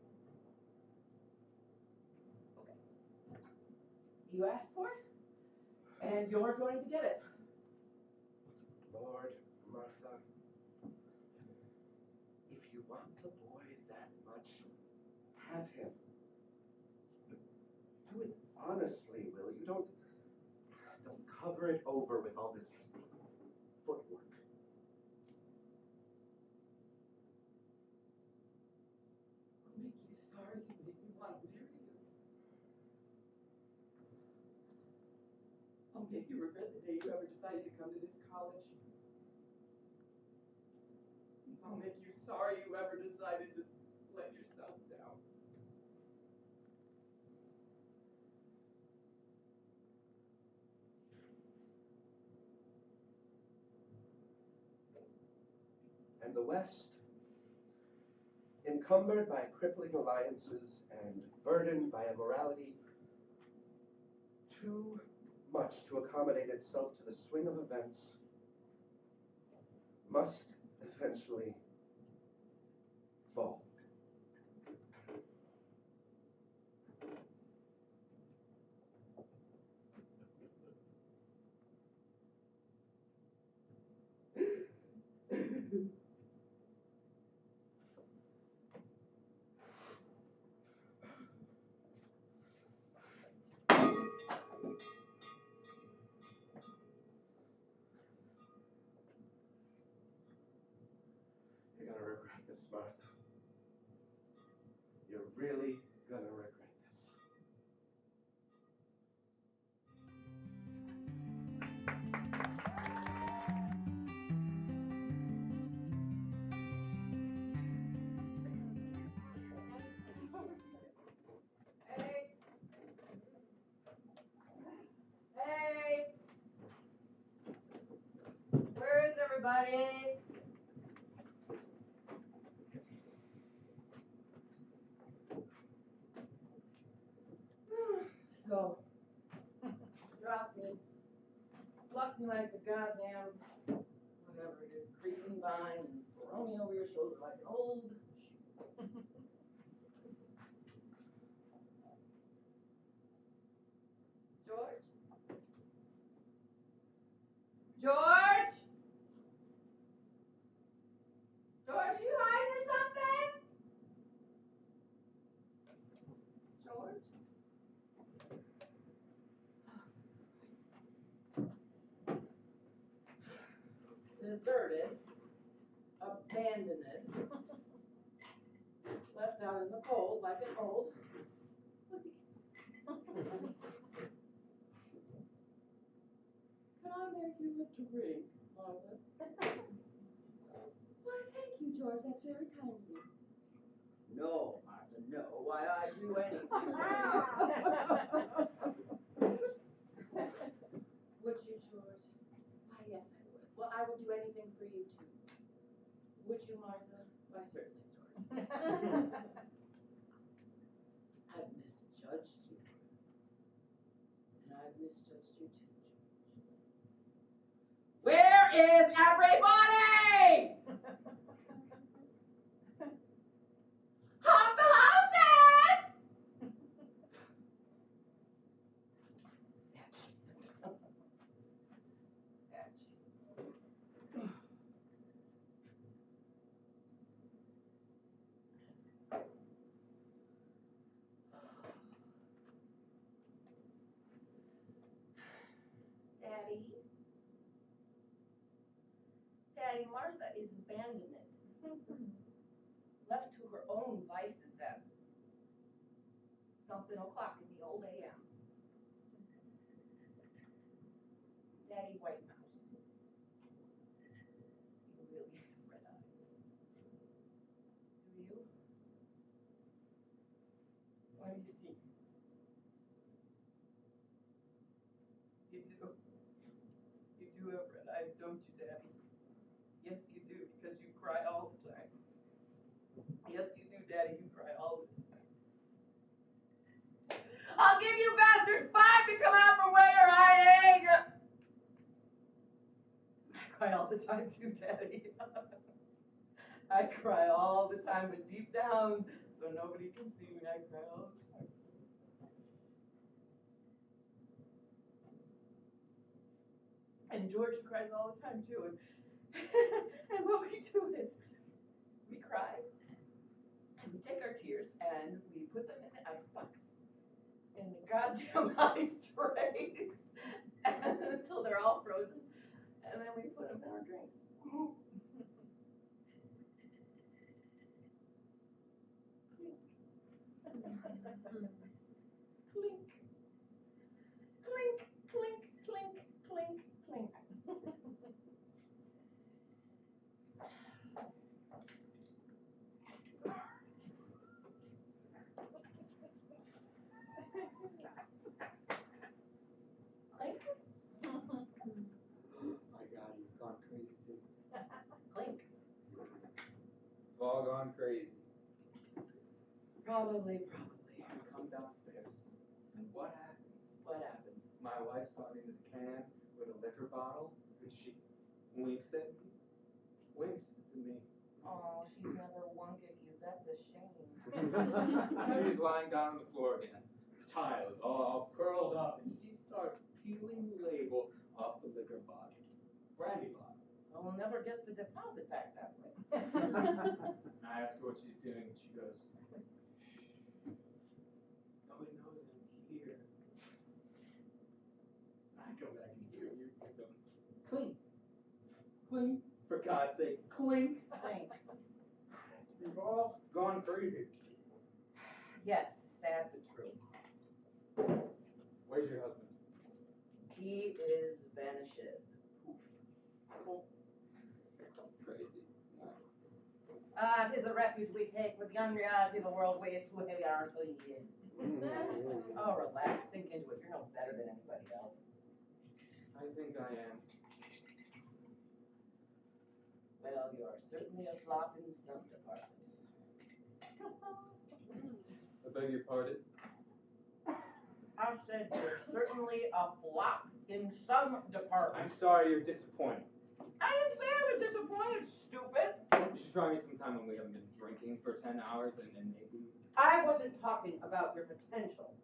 You asked for it, and you're going to get it. Lord, Martha, if you want the boy that much, have him. But do it honestly, will you? Don't cover it over with all this footwork. I'll make you sorry. You make me want to marry you. I'll make you regret the day you ever decided to come to this college. I'll make you sorry you ever decided to let yourself down. And the West, encumbered by crippling alliances and burdened by a morality too much to accommodate itself to the swing of events, must eventually fall. You're gonna regret this, Martha. You're really gonna regret this. Hey! Hey! Where is everybody? So, drop me, pluck me like the goddamn, whatever it is, creeping vine, and throw me over your shoulder like an old shoe. George? George? George, are you hiding or something? George? Deserted, abandoned, left out in the cold like an old pussy. Can I make you a drink, Martha? Why, thank you, George. That's very kind of you. No, Martha, no. Why, I'd do anything for you. Would you, George? Why, yes, I would. Well, I would do anything for you, too. Would you, Martha? Why, certainly, George. I is everybody? Hop the houses! Daddy, Martha is abandoned, left to her own vices at something o'clock in the old AM. Daddy White Mouse, you really have red eyes. Do you? Let me see. You do. You do have red eyes, don't you, Daddy? Yes, you do, because you cry all the time. Yes, you do, Daddy, you cry all the time. I'll give you bastards 5 to come out from where you're hiding! I cry all the time too, Daddy. I cry all the time, but deep down, so nobody can see me, I cry all the time. And George cries all the time too. And what we do is we cry, and we take our tears, and we put them in the icebox, in the goddamn ice trays, until they're all frozen, and then we put them in our drinks. Clink. Clink, clink, clink, clink, clink. Clink. My God, you've gone crazy too. Clink. You've all gone crazy. Probably. I come downstairs, and what happens? What happens? My wife's talking to the can with a liquor bottle, and she winks at me. Winks at me. Oh, she's never wunk at you. That's a shame. She's lying down on the floor again. The tiles all curled up, and she starts peeling the label off the liquor bottle. Brandy bottle. Well, we'll never get the deposit back that way. I ask her what she's doing, and she goes, nobody knows I'm here. I come back in here, and you're going, clink, clink, for God's sake, clink. Clink. You've all gone crazy. Yes, sad but true. Where's your husband? He is vanished. Poof. Crazy. Ah, 'tis a refuge we take with the unreality of the world waste we are to live. Oh, relax, sink into it. You're no better than anybody else. I think I am. Well, you are certainly a flop in some departments. I beg your pardon? I said you're certainly a flop in some I'm departments. sorry you're disappointed. I didn't say I was disappointed, stupid. You should try me sometime when we haven't been drinking for 10 hours and maybe. I wasn't talking about your potential.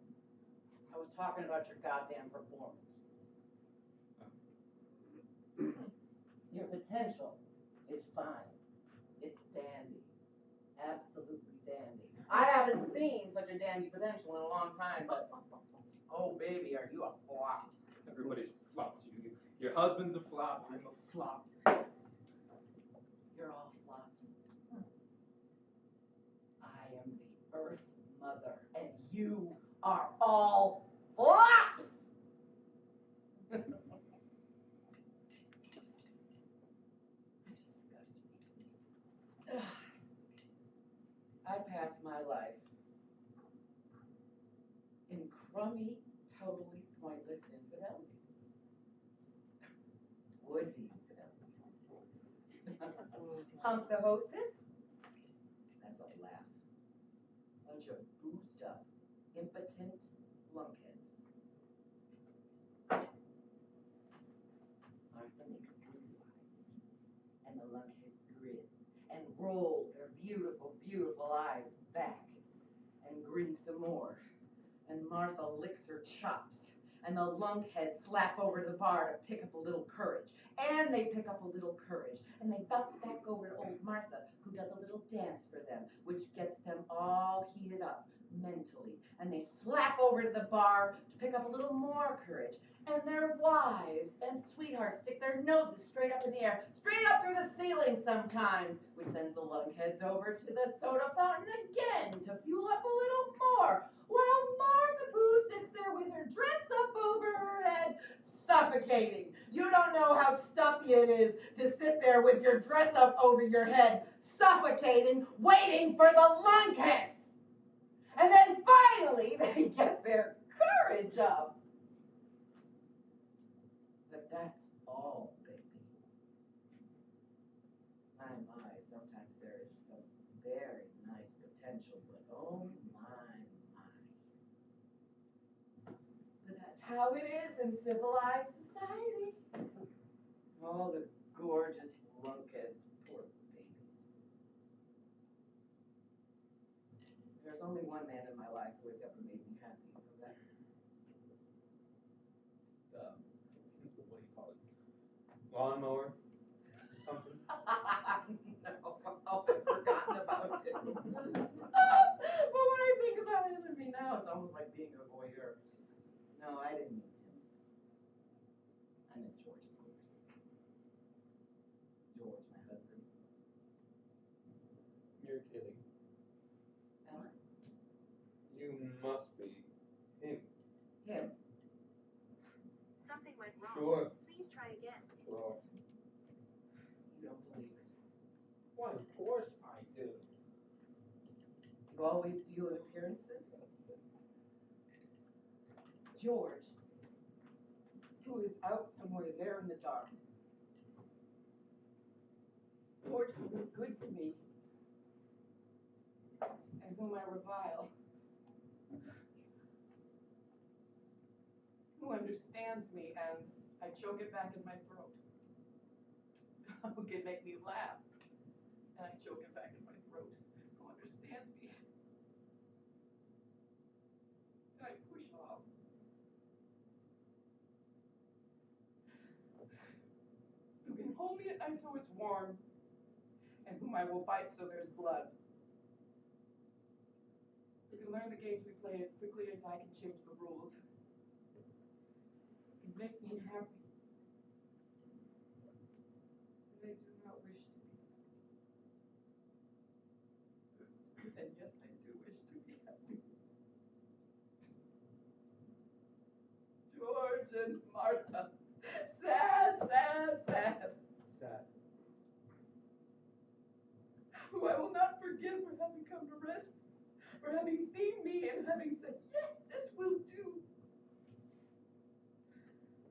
I was talking about your goddamn performance. Your potential is fine. It's dandy. Absolutely dandy. I haven't seen such a dandy potential in a long time, but oh baby, are you a flop? Everybody's flopped. Your husband's a flop. I'm a flop. You're all flops. I am the Earth Mother, and you are all flops! Disgust me. I pass my life in crummy, totally pointless infidelities. Would-be infidelities. Hump the hostess? That's a laugh. Bunch of boozed up, impotent lunkheads. Martha makes blue eyes. And the lunkheads grin and roll their beautiful, beautiful eyes back and grin some more. And Martha licks her chops. And the lunkheads slap over the bar to pick up a little courage. And they pick up a little courage. And they bounce back over to old Martha, who does a little dance for them, which gets them all heated up mentally. And they slap over to the bar to pick up a little more courage. And their wives and sweethearts stick their noses straight up in the air, straight up through the ceiling sometimes, which sends the lunkheads over to the soda fountain again to fuel up a little more, while Martha Pooh sits there with her dress up over her head, suffocating. You don't know how stuffy it is to sit there with your dress up over your head, suffocating, waiting for the lunkheads. And then finally they get their courage up. But that's all, baby. My, sometimes there is some very nice potential, but oh my. But that's how it is in civilized society. All the gorgeous lunkheads, poor babies. There's only one man in my life who has ever made me happy, you know that? What do you call it? Lawnmower? Something? No, I've forgotten about it. But when I think about him and me now, it's almost like being a voyeur. No, I didn't mean him. I meant George, of course. George, my husband. You're kidding. Am I? You must be him. Him. Something went wrong. Sure. Please try again. Sure. You don't believe it. Why, of course I do. You always deal in appearances? George, who is out somewhere there in the dark. George, who is good to me, and whom I revile. Who understands me, and I choke it back in my throat. Who can make me laugh, and I choke it back in my throat. Who understands me, and I push off. Who can hold me at night so it's warm, and whom I will bite so there's blood. Who can learn the games we play as quickly as I can change the rules. Who can make me happy. And I do not wish to be. And yes, I do wish to be happy. George and Martha. Sad, sad, sad. Sad. Who I will not forgive for having come to rest, for having seen me and having said, yes, this will do.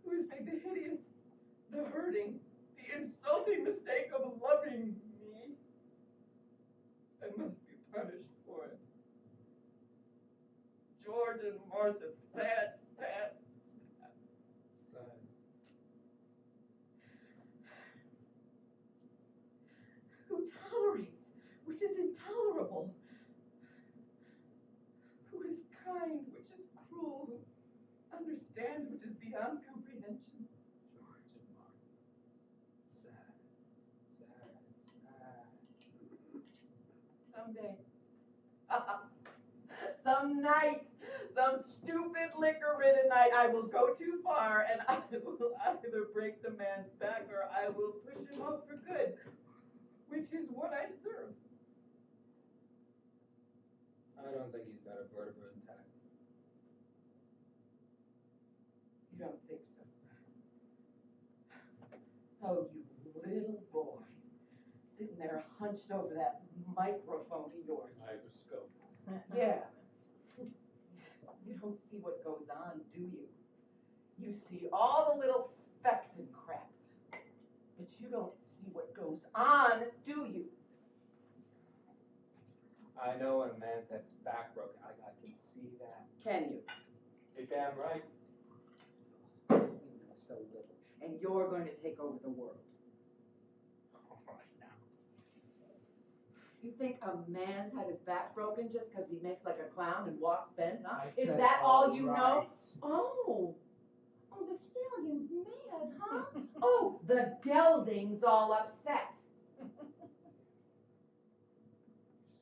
Who has made the hideous, the hurting, the insulting mistake of loving me, and must be punished for it. George and Martha, sad, sad, sad. Sad. Who tolerates, which is intolerable. Who is kind, which is cruel. Who understands, which is beyond comprehension. George and Martha. Sad. Sad. Sad. Someday. Some night, some stupid liquor-ridden night, I will go too far and I will either break the man's back or I will push him off for good, which is what I deserve. I don't think he's got a vertebra intact. You don't think so? Oh, you little boy, sitting there hunched over that microphone of yours. Microscope. Yeah. You don't see what goes on, do you? You see all the little specks and crap, but you don't see what goes on, do you? I know when a man's head's back broken. I can see that. Can you? You're damn right. You know so little, and you're going to take over the world. All right. You think a man's had his back broken just because he makes like a clown and walks bent, huh? I Is said that all you right. know? Oh, the stallion's mad, huh? Oh, the gelding's all upset. You're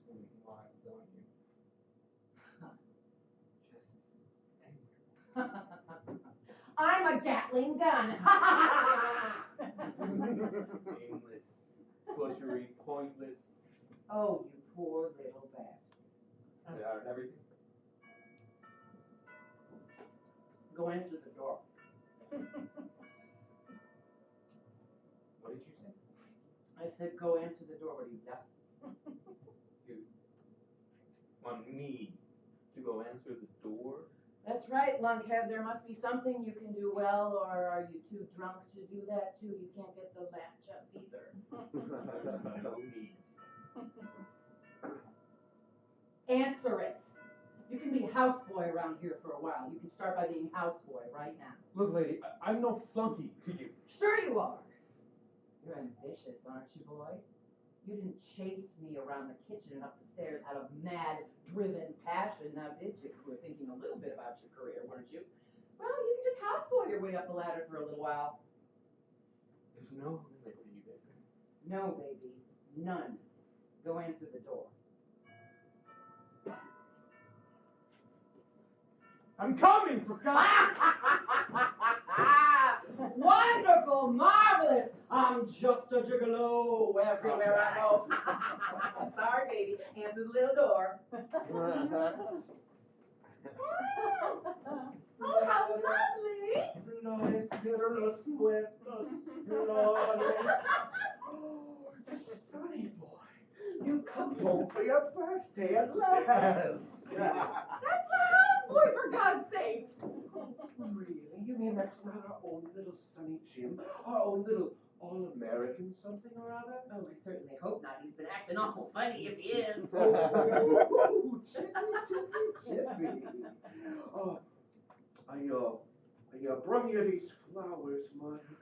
swinging wild, don't you? Just angry. I'm a Gatling gun. Aimless, pushery, pointless. Oh, you poor little bastard. They are everything. Go answer the door. What did you say? I said, go answer the door. What are you, deaf? You want me to go answer the door? That's right, lunkhead. There must be something you can do well, or are you too drunk to do that too? You can't get the latch up either. There's no need. Answer it. You can be houseboy around here for a while. You can start by being houseboy right now. Look, lady, I'm no flunky to you. Sure you are. You're ambitious, aren't you, boy? You didn't chase me around the kitchen and up the stairs out of mad, driven passion, now did you? You were thinking a little bit about your career, weren't you? Well, you can just houseboy your way up the ladder for a little while. There's no limit to you, is there? No, baby. None. Go answer the door. I'm coming, for God's Wonderful, marvelous. I'm just a gigolo everywhere I go. Sorry, baby. Answer the little door. Oh, how lovely. Flores, perros, muertos, flores. Oh, Sonny boy, you come home for your birthday at last. That's the houseboy, for God's sake. Really? You mean that's not our own little Sonny Jim? Our own little all-American something or other? Oh, I certainly hope not. He's been acting awful funny if he is. Oh, Chippy. Oh, I brought you these flowers, Martha,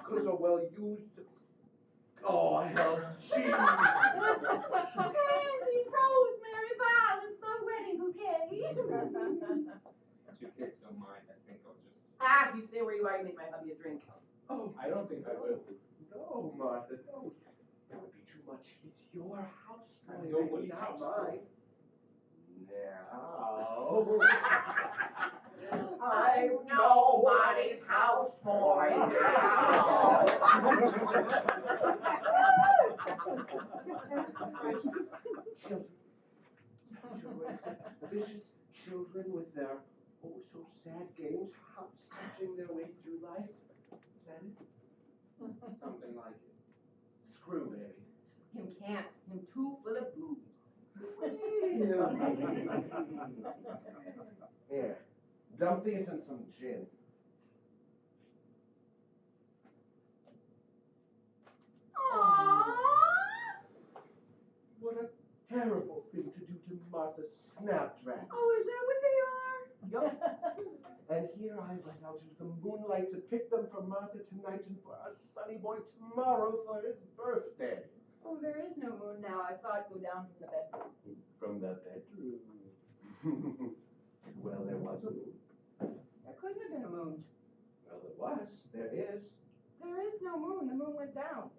because I well used. Oh, hell, gee. Pansies, rosemary, violets, my wedding bouquet. Your kids don't mind, I think I'll just... You stay where you are. You make my hubby a drink. Oh, I don't think I will. no, Martha, don't. That would be too much. He's your house boy, I'm nobody's not house mine. Now, I'm nobody's houseboy now. Vicious children with their oh so sad games, hopscotching their way through life. Is that it? Something like it. Screw, baby. Him can't. Him too full of booze. Here, dump these in some gin. What a terrible thing to do to Martha's snapdragon. Oh, is that what they are? Yup. And here I went out into the moonlight to pick them for Martha tonight and for our Sonny boy tomorrow for his birthday. Oh, there is no moon now. I saw it go down from the bedroom. From the bedroom. Well, there was a moon. There couldn't have been a moon. Well, there was. There is. There is no moon. The moon went down.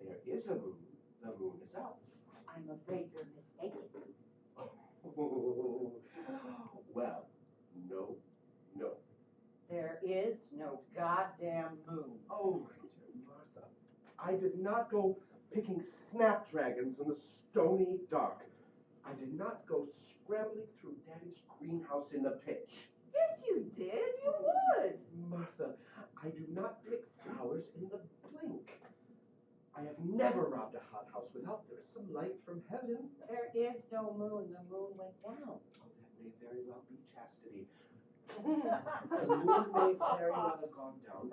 There is a moon. The moon is up. I'm afraid you're mistaken. Well, no. There is no goddamn moon. Oh, my dear Martha, I did not go picking snapdragons in the stony dark. I did not go scrambling through Daddy's greenhouse in the pitch. Yes, you did. You would. Martha, I do not pick flowers in the blink. I have never robbed a hothouse without there is some light from heaven. There is no moon. The moon went down. Oh, that may very well be Chastity. The moon may very well have gone down,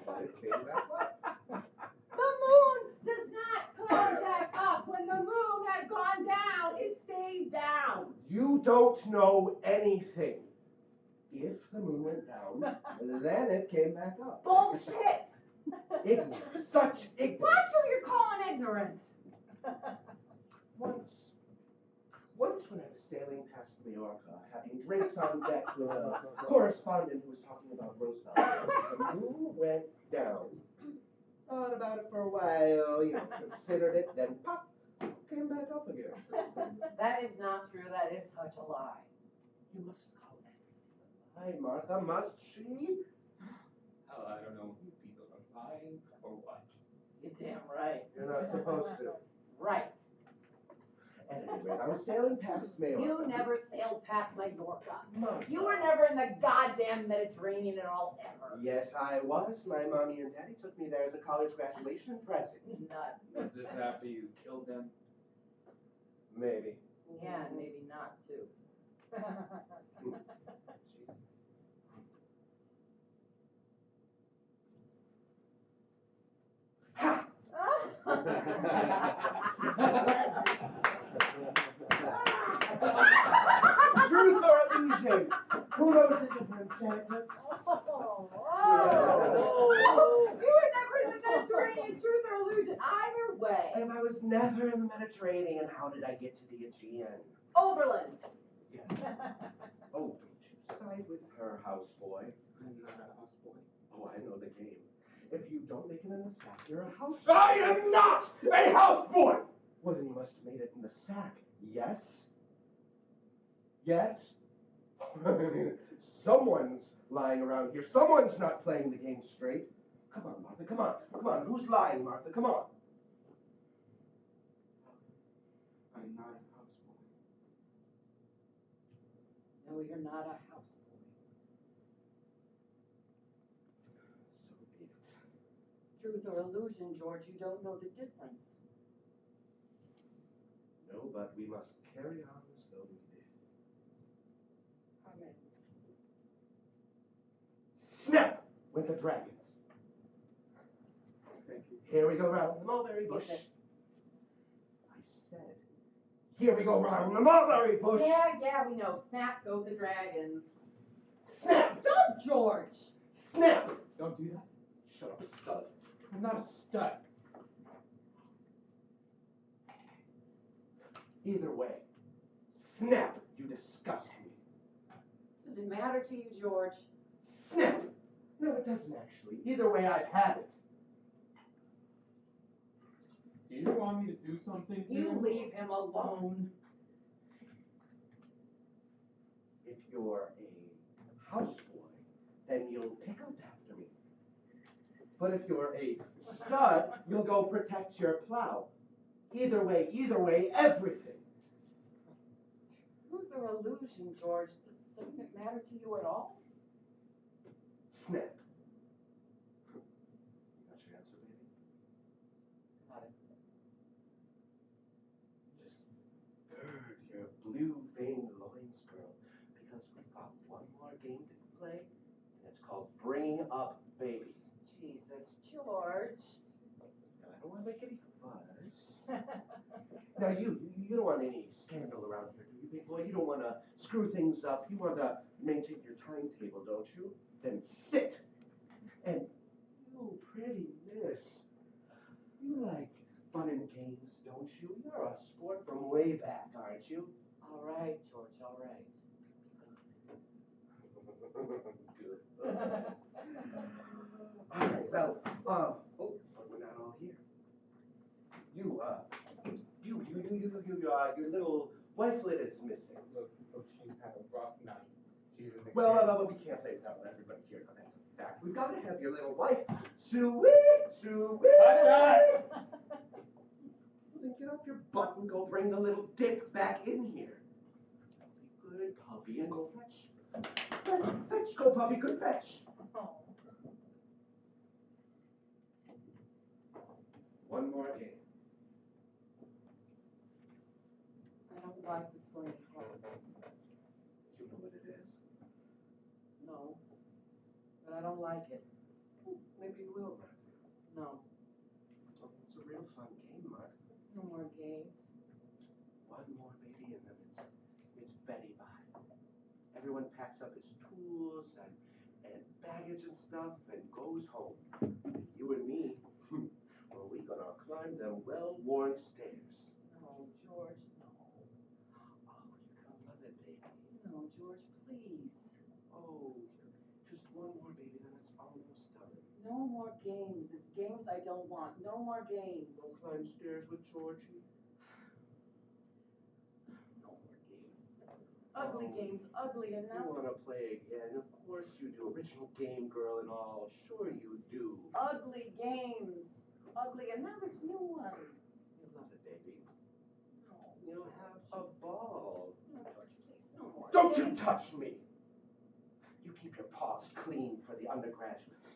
but it came back up. The moon does not come back up. When the moon has gone down, it stays down. You don't know anything. If the moon went down, then it came back up. Bullshit. Ignorance, such ignorance. Watch who you're calling ignorant. on deck with a correspondent who was talking about Roosevelt. The moon went down. Thought about it for a while, considered it, then pop, came back up again. That is not true. That is such a lie. You mustn't call everything a lie, Martha, must she? Hell, I don't know who people are lying or what. You're damn right. You're not supposed to. Right. At any rate, I was sailing past Majorca. You never sailed past Majorca. Martha. You were never in the goddamn Mediterranean at all, ever. Yes, I was. My mommy and daddy took me there as a college graduation present. Nuts. Was this after you killed them? Maybe. Yeah, and maybe not, too. Ha! Truth or illusion? Who knows the difference, anecdotes? You were never in the Mediterranean, truth or illusion, either way. If I was never in the Mediterranean, how did I get to the Aegean? Overland. Yeah. Oh, don't you side with her, houseboy. I'm not a houseboy. Oh, I know the game. If you don't make it in the sack, you're a house. I am not a houseboy! Well, then you must have made it in the sack. Yes? Yes? Someone's lying around here. Someone's not playing the game straight. Come on, Martha, come on. Come on, who's lying, Martha? Come on. I'm not a houseboy. No, you're not a houseboy. So be it. Truth or illusion, George, you don't know the difference. No, but we must carry on as though we did. Amen. Snap! Went the dragons. Thank you. Here we go round the mulberry bush. Skip it. I said, here we go round the mulberry bush. Yeah, we know. Snap, go the dragons. Snap! Don't, George! Snap! Don't do that. Shut up, stud. I'm not a stud. Either way, snap, you disgust me. Does it matter to you, George? Snap! No, it doesn't actually. Either way, I've had it. Do you want me to do something to You him? leave him alone. If you're a houseboy, then you'll pick up after me. But if you're a stud, you'll go protect your plow. Either way, everything. Truth or illusion, George? Doesn't it matter to you at all? Snap. Got your answer, baby? Got it. Just gird your blue-veined loins, girl, because we've got one more game to play, and it's called Bringing Up Baby. Jesus, George. Now, I don't want to make any fuss. Now, you don't want any scandal around here, do you, big boy? You don't want to screw things up. You want to maintain your timetable, don't you? Then sit. And you, pretty miss, you like fun and games, don't you? You're a sport from way back, aren't you? All right, George, all right. Good. All right, well, oh, but we're not all here. Your little wifelet is missing. Look, she's had a rough night. She's in the Well, kitchen. we can't say that with everybody here. No, that's a fact. We've got to have your little wife, Sue. Cut that! Then get off your butt and go bring the little dick back in here. Be good puppy and go fetch. Fetch, go puppy, good fetch. One more game. I don't like what's going to happen. You know what it is? No, but I don't like it. Maybe you will, Martha. No, Well, it's a real fun game, Martha. no more games. One more, baby, and then it's Betty bye. Everyone packs up his tools and baggage and stuff and goes home. You and me, well, we're gonna climb them well-worn stairs. No, George, no. Oh, you're gonna love it, baby. No, George, please. Oh, just one more, baby, then it's almost done. No more games. It's games I don't want. No more games. Don't climb stairs with Georgie. No more games. Ugly games, ugly You enough. want to play again? Of course you do. Original game girl and all. Sure you do. Ugly games. Ugly, and now this new one. You love it, baby. No, You'll have a ball. no, George, please, no more. Don't you games. touch me! You keep your paws clean for the undergraduates.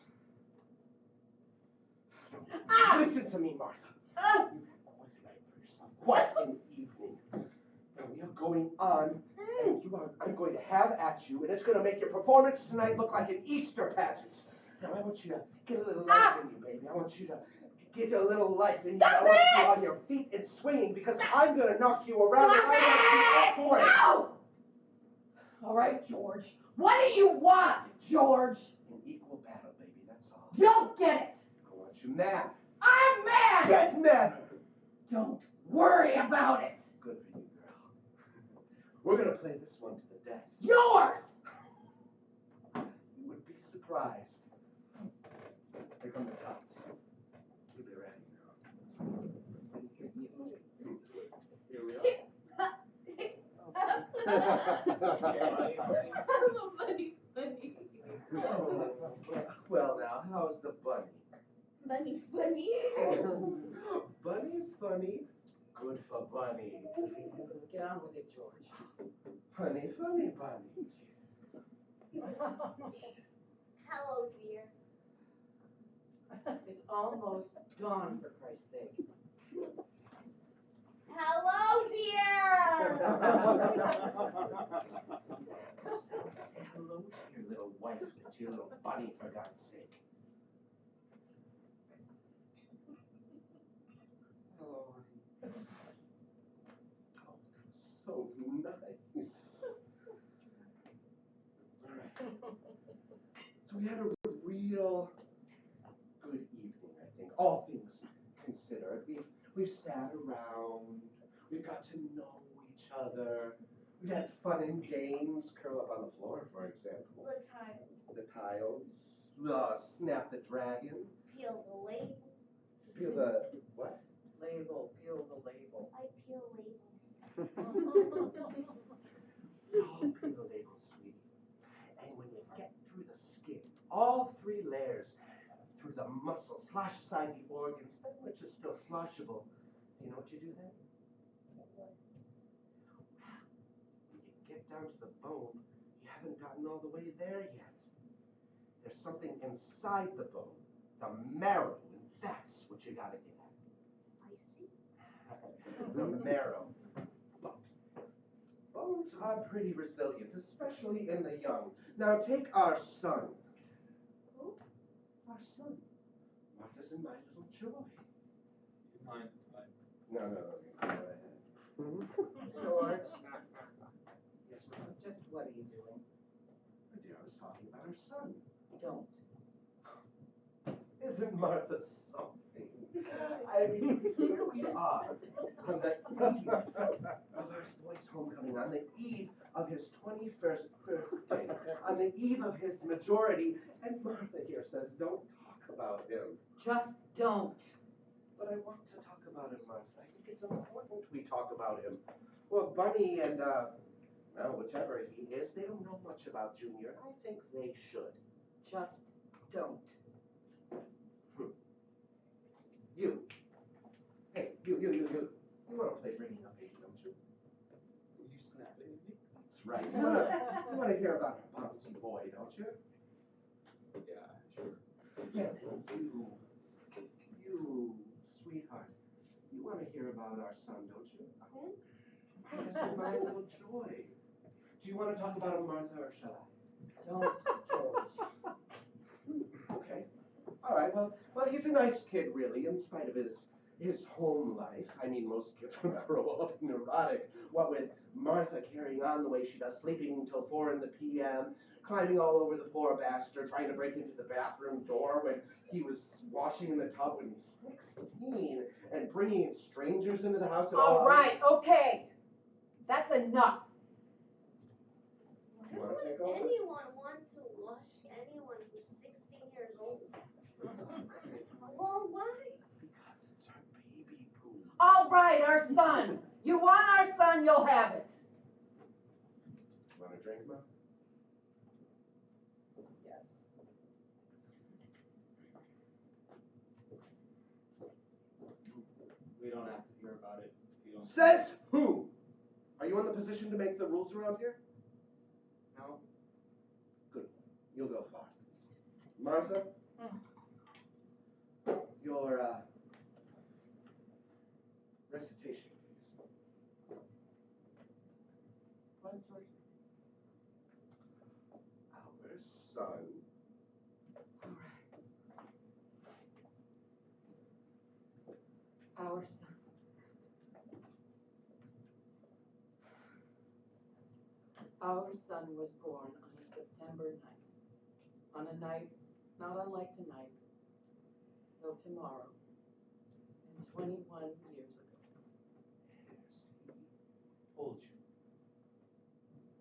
Ah! Listen to me, Martha. Ah! You've had quite a night for yourself. Quite an evening. And we are going on, and I'm going to have at you, and it's going to make your performance tonight look like an Easter pageant. Now, I want you to get a little life in you, baby. I want you to get a little life in you. Stop I want you it! on your feet and swinging, because I'm going to knock you around. Stop and I want you up for it. No! All right, George. What do you want, George? An equal battle, baby, that's all. You'll get it. I want you mad. I'm mad. Get madder. Don't worry about it. Good for you, girl. We're going to play this one to the death. Yours. You would be surprised. Here come the tots. You'll be ready now. Here we are. Funny. Well, now, how's the bunny? Funny. Bunny funny. Good for bunny. Get on with it, George. Honey funny bunny. Hello, dear. It's almost dawn, for Christ's sake. Hello, dear. Say hello to your little wife and to your little bunny, for God's sake. Hello, Oh, so nice. All right. So we had a real good evening, I think. All things considered. We've sat around. We've got to know each other. We've had fun and games. Curl up on the floor, for example. The tiles. The tiles. Snap the dragon. Peel the label. Peel the what? Label, peel the label. I peel labels. Oh, peel the label, sweetie. And when you get through the skin, all three layers, through the muscle, slosh aside the organs, that which is still sloshable. Do you know what you do then? When you get down to the bone, you haven't gotten all the way there yet. There's something inside the bone, the marrow, and that's what you gotta get at. I see. The marrow. But bones are pretty resilient, especially in the young. Now take our son. Who? Our son. Martha's and my little joy. You mind? No. Go ahead. George, Yes, Martha. just what are you doing? My dear, I was talking about our son. Don't. Isn't Martha something? I mean, here we are on the eve of our boy's homecoming, on the eve of his 21st birthday, on the eve of his majority, and Martha here says, don't talk about him. Just don't. But I want to talk about him, Martha. I think it's important we talk about him. Well, Bunny and, well, whichever he is, they don't know much about Junior. I think they should. Just don't. You. Hey, you. You want to play Bringing Up Age, don't you? You snapping at me? That's right. You want to hear about our bouncy boy, don't you? Yeah, sure. Yeah. You, sweetheart, you want to hear about our son, don't you? Yes, my little joy. Do you want to talk about him, Martha, or shall I? Don't, George. Okay. All right. Well, he's a nice kid, really, in spite of his home life. I mean, most kids grow up neurotic. What with Martha carrying on the way she does, sleeping until 4 p.m., climbing all over the poor bastard, trying to break into the bathroom door when he was washing in the tub when he's 16, and bringing in strangers into the house. And All right, okay. That's enough. You want to take Why would over? anyone want to wash anyone who's 16 years old? Well, why? Because it's our baby poo. All right, our son. You want our son, you'll have it. Want a drink, Ma? Yes. We don't have to hear about it if you don't. Says who? Are you in the position to make the rules around here? No? Good. You'll go far. Martha? Your, recitation, please. What, George? Our son. All right. Our son. Our son was born on a September night. On a night not unlike tonight, though tomorrow, and 21 years ago. Yes, he told you.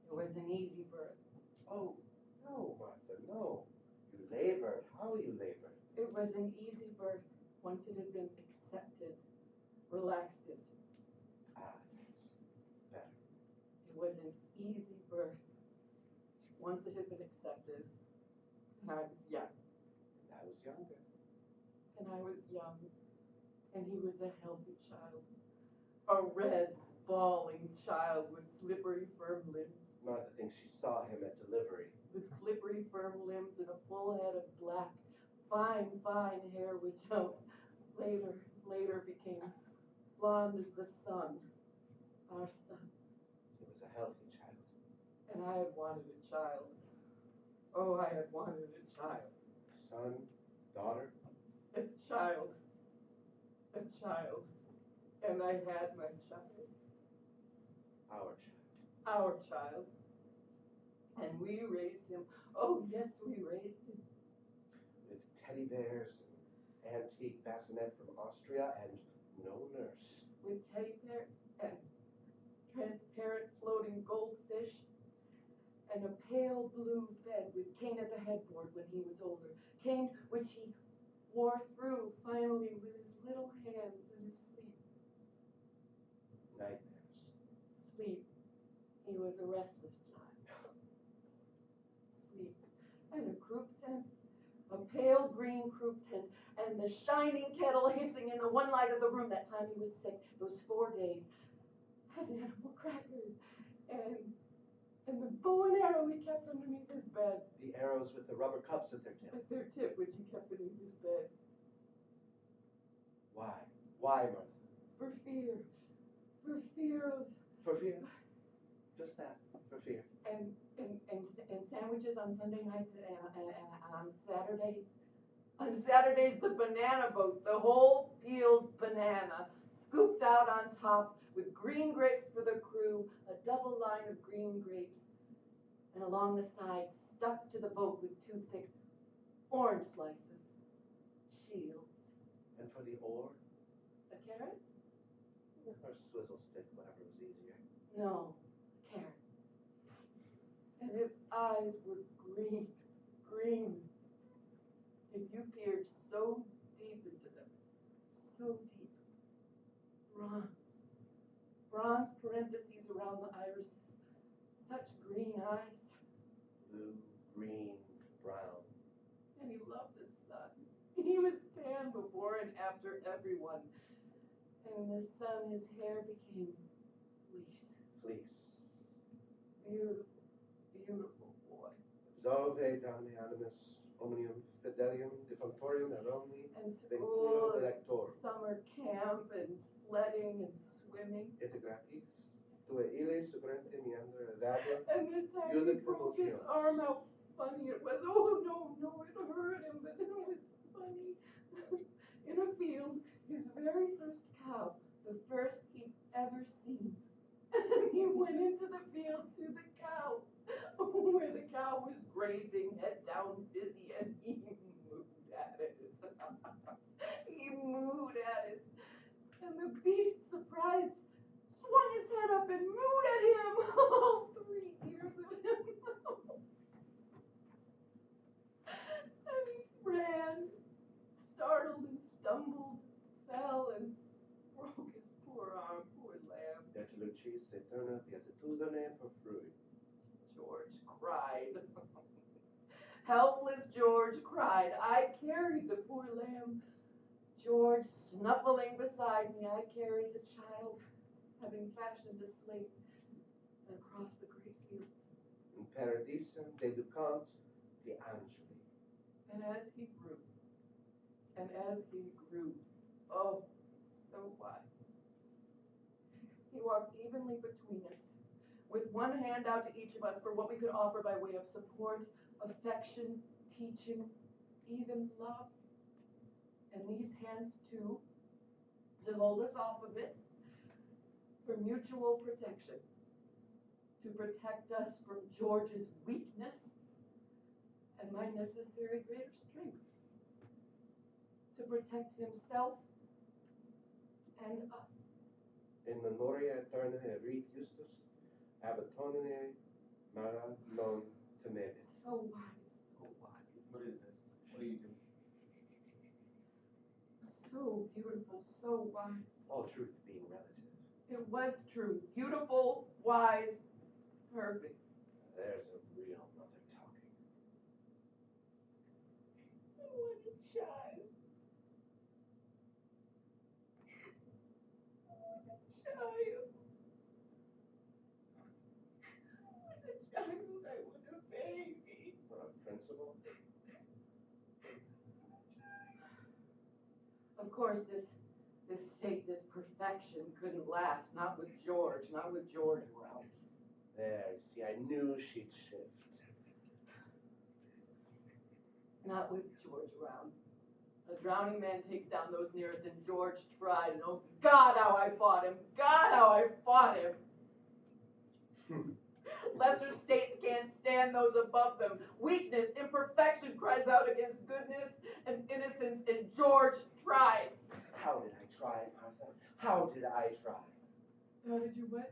It was an easy birth. Oh, no, Martha, no. You labored. How you labored? It was an easy birth once it had been accepted, relaxed into. Ah, yes. Better. It was an easy birth once it had been accepted, and I was young. And I was younger. And I was young, and he was a healthy child. A red, bawling child with slippery, firm limbs. Martha thinks she saw him at delivery. With slippery, firm limbs and a full head of black, fine, fine hair, which later became blonde as the sun. Our son. He was a healthy child. And I had wanted a child. Oh, I had wanted a child. Son, daughter. A child. A child. And I had my child. Our child. Our child. And we raised him. Oh, yes, we raised him. With teddy bears and antique bassinet from Austria and no nurse. With teddy bears and transparent floating goldfish and a pale blue bed with cane at the headboard when he was older. Cane which he wore through finally with his little hands in his sleep. Nightmares. Sleep. He was a restless child. Sleep. And a croup tent. A pale green croup tent, and the shining kettle hissing in the one light of the room that time he was sick, those 4 days, and animal crackers, and the bow and arrow he kept underneath his bed. The arrows with the rubber cups at their tip. At their tip, which he kept beneath his bed. Why? Why, Martha? For fear. For fear of... For fear? Just that. For fear. And sandwiches on Sunday nights and on Saturdays. On Saturdays, the banana boat, the whole peeled banana, scooped out on top with green grapes for the crew, a double line of green grapes, and along the sides, stuck to the boat with toothpicks, orange slices, shields. And for the oar? A carrot? Or swizzle stick, whatever was easier. No, a carrot. And his eyes were green, green. If you peered so deep into them, so deep. Bronze parentheses around the irises, such green eyes. Blue, green, brown. And he loved the sun. He was tan before and after everyone. And in the sun, his hair became fleece. Fleece. Beautiful, beautiful boy. Zove damne animus omnium fidelium defunctorium eromni And vinculum school, electorum. summer camp, and sledding and swimming. Et gratis tue ille superente meander evadum. And the time he broke his arm, how funny it was. Oh, no, it hurt him, but it was funny. In a field, his very first cow, the first he'd ever seen. And he went into the field to the cow, where the cow was grazing, head down, busy, and he mooed at it. He mooed at it. And the beast, surprised, swung its head up and mooed at him. All 3 ears of him. Dulcis eterna beatitudine perfrui. George cried. Helpless George cried. I carried the poor lamb. George snuffling beside me, I carried the child, having fashioned a slate across the great fields. In paradisum deducant de angeli. And as he grew, oh, so wise. He walked evenly between us, with one hand out to each of us for what we could offer by way of support, affection, teaching, even love. And these hands, too, to hold us off a bit, for mutual protection, to protect us from George's weakness and my necessary greater strength, to protect himself and us. In memoria eterna erit justus, abatonine mara non temebis. So wise, so wise. What is this? What do you do? So beautiful, so wise. All truth being relative. It was true. Beautiful, wise, perfect. There's a real mother talking. What a child. What a child. What a child. I want a baby. What a principle. Of course, this state, this perfection couldn't last. Not with George around. There, you see, I knew she'd shift. Not with George around. A drowning man takes down those nearest, and George tried, and oh God, how I fought him! God, how I fought him! Lesser states can't stand those above them. Weakness, imperfection cries out against goodness and innocence, and George tried. How did I try, Martha? How did I try? How did you what?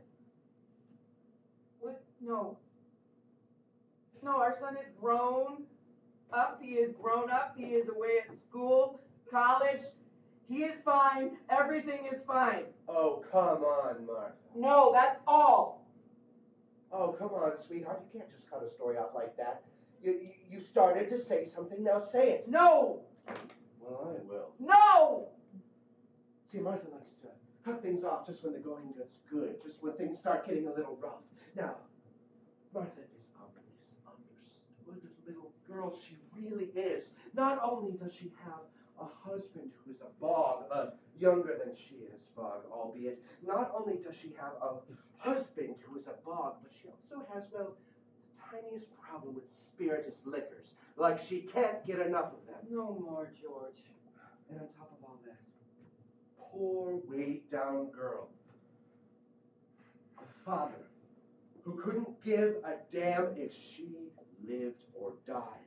What? No. No, our son is grown up. He is grown up. He is away at school, college. He is fine. Everything is fine. Oh, come on, Martha. No, that's all. Oh, come on, sweetheart. You can't just cut a story off like that. You started to say something. Now say it. No. Well, I will. No. See, Martha likes to cut things off just when the going gets good, just when things start getting a little rough. Now, Martha is a misunderstood little girl. She really is. Not only does she have a husband who is a bog, younger than she is, bog, albeit. Not only does she have a husband who is a bog, but she also has, well, the tiniest problem with spirituous liquors. Like she can't get enough of them. No more, George. And on top of all that, poor, weighed down girl. A father who couldn't give a damn if she lived or died.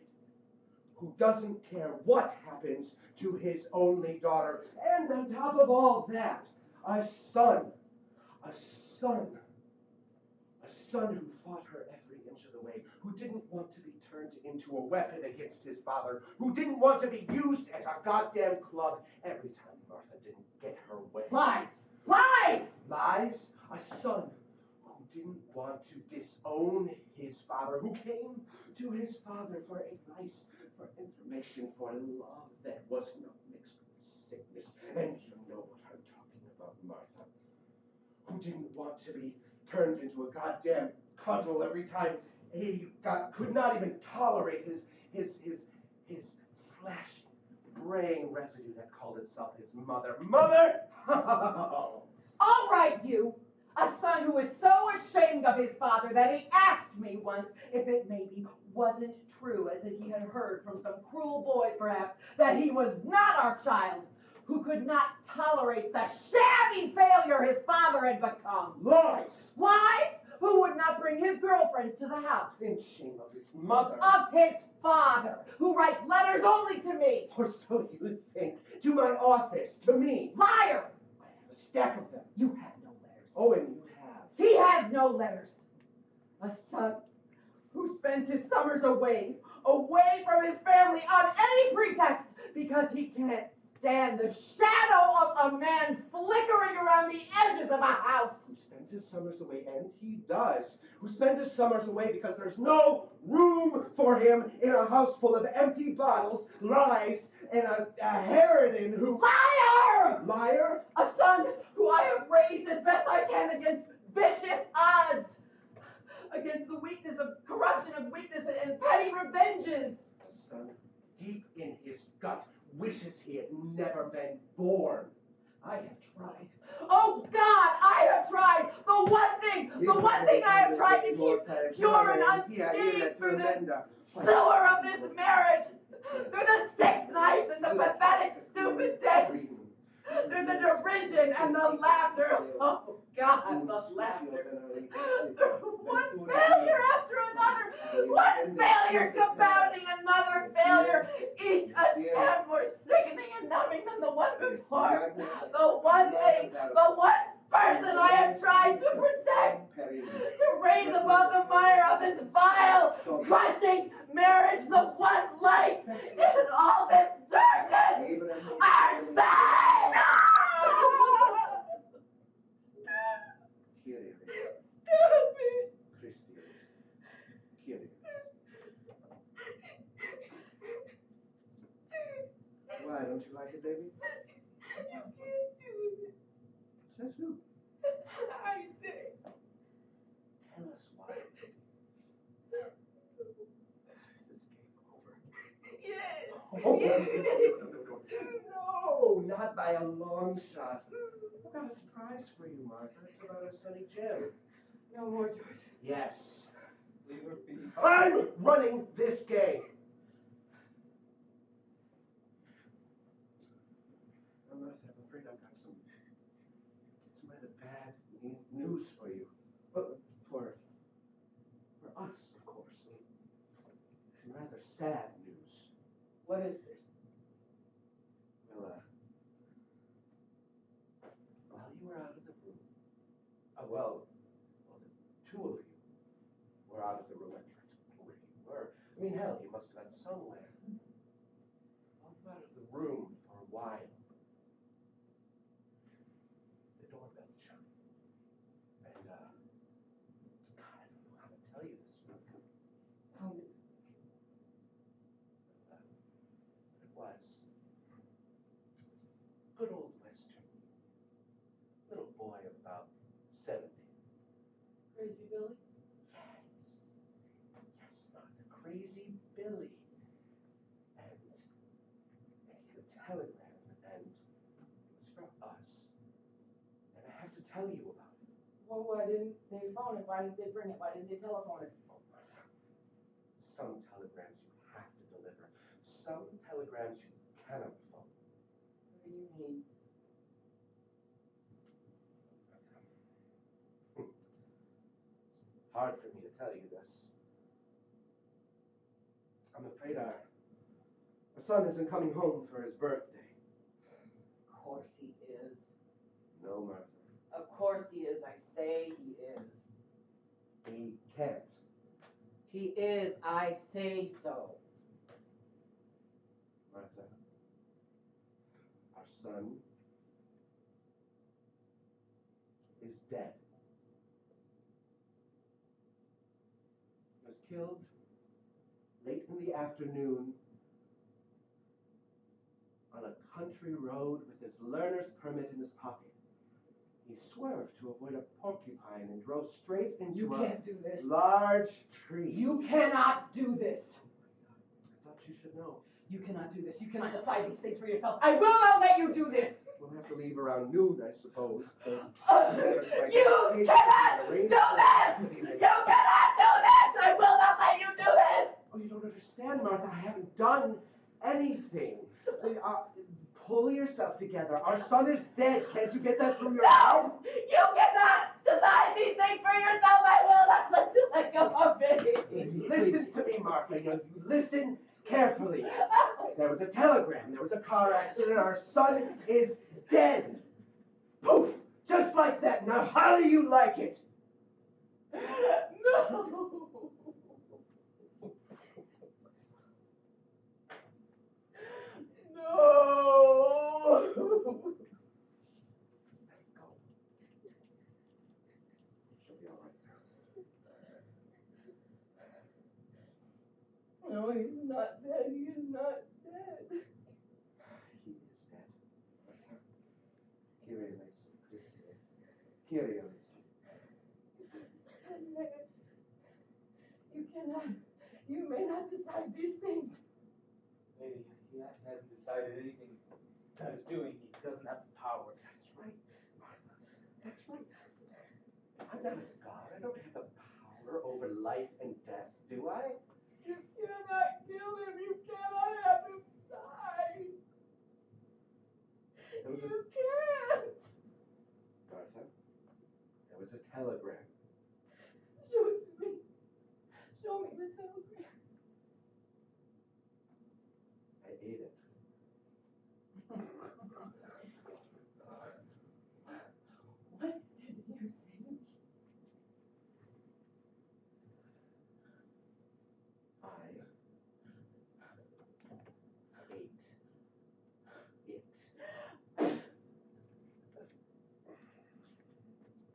Who doesn't care what happens to his only daughter. And on top of all that, a son who fought her every inch of the way, who didn't want to be turned into a weapon against his father, who didn't want to be used as a goddamn club every time Martha didn't get her way. Lies! Lies! Lies? A son who didn't want to disown his father, who came to his father for advice, for information, for love that was not mixed with sickness. And you know what I'm talking about, Martha. Who didn't want to be turned into a goddamn cuddle every time he could not even tolerate his slashing, braying residue that called itself his mother. Mother! All right, you. A son who is so ashamed of his father that he asked me once if it maybe wasn't true, as if he had heard from some cruel boys, perhaps, that he was not our child, who could not tolerate the shabby failure his father had become. Lies! Lies? Who would not bring his girlfriends to the house? In shame of his mother. Of his father, who writes letters only to me. Or so you think. To my office, to me. Liar! I have a stack of them. You have no letters. Oh, and you have. He has no letters. A son who spends his summers away from his family on any pretext because he can't stand the shadow of a man flickering around the edges of a house. spends his summers away, and he does, who spends his summers away because there's no room for him in a house full of empty bottles, lies, and a harridan who... Liar! Liar? A son who I have raised as best I can against vicious odds, against the weakness of corruption of weakness and petty revenges. A son deep in his gut wishes he had never been born. I have tried. Oh God, I have tried. The one thing I have tried to keep pure and unscathed through the sewer of this marriage, through the sick nights and the pathetic stupid days, through the derision and the laughter. Oh God, the laughter. One failure after another, one failure compounding another failure, each attempt more sickening and numbing than the one before. The one thing, the one person I have tried to protect, to raise above the mire of this vile, crushing marriage, the one light in all this darkness, our son! Stop it! Why, don't you like it, baby? You can't do this. Says who? I say. Tell us why. Is this game over? Yes. Oh, Yes. no, not by a long shot. I've got a surprise for you, Martha. It's about our sonny Jim. No more, George. Yes. Leave her be. I'm running this game. Now, Martha, I'm afraid I've got some rather bad news for you. For us, of course. Some rather sad news. What is this? Well, while you were out of the room, well, the two of you were out of the room. I don't know where you were. I mean, hell, you must have been somewhere. While you were out of the room for a while, the doorbell chimed. And, God, I don't know how to tell you this, Martha. Tell me. It was good old Western. Little boy of about 70. Crazy Billy? Yes. Yes, Martha. Crazy Billy. And he had a telegram, and it was from us. And I have to tell you about it. Well, why didn't they phone it? Why didn't they bring it? Why didn't they telephone it? Oh, Martha. Some telegrams you have to deliver. Some telegrams you cannot phone. What do you mean? It's hard for me to tell you this. I'm afraid our son isn't coming home for his birthday. Of course he is. No, Martha. Of course he is. I say he is. He can't. He is. I say so. Martha, our son is dead. He was killed late in the afternoon on a country road with his learner's permit in his pocket. He swerved to avoid a porcupine and drove straight into You can't do this. large tree. You cannot do this. I thought you should know. You cannot do this. You cannot decide these things for yourself. I will not let you do this. We'll have to leave around noon, I suppose. You cannot do this. You cannot do this. I will not let you do this. Oh, you don't understand, Martha. I haven't done anything. Pull yourself together. Our son is dead. Can't you get that through your head? No! You cannot decide these things for yourself. I will not let you let go of me. Listen to me, Martha. You listen carefully. There was a telegram. There was a car accident. Our son is dead. Poof! Just like that. Now, how do you like it? No! No! Curious. You may not decide these things. Maybe he hasn't decided anything. It's not his doing. He doesn't have the power. That's right, Martha. That's right. I'm not a god. I don't have the power over life and death, do I? You cannot kill him. You cannot have him die. There was You can't. Martha, there was a telegram. Show it to me. Show me the telegram. I ate it. What did you say to me? I ate it.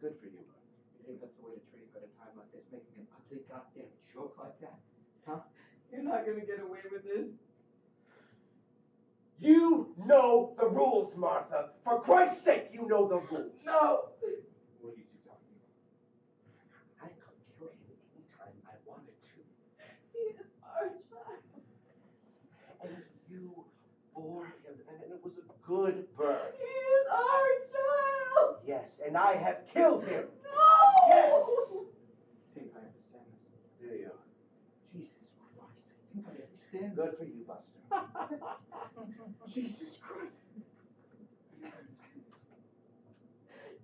Good for you, Martha. You think that's the way to treat him at a time like this? Making an ugly goddamn joke like that? Huh? You're not gonna get away with this. You know the rules, Martha. For Christ's sake, you know the rules. No. What are you two talking about? I could kill him anytime I wanted to. He is our child. And you bore him, and it was a good birth. He is our child. Yes, and I have killed him. No. Yes. I think I understand this. Do you? Jesus Christ, I think I understand. Good for you, Buster. Jesus Christ.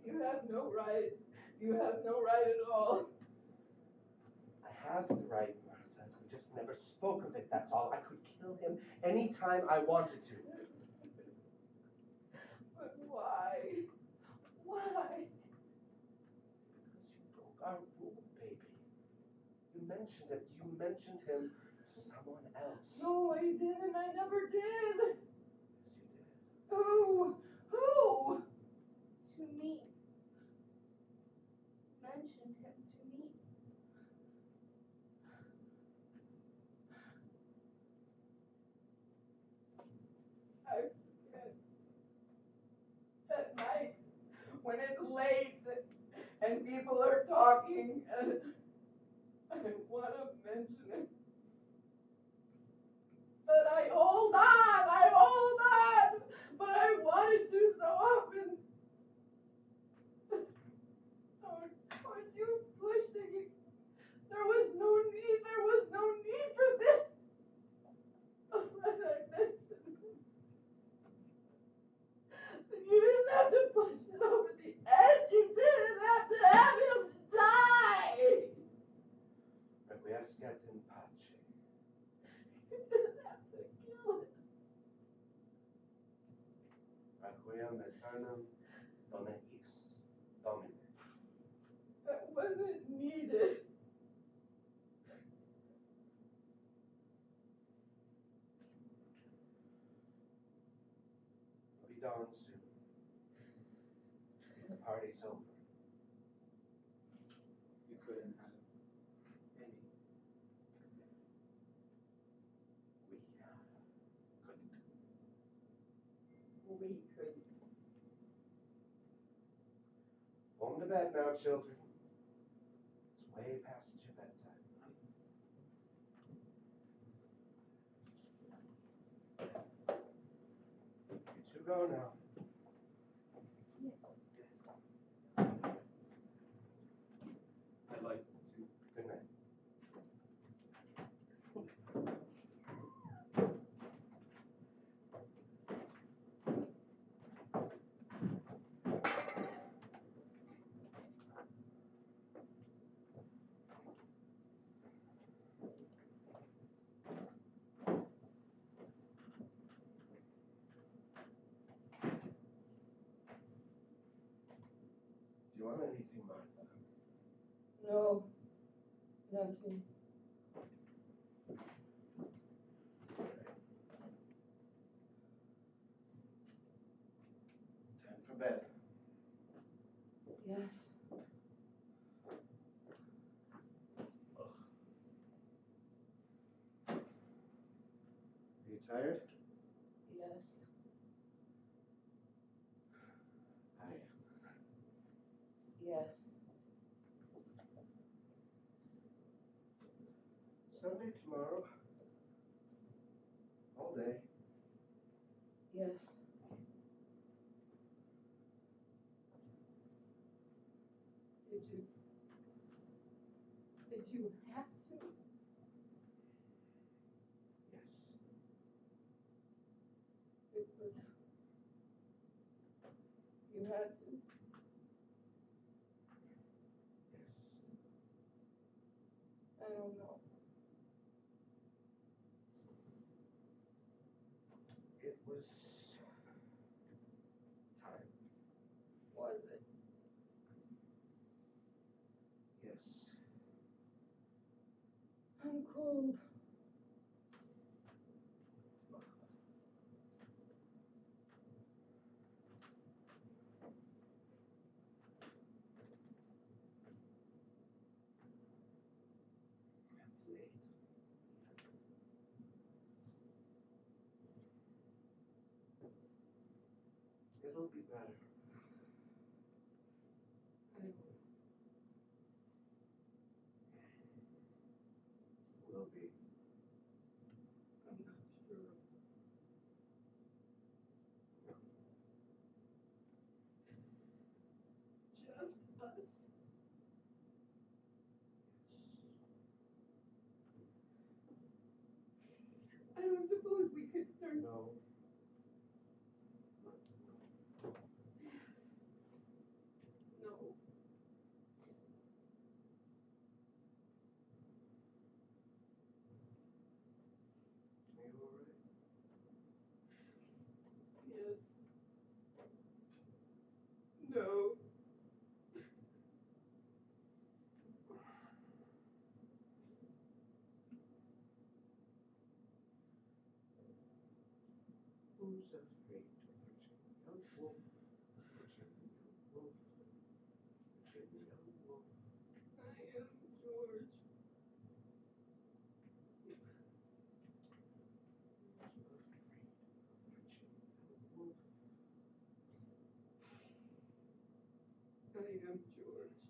You have no right. You have no right at all. I have the right, Martha. We just never spoke of it, that's all. I could kill him anytime I wanted to. But why? Why? Because you broke our rule, baby. You mentioned it. You mentioned him to someone else. No, I didn't. I never did. Yes, you did. Who? Who? To me. Mentioned him to me. I forget. At night, when it's late and people are talking, and I want to mention it. But I hold on. But I wanted to so often. Aren't you pushing it? There was no need for this. But I mentioned it. You didn't have to push it over the edge. You didn't have to have him die. Requiescat in pace. You didn't have to kill him. Requiem aeternam dona eis Domine. That wasn't needed. It'll be dawn soon. The party's over. You couldn't have any. We couldn't. We couldn't. Home to bed now, children. It's way past your bedtime. You two go now. Yes. I'd like to. Good night. Do you want anything, Martha? No. Nothing. Time for bed. Yes. Are you tired? Yes. I am. Yes. Sunday tomorrow. All day. Yes. Did you have to? Yes. It was, you had to? Yes. I don't know. It was time. Was it? Yes. I'm cold. It's late. It'll be better. I don't, Will be. I'm not sure. Just us. I don't suppose we could turn. No. No. Are you all right? Yes. No. Who's afraid of Virginia Woolf? Virginia Woolf. Virginia Woolf. I am George. Who's afraid of Virginia Woolf? I am George.